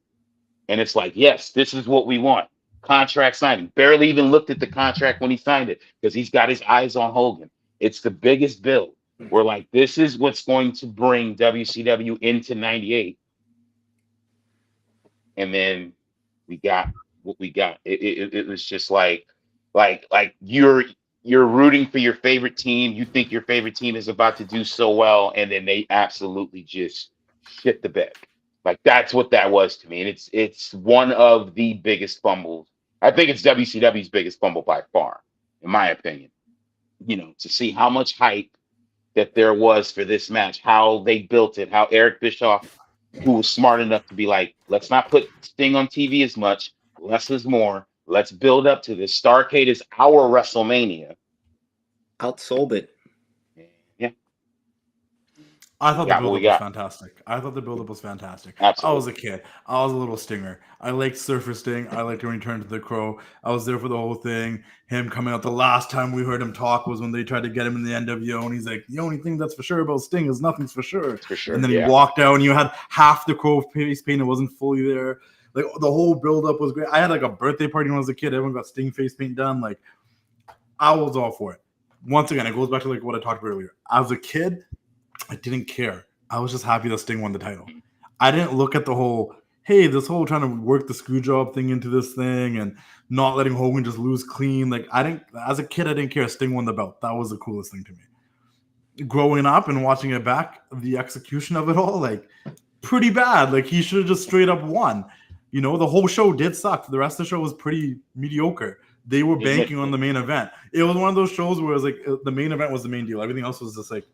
And it's like, yes, this is what we want. Contract signing. Barely even looked at the contract when he signed it because he's got his eyes on Hogan. It's the biggest build. We're like, this is what's going to bring WCW into 98. And then we got what we got. It was just like you're rooting for your favorite team. You think your favorite team is about to do so well, and then they absolutely just shit the bed. Like, that's what that was to me. And it's one of the biggest fumbles. I think it's WCW's biggest fumble by far, in my opinion. To see how much hype that there was for this match, how they built it, how Eric Bischoff, who was smart enough to be like, let's not put Sting on TV as much. Less is more. Let's build up to this. Starrcade is our WrestleMania. Outsold it. Yeah. I thought the got what we build-up was got. fantastic. I thought the build-up was fantastic. Absolutely. I was a kid. I was a little Stinger. I liked Surfer Sting. I liked when he turned to the Crow. I was there for the whole thing. Him coming out. The last time we heard him talk was when they tried to get him in the NWO, and he's like, the only thing that's for sure about Sting is nothing's for sure. For sure. And then he walked out, and you had half the Crow face paint. It wasn't fully there. Like, the whole build-up was great. I had like a birthday party when I was a kid. Everyone got Sting face paint done. Like, I was all for it. Once again, it goes back to like what I talked about earlier. As a kid, I didn't care. I was just happy that Sting won the title. I didn't look at the whole, hey, this whole trying to work the screw job thing into this thing and not letting Hogan just lose clean. Like, as a kid, I didn't care. Sting won the belt. That was the coolest thing to me. Growing up and watching it back, the execution of it all, like, pretty bad. Like, he should have just straight up won. You know, the whole show did suck. The rest of the show was pretty mediocre. They were banking on the main event. It was one of those shows where it was like the main event was the main deal. Everything else was just like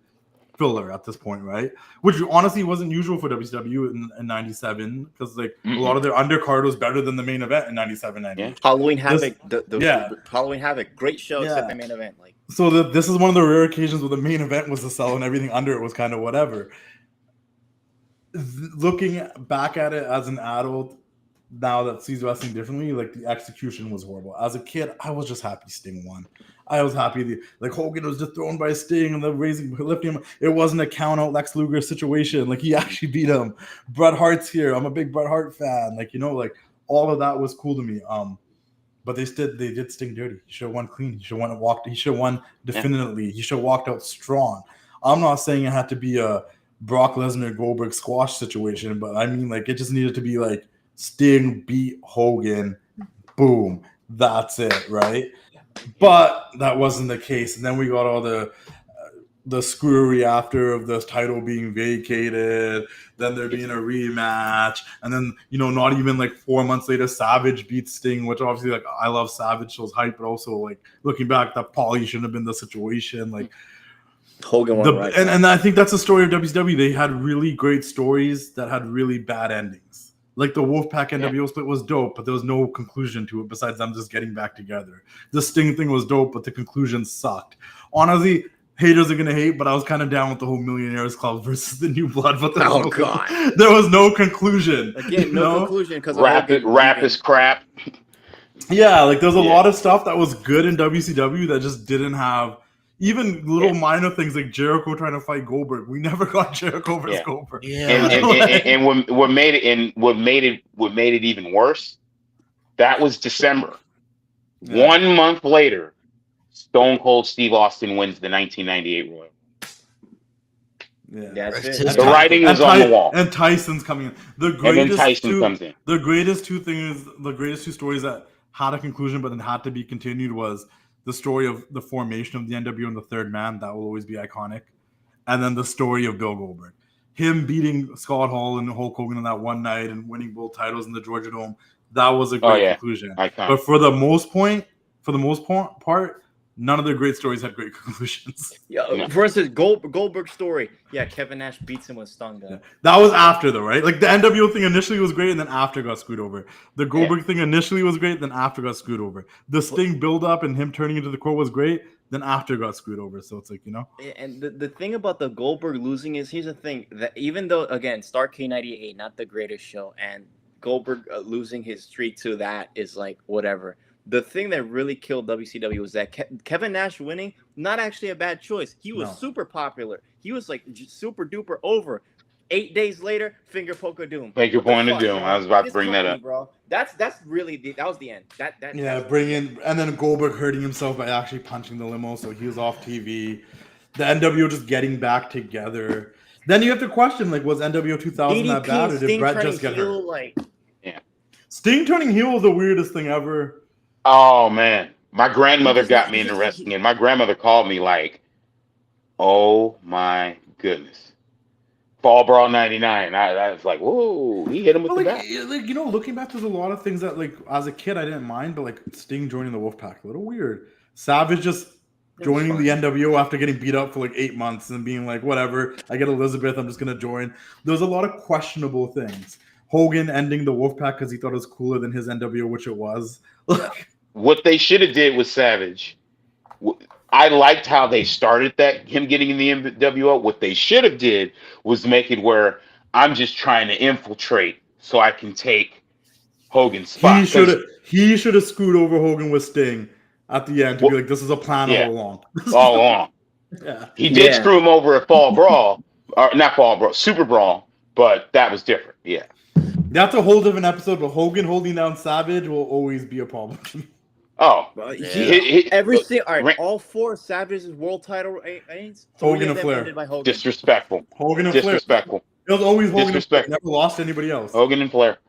filler at this point, right? Which honestly wasn't usual for WCW in 97 because like a lot of their undercard was better than the main event in 97, 98. Yeah. Halloween Havoc, Halloween Havoc, great show except the main event. Like, so this is one of the rare occasions where the main event was the sell and everything under it was kind of whatever. Looking back at it as an adult, now that sees wrestling differently, like the execution was horrible. As a kid, I was just happy Sting won. I was happy like Hogan was just thrown by Sting and the lifting him. It wasn't a count out Lex Luger situation. Like he actually beat him. Bret Hart's here. I'm a big Bret Hart fan. Like, you know, like all of that was cool to me. But they did Sting dirty. He should have won clean. He should have walked. He should have won definitively. He should have walked out strong. I'm not saying it had to be a Brock Lesnar Goldberg squash situation, but I mean like it just needed to be like Sting beat Hogan, boom, that's it, right? But that wasn't the case. And then we got all the screwery after of this title being vacated, then there being a rematch, and then, you know, not even like 4 months later, Savage beats Sting, which obviously, like, I love Savage, shows hype, but also, like, looking back, that probably shouldn't have been the situation. Like, Hogan won, right? And I think that's the story of WCW. They had really great stories that had really bad endings. Like the Wolfpack NWO split was dope, but there was no conclusion to it besides them just getting back together. The Sting thing was dope, but the conclusion sucked. Honestly, haters are going to hate, but I was kind of down with the whole Millionaires Club versus the New Blood. But there was no conclusion. Again, no conclusion because rap is crap. Yeah, like there's a lot of stuff that was good in WCW that just didn't have even little minor things like Jericho trying to fight Goldberg. We never got Jericho versus Goldberg. Yeah. And what made it even worse, that was December. Yeah. 1 month later, Stone Cold Steve Austin wins the 1998 Royal. Yeah, that's it. The writing was on the wall. And Tyson's coming in. And then Tyson comes in. The greatest two stories that had a conclusion but then had to be continued was the story of the formation of the NWO and the Third Man. That will always be iconic. And then the story of Bill Goldberg. Him beating Scott Hall and Hulk Hogan on that one night and winning both titles in the Georgia Dome. That was a great conclusion. Iconic. But for the most part, none of their great stories had great conclusions. Yeah. For instance, Goldberg's story. Yeah, Kevin Nash beats him with stun gun. Yeah. That was after though, right? Like the NWO thing initially was great, and then after got screwed over. The Goldberg thing initially was great, then after got screwed over. The Sting build up and him turning into the Crow was great, then after got screwed over. So it's like, you know. And the thing about the Goldberg losing is, here's the thing, that even though, again, Starrcade 98, not the greatest show, and Goldberg losing his streak to that is like whatever. The thing that really killed WCW was that Kevin Nash winning, not actually a bad choice. He was super popular. He was like super duper over. 8 days later, finger poke of doom. Finger point of doom. I was about to bring that up, bro. That's really that was the end. Bring in, and then Goldberg hurting himself by actually punching the limo, so he was off TV. The NWO just getting back together. Then you have to question, like, was NWO 2000 DDP, that bad, or did Bret just get hurt? Sting turning heel was the weirdest thing ever. Oh man, my grandmother got me into wrestling, and my grandmother called me like, "Oh my goodness, Fall Brawl '99." I was like, "Whoa!" He hit him with the bat. Like, you know, looking back, there's a lot of things that, like, as a kid, I didn't mind, but like Sting joining the Wolfpack, a little weird. Savage just joining the NWO after getting beat up for like 8 months and being like, "Whatever, I get Elizabeth, I'm just gonna join." There's a lot of questionable things. Hogan ending the Wolfpack because he thought it was cooler than his NWO, which it was. What they should have did with Savage, I liked how they started that, him getting in the NWO. What they should have did was make it where I'm just trying to infiltrate so I can take Hogan's spot. He should have screwed over Hogan with Sting at the end to be like, this is a plan all along. All along. Yeah. He did screw him over at Fall Brawl, or not Fall Brawl, Super Brawl, but that was different. Yeah. That's a whole different episode, but Hogan holding down Savage will always be a problem. Oh, all 4 Savage's world title reigns. Hogan and Flair. By Hogan. Disrespectful. Hogan and Disrespectful. Flair. It was always Hogan and Flair. Disrespectful. Never lost to anybody else. Hogan and Flair.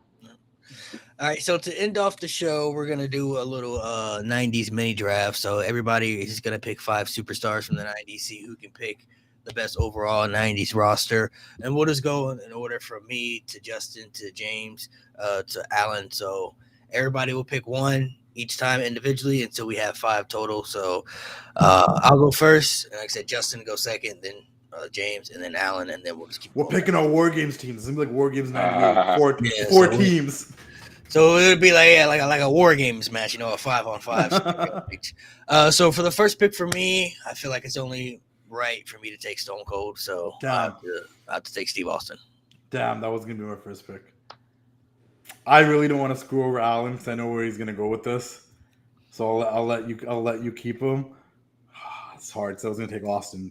All right, so to end off the show, we're gonna do a little 90s mini draft. So everybody is gonna pick 5 superstars from the 90s, see who can pick the best overall 90s roster, and we'll just go in order from me to Justin to James to Alan. So everybody will pick 1 each time individually until we have 5 total. So I'll go first, and like I said, Justin go second, then James, and then Alan, and then we'll just keep. We're picking our War Games teams. It's gonna be like War Games 98. Four teams. So it would be like a War Games match, a 5-on-5. So for the first pick for me, I feel like it's only right for me to take Stone Cold. So I have to take Steve Austin. Damn, that was gonna be my first pick. I really don't want to screw over Alan because I know where he's gonna go with this. So I'll let you keep him. It's hard. So I was gonna take Austin.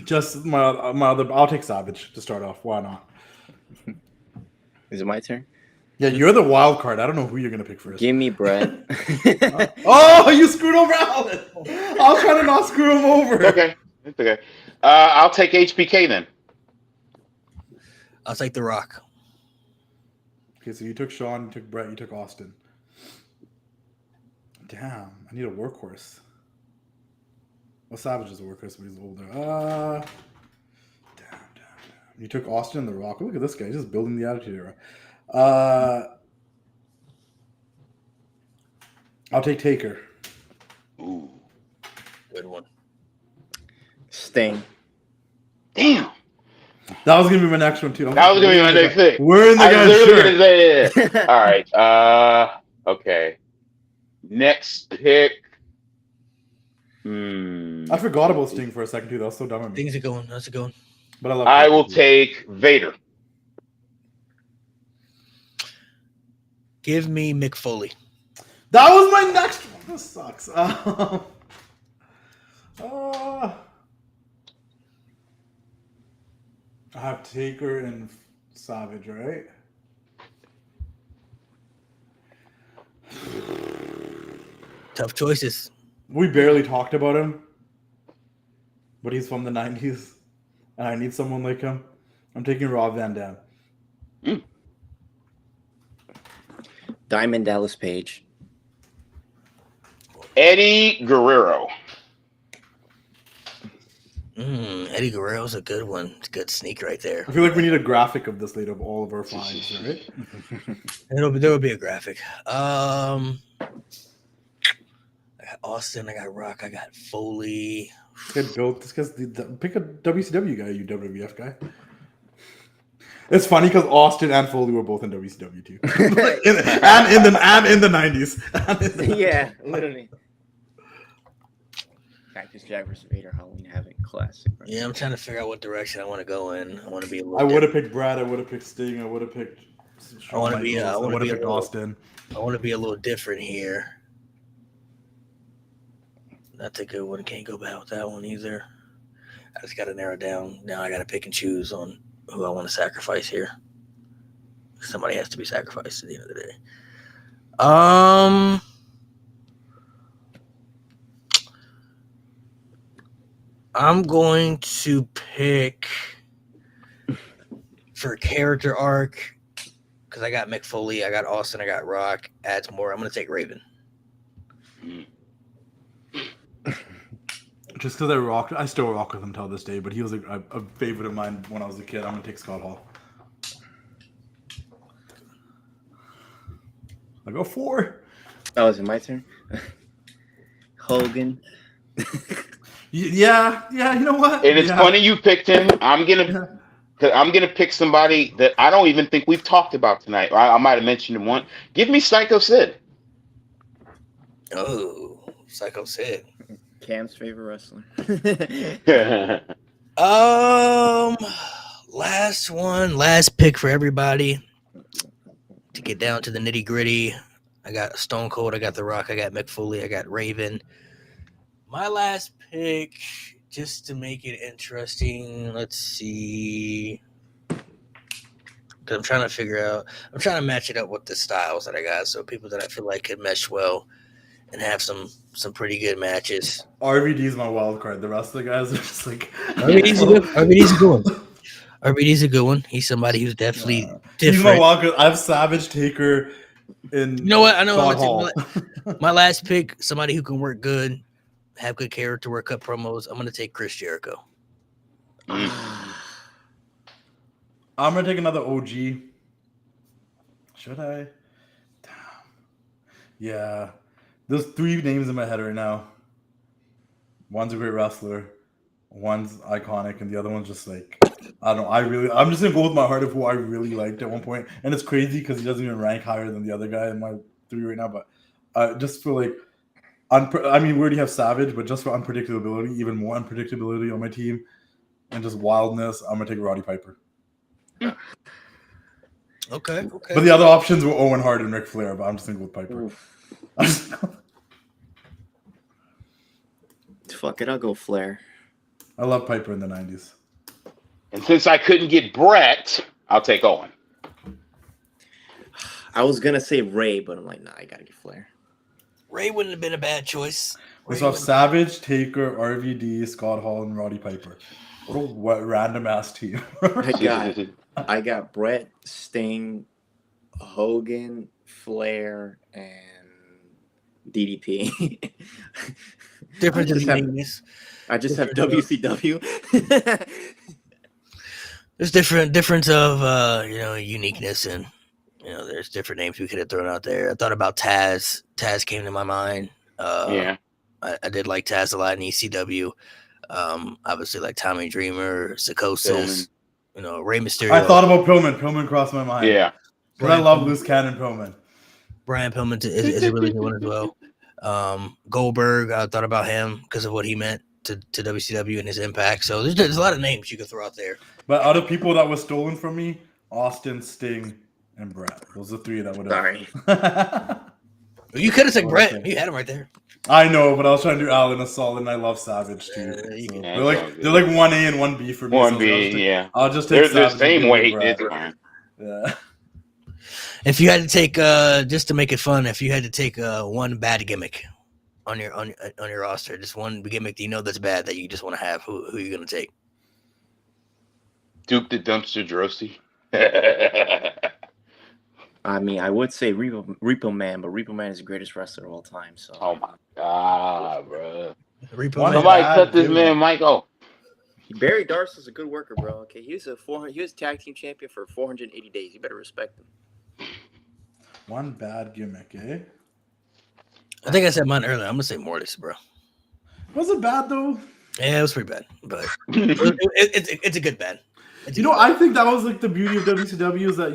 Just my other. I'll take Savage to start off. Why not? Is it my turn? Yeah, you're the wild card. I don't know who you're gonna pick first. Give me Brett. Oh, you screwed over Alan. I was trying to not screw him over. Okay, it's okay. I'll take HBK then. I'll take The Rock. Okay, so you took Sean, you took Brett, you took Austin. Damn, I need a workhorse. Well, Savage is a workhorse, but he's older. Damn. You took Austin and The Rock. Look at this guy. He's just building the attitude era. I'll take Taker. Ooh. Good one. Sting. Damn. That was going to be my next one, too. That was going to be my next thing. We're in the guy's shirt. Say, all right. Okay. Next pick. I forgot about Sting for a second, too. That was so dumb of me. Things are going. That's a good one. But I will take Vader. Give me Mick Foley. That was my next one. This sucks. I have Taker and Savage, right? Tough choices. We barely talked about him, but he's from the 90s, and I need someone like him. I'm taking Rob Van Dam. Diamond Dallas Page. Eddie Guerrero. Eddie Guerrero's a good one. It's a good sneak right there. I feel like we need a graphic of this later of all of our finds, right? There will be a graphic. I got Austin. I got Rock. I got Foley. Get built. This guy's pick a WCW guy, you WWF guy. It's funny because Austin and Foley were both in WCW too, and in the 90s. Yeah, literally. Cactus Jack vs. Vader Halloween Havoc Classic. Right? Yeah, I'm trying to figure out what direction I want to go in. I want to be a little. I would have picked Brad. I would have picked Sting. I would have picked. I want to be. I would have picked Austin. I want to be a little different here. That's a good one. Can't go bad with that one either. I just got to narrow down. Now I got to pick and choose on who I want to sacrifice here. Somebody has to be sacrificed at the end of the day. I'm going to pick for character arc because I got Mick Foley, I got Austin, I got Rock. Adds more. I'm going to take Raven. Just because I still rock with him till this day, but he was a favorite of mine when I was a kid. I'm going to take Scott Hall. I go 4. Oh, is it my turn? Hogan. Yeah, you know what? And it's funny you picked him. I'm gonna pick somebody that I don't even think we've talked about tonight. I might have mentioned him once. Give me Psycho Sid. Oh, Psycho Sid. Cam's favorite wrestler. Last pick for everybody. To get down to the nitty gritty, I got Stone Cold, I got The Rock, I got Mick Foley, I got Raven. My last pick, just to make it interesting, let's see. Because I'm trying to match it up with the styles that I got, so people that I feel like could mesh well and have some pretty good matches. RVD is my wild card. The rest of the guys are just like RVD's a good one. RVD's a good one. He's somebody who's definitely different. He's my wild card. I have Savage, Taker, and you know what? I know Scott Hall. My last pick, somebody who can work good, have good character work, cut promos. I'm gonna take Chris Jericho. I'm gonna take another OG. Should I? Damn. Yeah. There's 3 names in my head right now. One's a great wrestler, one's iconic, and the other one's just like, I don't know. I'm just gonna go with my heart of who I really liked at one point. And it's crazy because he doesn't even rank higher than the other guy in my 3 right now. But just for like, I mean, we already have Savage, but just for unpredictability, even more unpredictability on my team, and just wildness, I'm gonna take Roddy Piper. Okay. But the other options were Owen Hart and Ric Flair, but I'm just gonna go with Piper. Fuck it, I'll go Flair. I love Piper in the 90s. And since I couldn't get Brett, I'll take Owen. I was gonna say Ray, but I'm like, nah, I gotta get Flair. Ray wouldn't have been a bad choice. We saw Savage, Taker, RVD, Scott Hall, and Roddy Piper. What a random ass team. I got Brett, Sting, Hogan, Flair, and DDP. Different than I just have WCW. There's difference of uniqueness, and there's different names we could have thrown out there. I thought about Taz. Taz came to my mind. Yeah, I did like Taz a lot in ECW. Obviously, like Tommy Dreamer, Psychosis, Rey Mysterio. I thought about Pillman. Pillman crossed my mind. Yeah, because I love loose cannon Pillman. Brian Pillman is a really good one as well. Goldberg, I thought about him because of what he meant to WCW and his impact. So there's a lot of names you could throw out there. But out of people that was stolen from me, Austin, Sting, and Brett. Those are 3 that would have. Sorry. You could have said Brett. You had him right there. I know, but I was trying to do Alan Assault, and I love Savage too. So they're like 1A and 1B for me. 1B, yeah. I'll just take they're the same weight. It's fine. Yeah. If you had to take just to make it fun, if you had to take one bad gimmick on your roster, just one gimmick that that's bad that you just want to have, who are you gonna take? Duke the Dumpster Drosy. I mean, I would say Repo Man, but Repo Man is the greatest wrestler of all time. So. Oh my god, bro! Somebody cut this man Mike off. Barry Darcy's a good worker, bro. Okay, he was tag team champion for 480 days. You better respect him. One bad gimmick, eh? I think I said mine earlier. I'm gonna say Mortis, bro. Was it bad though? Yeah, it was pretty bad, but it's a good bad. I think that was like the beauty of WCW is that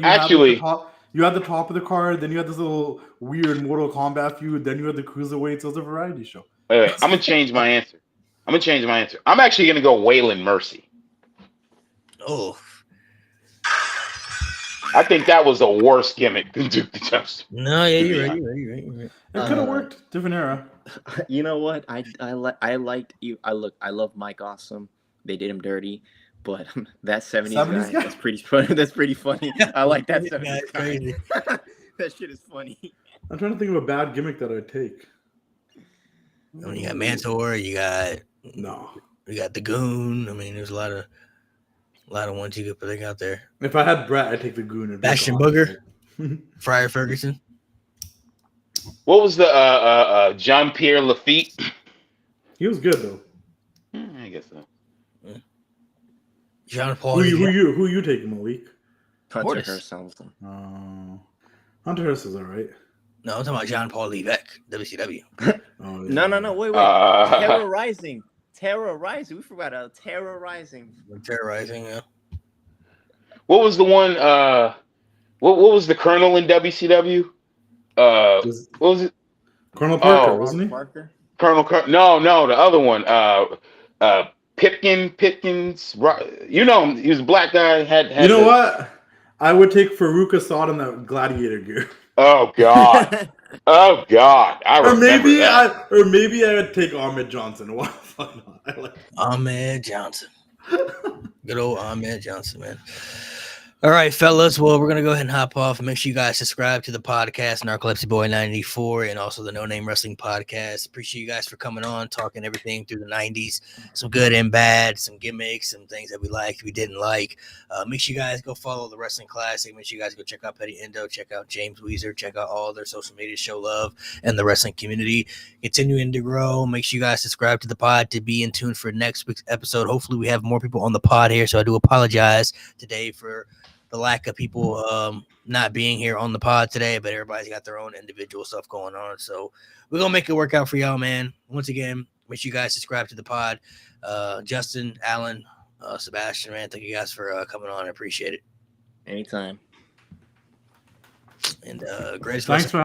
you had the top of the card, then you had this little weird Mortal Kombat feud, then you had the cruiserweights. It was a variety show. Wait, I'm gonna change my answer. I'm actually gonna go Waylon Mercy. Oh, I think that was a worse gimmick than Duke the Dumpster. No, yeah, you're right. It could have worked. Different era. You know what? I liked you. I love Mike Awesome. They did him dirty, but that 70s guy, that's pretty funny. That's pretty funny. I like that 70s guy. That shit is funny. I'm trying to think of a bad gimmick that I'd take. I mean, you got Mantor. You got the Goon. I mean, there's a lot of ones you could put out there. If I had Brett, I'd take the Goon. And Bastion Booger, Friar Ferguson. What was the Jean Pierre Lafitte? He was good though. I guess so. John Paul. Who you taking, Malik? Hunter Hearst. Hunter Hearst is all right. No, I'm talking about John Paul Levesque, WCW. No, wait. Terrorizing. We forgot Terrorizing. Terrorizing, yeah. What was the one? What was the Colonel in WCW? What was it? Colonel Parker, wasn't he? Parker. No, the other one. Pipkins. You know him. He was a black guy. Had You know what? I would take Farouk Assad in that gladiator gear. Oh God. Oh God. I remember that. Maybe I would take Ahmed Johnson. Why not? I like Ahmed Johnson. Good old Ahmed Johnson, man. All right, fellas. Well, we're going to go ahead and hop off. Make sure you guys subscribe to the podcast, Narcolepsy Boy 94, and also the No Name Wrestling Podcast. Appreciate you guys for coming on, talking everything through the 90s. Some good and bad, some gimmicks, some things that we liked, we didn't like. Make sure you guys go follow the Wrestling Classic. Make sure you guys go check out Petty Endo, check out James Weezer, check out all their social media, show love, and the wrestling community. Continuing to grow. Make sure you guys subscribe to the pod to be in tune for next week's episode. Hopefully, we have more people on the pod here, so I do apologize today for the lack of people not being here on the pod today, but everybody's got their own individual stuff going on. So we're going to make it work out for y'all, man. Once again, make sure you guys subscribe to the pod. Justin, Alan, Sebastian, man, thank you guys for coming on. I appreciate it. Anytime. And greatest Thanks for